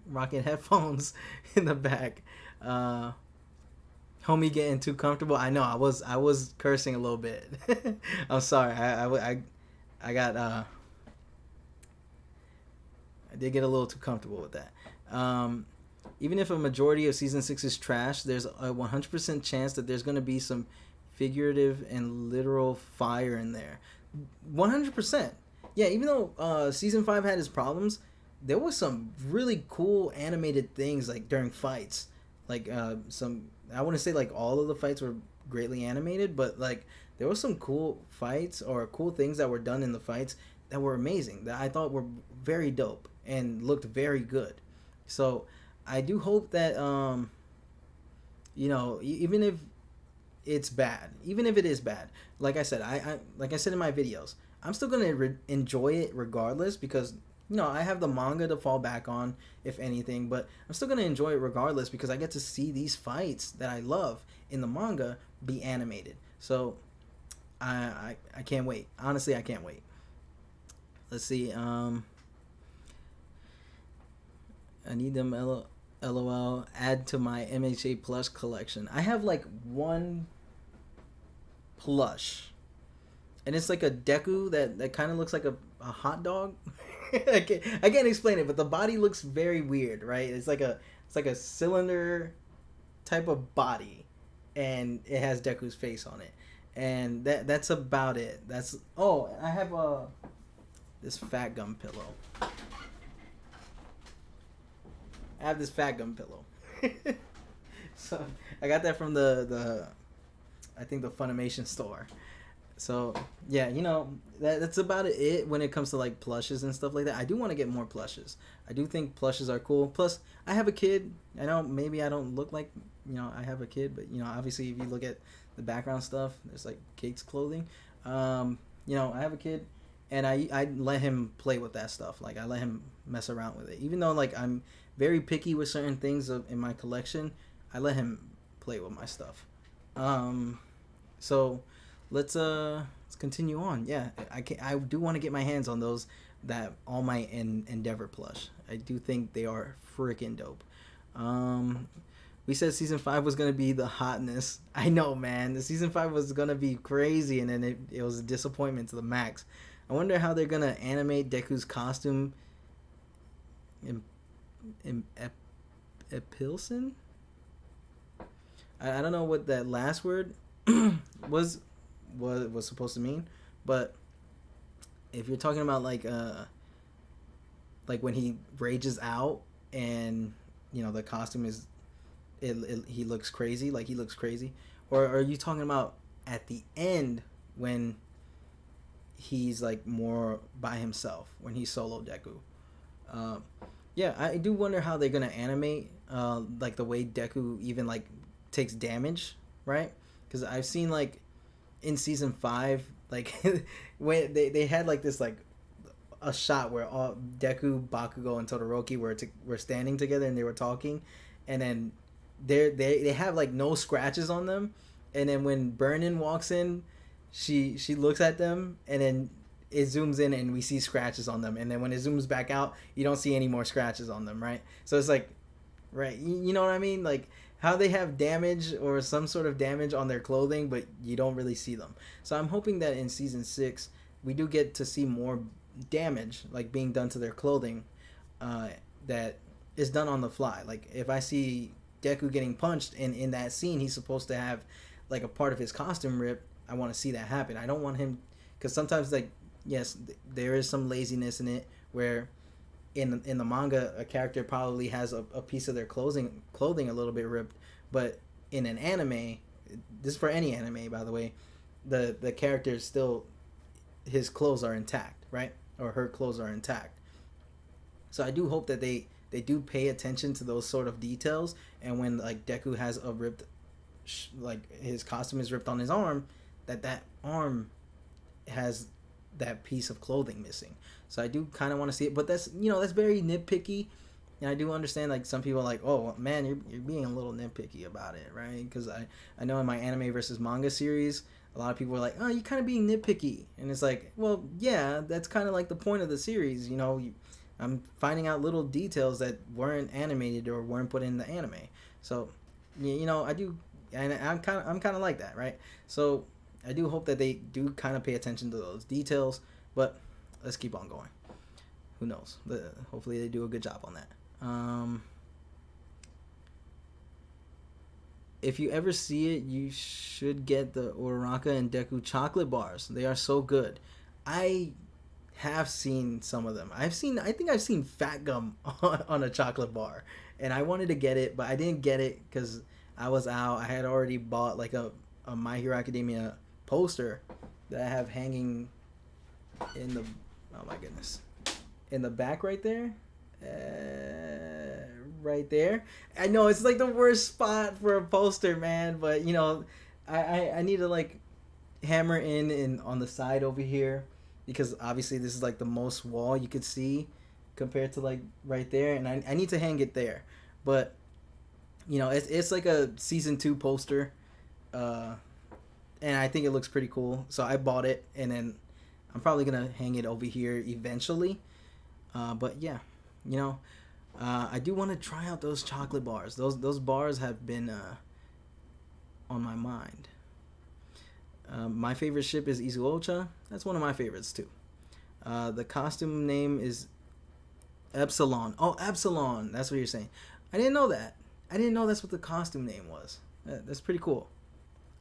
Rocket headphones in the back. Homie getting too comfortable. I know I was cursing a little bit. I'm sorry. I did get a little too comfortable with that. Even if a majority of season 6 is trash, there's a 100% chance that there's going to be some figurative and literal fire in there. 100%. Yeah, even though season 5 had its problems, there was some really cool animated things, like during fights. Like I wouldn't say like all of the fights were greatly animated, but like there were some cool fights or cool things that were done in the fights that were amazing, that I thought were very dope and looked very good. So I do hope that even if it's bad, even if it is bad, like I said, I like I said in my videos, I'm still gonna enjoy it regardless, because I have the manga to fall back on if anything, but I'm still gonna enjoy it regardless because I get to see these fights that I love in the manga be animated. So I can't wait. Honestly, I can't wait. Let's see. I need them. LOL. Add to my MHA plush collection. I have like one plush, and it's like a Deku that kind of looks like a hot dog. I can't explain it, but the body looks very weird, right? It's like a cylinder type of body, and it has Deku's face on it, and that's about it. I have this fat gum pillow. I have this fat gum pillow. So I got that from the I think the Funimation store. So yeah, that's about it when it comes to like plushes and stuff like that. I do want to get more plushes. I do think plushes are cool. Plus, I have a kid. I know maybe I don't look like I have a kid, but obviously if you look at the background stuff, there's like kids clothing. I have a kid, and I let him play with that stuff. Like I let him mess around with it, even though like I'm very picky with certain things in my collection. I let him play with my stuff. So let's continue on. Yeah, I do want to get my hands on those that All Might and Endeavor plush. I do think they are freaking dope. We said season 5 was gonna be the hotness. I know, man. The season 5 was gonna be crazy, and then it was a disappointment to the max. I wonder how they're gonna animate Deku's costume. In Epilson? I don't know what that last word was supposed to mean, but if you're talking about like when he rages out and the costume is he looks crazy, like he looks crazy, or are you talking about at the end when he's like more by himself, when he's solo Deku? Yeah, I do wonder how they're gonna animate like the way Deku even like takes damage, right? Because I've seen like in season 5, like when they had like this like a shot where all Deku, Bakugo, and Todoroki were standing together and they were talking, and then they have like no scratches on them, and then when Burnin walks in, she looks at them, and then it zooms in and we see scratches on them, and then when it zooms back out, you don't see any more scratches on them, right? So it's like, right, you know what I mean? Like how they have damage or some sort of damage on their clothing, but you don't really see them. So I'm hoping that in season 6 we do get to see more damage like being done to their clothing that is done on the fly. Like if I see Deku getting punched and in that scene he's supposed to have like a part of his costume ripped, I want to see that happen. I don't want him, because sometimes like, yes, there is some laziness in it where in the manga a character probably has a piece of their clothing a little bit ripped, but in an anime, this is for any anime by the way, the character is still, his clothes are intact, right? Or her clothes are intact. So I do hope that they do pay attention to those sort of details, and when like Deku has a ripped like his costume is ripped on his arm, that arm has that piece of clothing missing. So I do kind of want to see it, but that's that's very nitpicky, and I do understand like some people are like, oh man, you're being a little nitpicky about it, right? Because I know in my anime versus manga series, a lot of people are like, oh, you're kind of being nitpicky, and it's like, well, yeah, that's kind of like the point of the series, I'm finding out little details that weren't animated or weren't put in the anime. So I do, and I'm kind of like that, right? So I do hope that they do kind of pay attention to those details, but let's keep on going. Who knows? Hopefully they do a good job on that. If you ever see it, you should get the Uraraka and Deku chocolate bars. They are so good. I have seen some of them. I think I've seen Fat Gum on a chocolate bar, and I wanted to get it, but I didn't get it because I was out. I had already bought like a My Hero Academia poster that I have hanging in the, oh my goodness, in the back right there. Right there. I know it's like the worst spot for a poster, man, but you know, I need to like hammer in on the side over here, because obviously this is like the most wall you could see compared to like right there, and I need to hang it there. But you know, it's like a season 2 poster, and I think it looks pretty cool, so I bought it, and then I'm probably gonna hang it over here eventually. But yeah, you know, I do want to try out those chocolate bars. Those bars have been on my mind. My favorite ship is Izuocha. That's one of my favorites too. The costume name is Epsilon. Oh, Epsilon. That's what you're saying. I didn't know that. I didn't know that's what the costume name was. That's pretty cool.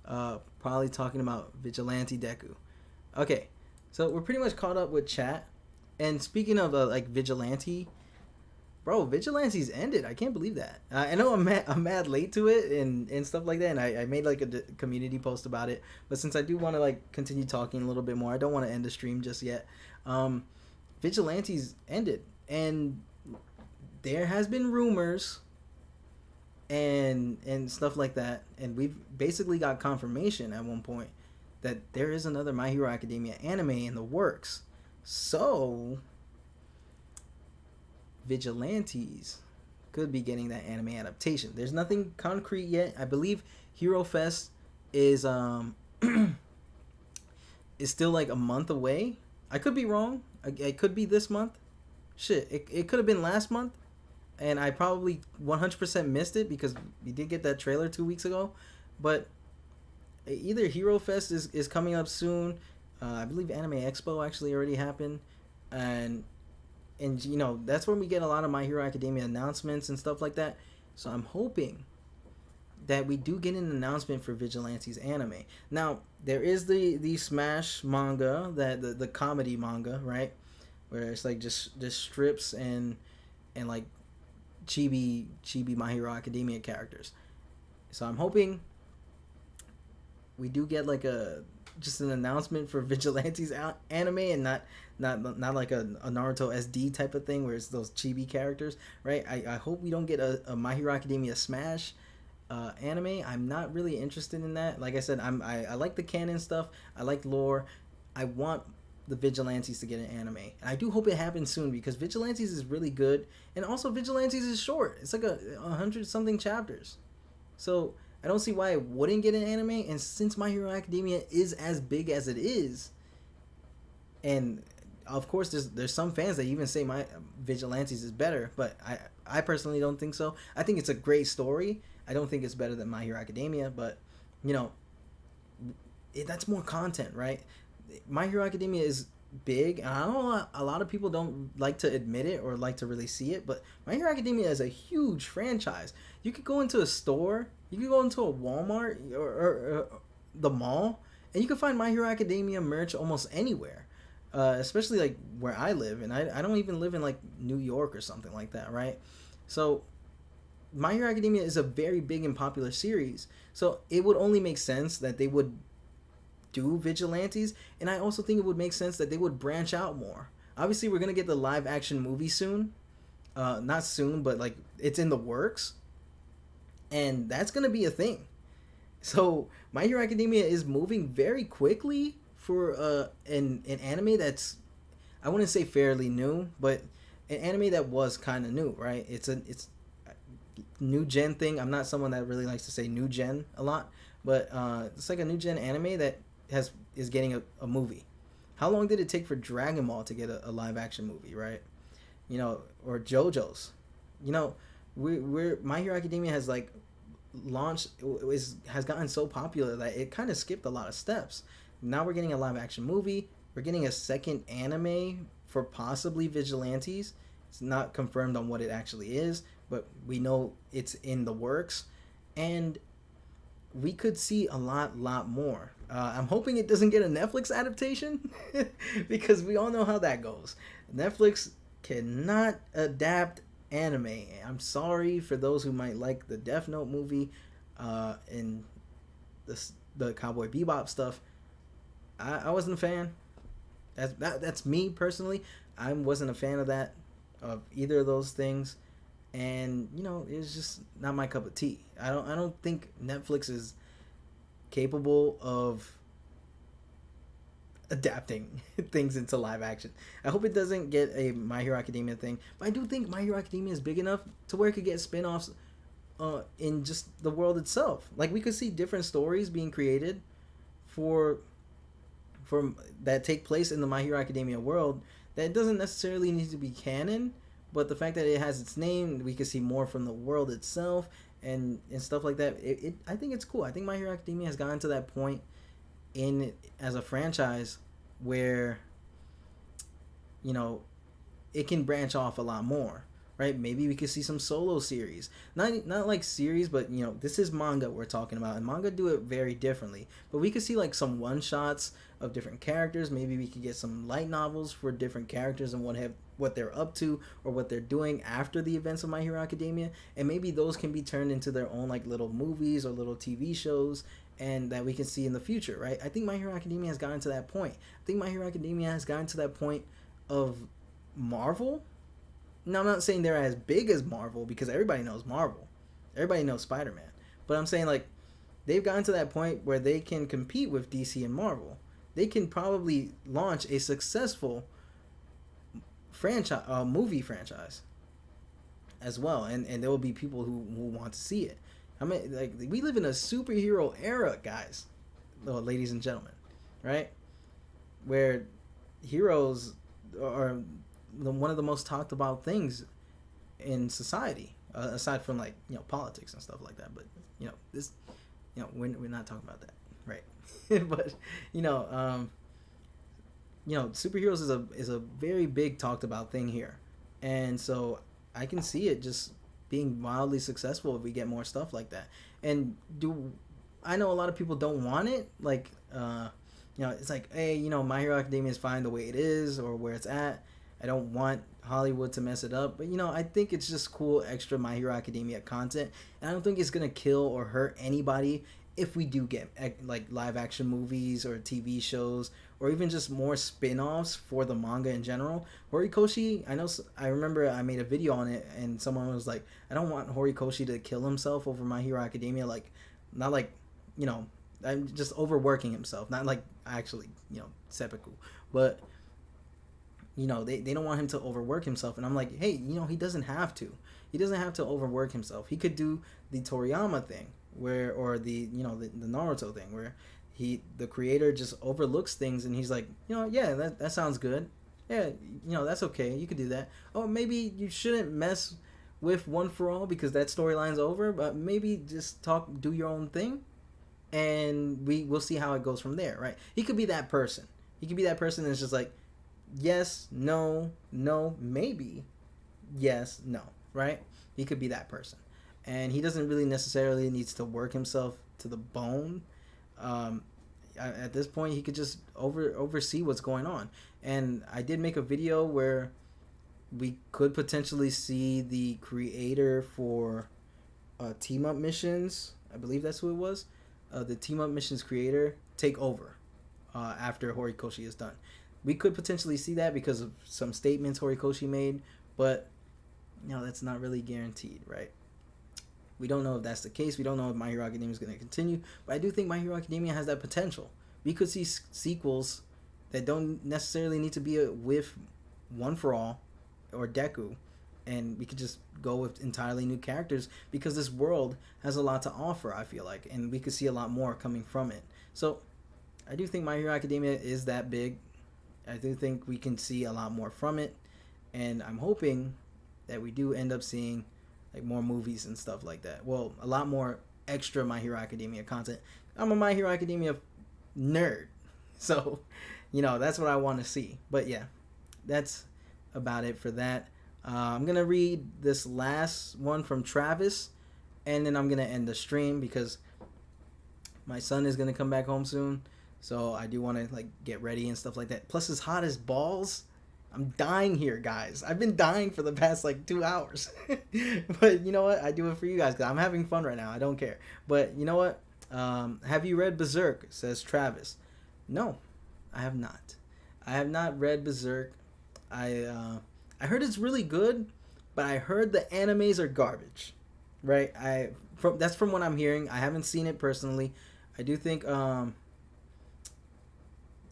Probably talking about Vigilante Deku. Okay, so we're pretty much caught up with chat. And speaking of like Vigilante, bro, Vigilante's ended. I can't believe that. I know I'm mad late to it and stuff like that, and I made like a community post about it. But since I do want to like continue talking a little bit more, I don't want to end the stream just yet. Vigilante's ended, and there has been rumors and stuff like that, and we've basically got confirmation at one point that there is another My Hero Academia anime in the works. So Vigilantes could be getting that anime adaptation. There's nothing concrete yet. I believe Hero Fest is is still like a month away. I could be wrong. It could be this month. Shit, it could have been last month, and I probably 100% missed it because we did get that trailer 2 weeks ago. But either Hero Fest is coming up soon. I believe Anime Expo actually already happened, and you know, that's when we get a lot of My Hero Academia announcements and stuff like that. So I'm hoping that we do get an announcement for Vigilante's anime. Now, there is the Smash manga, that the comedy manga, right? Where it's like just strips and like chibi My Hero Academia characters. So I'm hoping we do get like just an announcement for Vigilante's anime, and not like a Naruto SD type of thing where it's those chibi characters, right? I hope we don't get a My Hero Academia Smash anime. I'm not really interested in that. Like I said, I like the canon stuff. I like lore. I want the Vigilantes to get an anime, and I do hope it happens soon, because Vigilantes is really good, and also Vigilantes is short. It's like 100 something chapters, so I don't see why it wouldn't get an anime. And since My Hero Academia is as big as it is, and of course there's some fans that even say my Vigilantes is better, but I personally don't think so. I think it's a great story. I don't think it's better than My Hero Academia, but you know, that's more content, right? My Hero Academia is big, and I know a lot of people don't like to admit it or like to really see it, but My Hero Academia is a huge franchise. You could go into a store, you could go into a Walmart or the mall, and you can find My Hero Academia merch almost anywhere, especially like where I live, and I don't even live in like New York or something like that, right? So My Hero Academia is a very big and popular series, so it would only make sense that they would do Vigilantes, and I also think it would make sense that they would branch out more. Obviously, we're gonna get the live action movie soon, not soon, but like it's in the works, and that's gonna be a thing. So My Hero Academia is moving very quickly for an anime that's, I wouldn't say fairly new, but an anime that was kind of new, right? It's a new gen thing. I'm not someone that really likes to say new gen a lot, but it's like a new gen anime that is getting a movie. How long did it take for Dragon Ball to get a live action movie, right? You know, or JoJo's. You know, we're My Hero Academia has like has gotten so popular that it kind of skipped a lot of steps. Now we're getting a live action movie. We're getting a second anime for possibly Vigilantes. It's not confirmed on what it actually is, but we know it's in the works, and we could see a lot more. I'm hoping it doesn't get a Netflix adaptation because we all know how that goes. Netflix cannot adapt anime. I'm sorry for those who might like the Death Note movie and the Cowboy Bebop stuff. I wasn't a fan. That's me personally. I wasn't a fan of that, of either of those things, and it's just not my cup of tea. I don't think Netflix is capable of adapting things into live action. I hope it doesn't get a My Hero Academia thing, but I do think My Hero Academia is big enough to where it could get spin-offs in just the world itself. Like we could see different stories being created for that take place in the My Hero Academia world that doesn't necessarily need to be canon, but the fact that it has its name, we could see more from the world itself and stuff like that. I think it's cool. I think My Hero Academia has gotten to that point in as a franchise where it can branch off a lot more, right? Maybe we could see some solo series, not like series, but this is manga we're talking about, and manga do it very differently. But we could see like some one shots of different characters. Maybe we could get some light novels for different characters and what they're up to or what they're doing after the events of My Hero Academia, and maybe those can be turned into their own like little movies or little TV shows, and that we can see in the future, right? I think My Hero Academia has gotten to that point. I think My Hero Academia has gotten to that point of Marvel. Now, I'm not saying they're as big as Marvel because everybody knows Marvel. Everybody knows Spider-Man. But I'm saying like they've gotten to that point where they can compete with DC and Marvel. They can probably launch a successful movie franchise as well, and there will be people who want to see it. I mean, like we live in a superhero era, guys, ladies and gentlemen, right? Where heroes are one of the most talked about things in society, aside from like politics and stuff like that. But this, we're not talking about that, right? But superheroes is a very big talked about thing here, and so I can see it just being wildly successful if we get more stuff like that. And I know a lot of people don't want it, like it's like, hey, My Hero Academia is fine the way it is or where it's at. I don't want Hollywood to mess it up, but I think it's just cool extra My Hero Academia content, and I don't think it's gonna kill or hurt anybody if we do get like live action movies or TV shows or even just more spin-offs for the manga in general. Horikoshi, I remember I made a video on it and someone was like, I don't want Horikoshi to kill himself over My Hero Academia, like not like I'm just overworking himself, not like actually seppuku, but they don't want him to overwork himself. And I'm like, hey, he doesn't have to overwork himself. He could do the Toriyama thing or the Naruto thing where the creator just overlooks things and he's like, yeah, that sounds good, yeah, that's okay, you could do that. Oh, maybe you shouldn't mess with One for All because that storyline's over, but maybe just do your own thing, and we'll see how it goes from there, right? He could be that person. That's just like, yes, no, maybe, yes, no, right? He could be that person, and he doesn't really necessarily needs to work himself to the bone. At this point, he could just oversee what's going on. And I did make a video where we could potentially see the creator for Team Up Missions, I believe that's who it was, the Team Up Missions creator take over after Horikoshi is done. We could potentially see that because of some statements Horikoshi made, but that's not really guaranteed, right? We don't know if that's the case. We don't know if My Hero Academia is going to continue, but I do think My Hero Academia has that potential. We could see sequels that don't necessarily need to be with One for All or Deku, and we could just go with entirely new characters because this world has a lot to offer, I feel like, and we could see a lot more coming from it. So I do think My Hero Academia is that big. I do think we can see a lot more from it, and I'm hoping that we do end up seeing like more movies and stuff like that. Well, a lot more extra My Hero Academia content. I'm a My Hero Academia nerd, so that's what I want to see. But yeah, that's about it for that. I'm gonna read this last one from Travis, and then I'm gonna end the stream because my son is gonna come back home soon, so I do want to like get ready and stuff like that. Plus, it's hot as balls. I'm dying here, guys. I've been dying for the past like 2 hours. But you know what? I do it for you guys because I'm having fun right now. I don't care. But you know what? Have you read Berserk? Says Travis. No, I have not. I have not read Berserk. I heard it's really good, but I heard the animes are garbage. Right? That's from what I'm hearing. I haven't seen it personally. I do think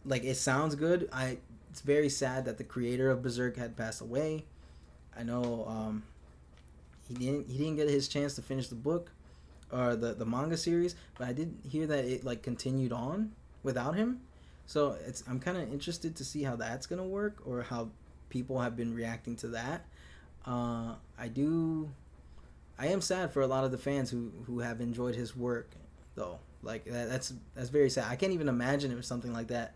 like it sounds good. It's very sad that the creator of Berserk had passed away. I know he didn't get his chance to finish the book or the manga series, but I did hear that it like continued on without him. So I'm kind of interested to see how that's gonna work or how people have been reacting to that. I am sad for a lot of the fans who have enjoyed his work, though. Like that's very sad. I can't even imagine if something like that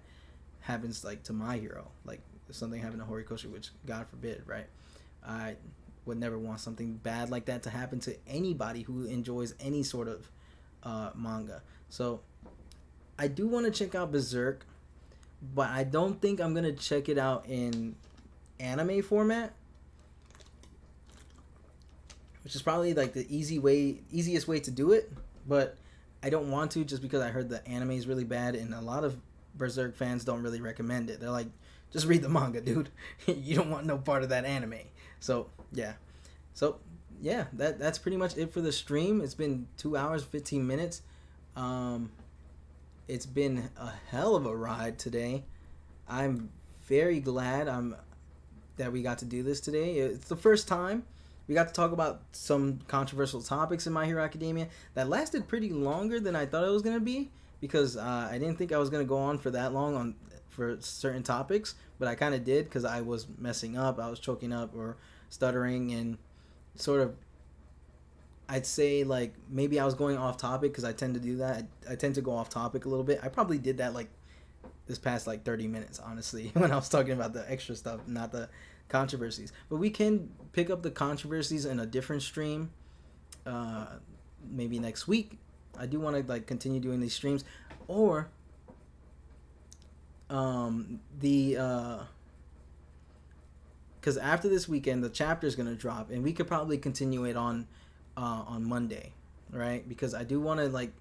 happens like to my hero, like if something happened to Horikoshi, which God forbid, right? I would never want something bad like that to happen to anybody who enjoys any sort of manga. So I do want to check out Berserk, but I don't think I'm gonna check it out in anime format, which is probably like the easiest way to do it. But I don't want to just because I heard the anime is really bad, and a lot of Berserk fans don't really recommend it. They're like, just read the manga, dude. You don't want no part of that anime. So yeah, that's pretty much it for the stream. It's been 2 hours 15 minutes. It's been a hell of a ride today. I'm very glad that we got to do this today. It's the first time we got to talk about some controversial topics in My Hero Academia that lasted pretty longer than I thought it was going to be, because I didn't think I was going to go on for that long for certain topics, but I kind of did because I was messing up. I was choking up or stuttering, and sort of, I'd say like maybe I was going off topic because I tend to do that. I tend to go off topic a little bit. I probably did that like this past like 30 minutes, honestly, when I was talking about the extra stuff, not the controversies. But we can pick up the controversies in a different stream, maybe next week. I do want to like continue doing these streams, or because after this weekend the chapter is gonna drop, and we could probably continue it on Monday, right? Because I do want to like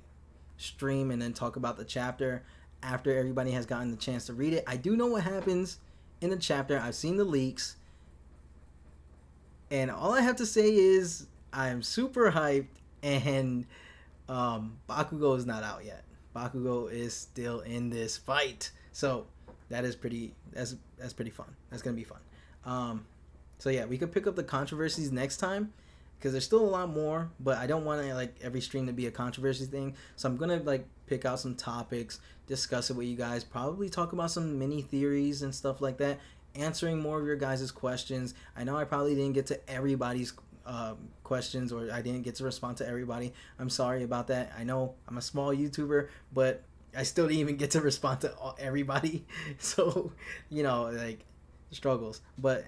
stream and then talk about the chapter after everybody has gotten the chance to read it. I do know what happens in the chapter. I've seen the leaks, and all I have to say is I'm super hyped, and Bakugo is not out yet. Bakugo is still in this fight, so that's pretty fun. That's gonna be fun. So yeah, we could pick up the controversies next time, because there's still a lot more, but I don't want to like every stream to be a controversy thing. So I'm gonna like pick out some topics, discuss it with you guys, probably talk about some mini theories and stuff like that, answering more of your guys' questions. I know I probably didn't get to everybody's questions, or I didn't get to respond to everybody. I'm sorry about that. I know I'm a small YouTuber, but I still didn't even get to respond to everybody. So, like, struggles. But,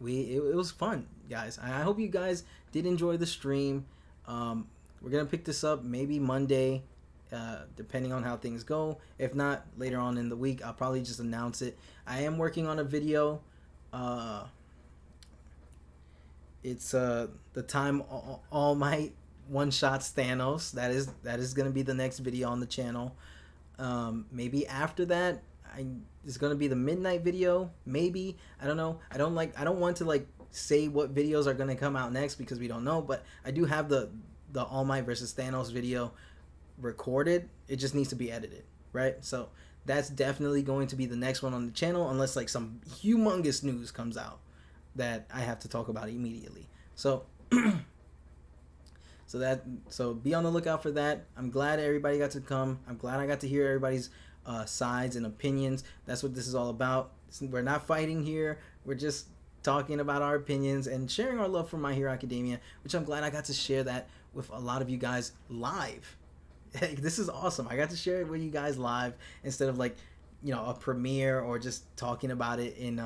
it was fun, guys. I hope you guys did enjoy the stream. We're going to pick this up maybe Monday, depending on how things go. If not, later on in the week, I'll probably just announce it. I am working on a video. It's the time All Might one-shots Thanos. That is going to be the next video on the channel. Maybe after that, it's going to be the midnight video. Maybe. I don't know. I don't want to like say what videos are going to come out next because we don't know, but I do have the All Might versus Thanos video recorded. It just needs to be edited, right? So that's definitely going to be the next one on the channel, unless like some humongous news comes out that I have to talk about immediately. So so be on the lookout for that. I'm glad everybody got to come. I'm glad I got to hear everybody's sides and opinions. That's what this is all about. We're not fighting here. We're just talking about our opinions and sharing our love for My Hero Academia, which I'm glad I got to share that with a lot of you guys live. Hey, this is awesome. I got to share it with you guys live instead of like, a premiere or just talking about it in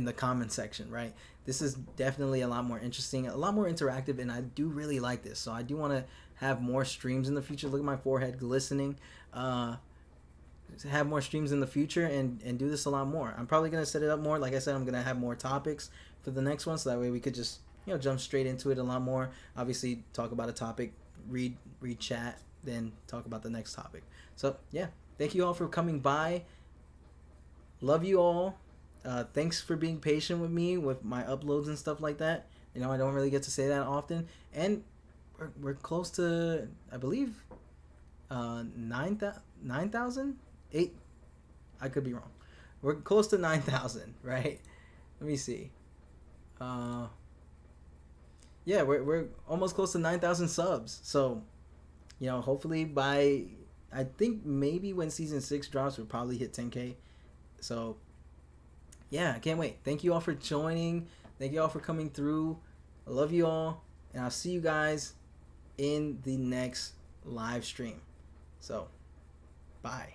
the comment section, right? This is definitely a lot more interesting, a lot more interactive, and I do really like this. So I do want to have more streams in the future. Look at my forehead glistening. Have more streams in the future and do this a lot more. I'm probably going to set it up more. Like I said, I'm going to have more topics for the next one, so that way we could just, jump straight into it a lot more. Obviously, talk about a topic, read chat, then talk about the next topic. So yeah, thank you all for coming by. Love you all. Thanks for being patient with me with my uploads and stuff like that. You know, I don't really get to say that often, and we're close to, I believe, 9,000, 8. I could be wrong. We're close to 9,000, right? Let me see. Yeah, we're almost close to 9,000 subs. So, you know, hopefully by, I think maybe when season 6 drops, we'll probably hit 10K. So, yeah, I can't wait. Thank you all for joining. Thank you all for coming through. I love you all, and I'll see you guys in the next live stream. So, bye.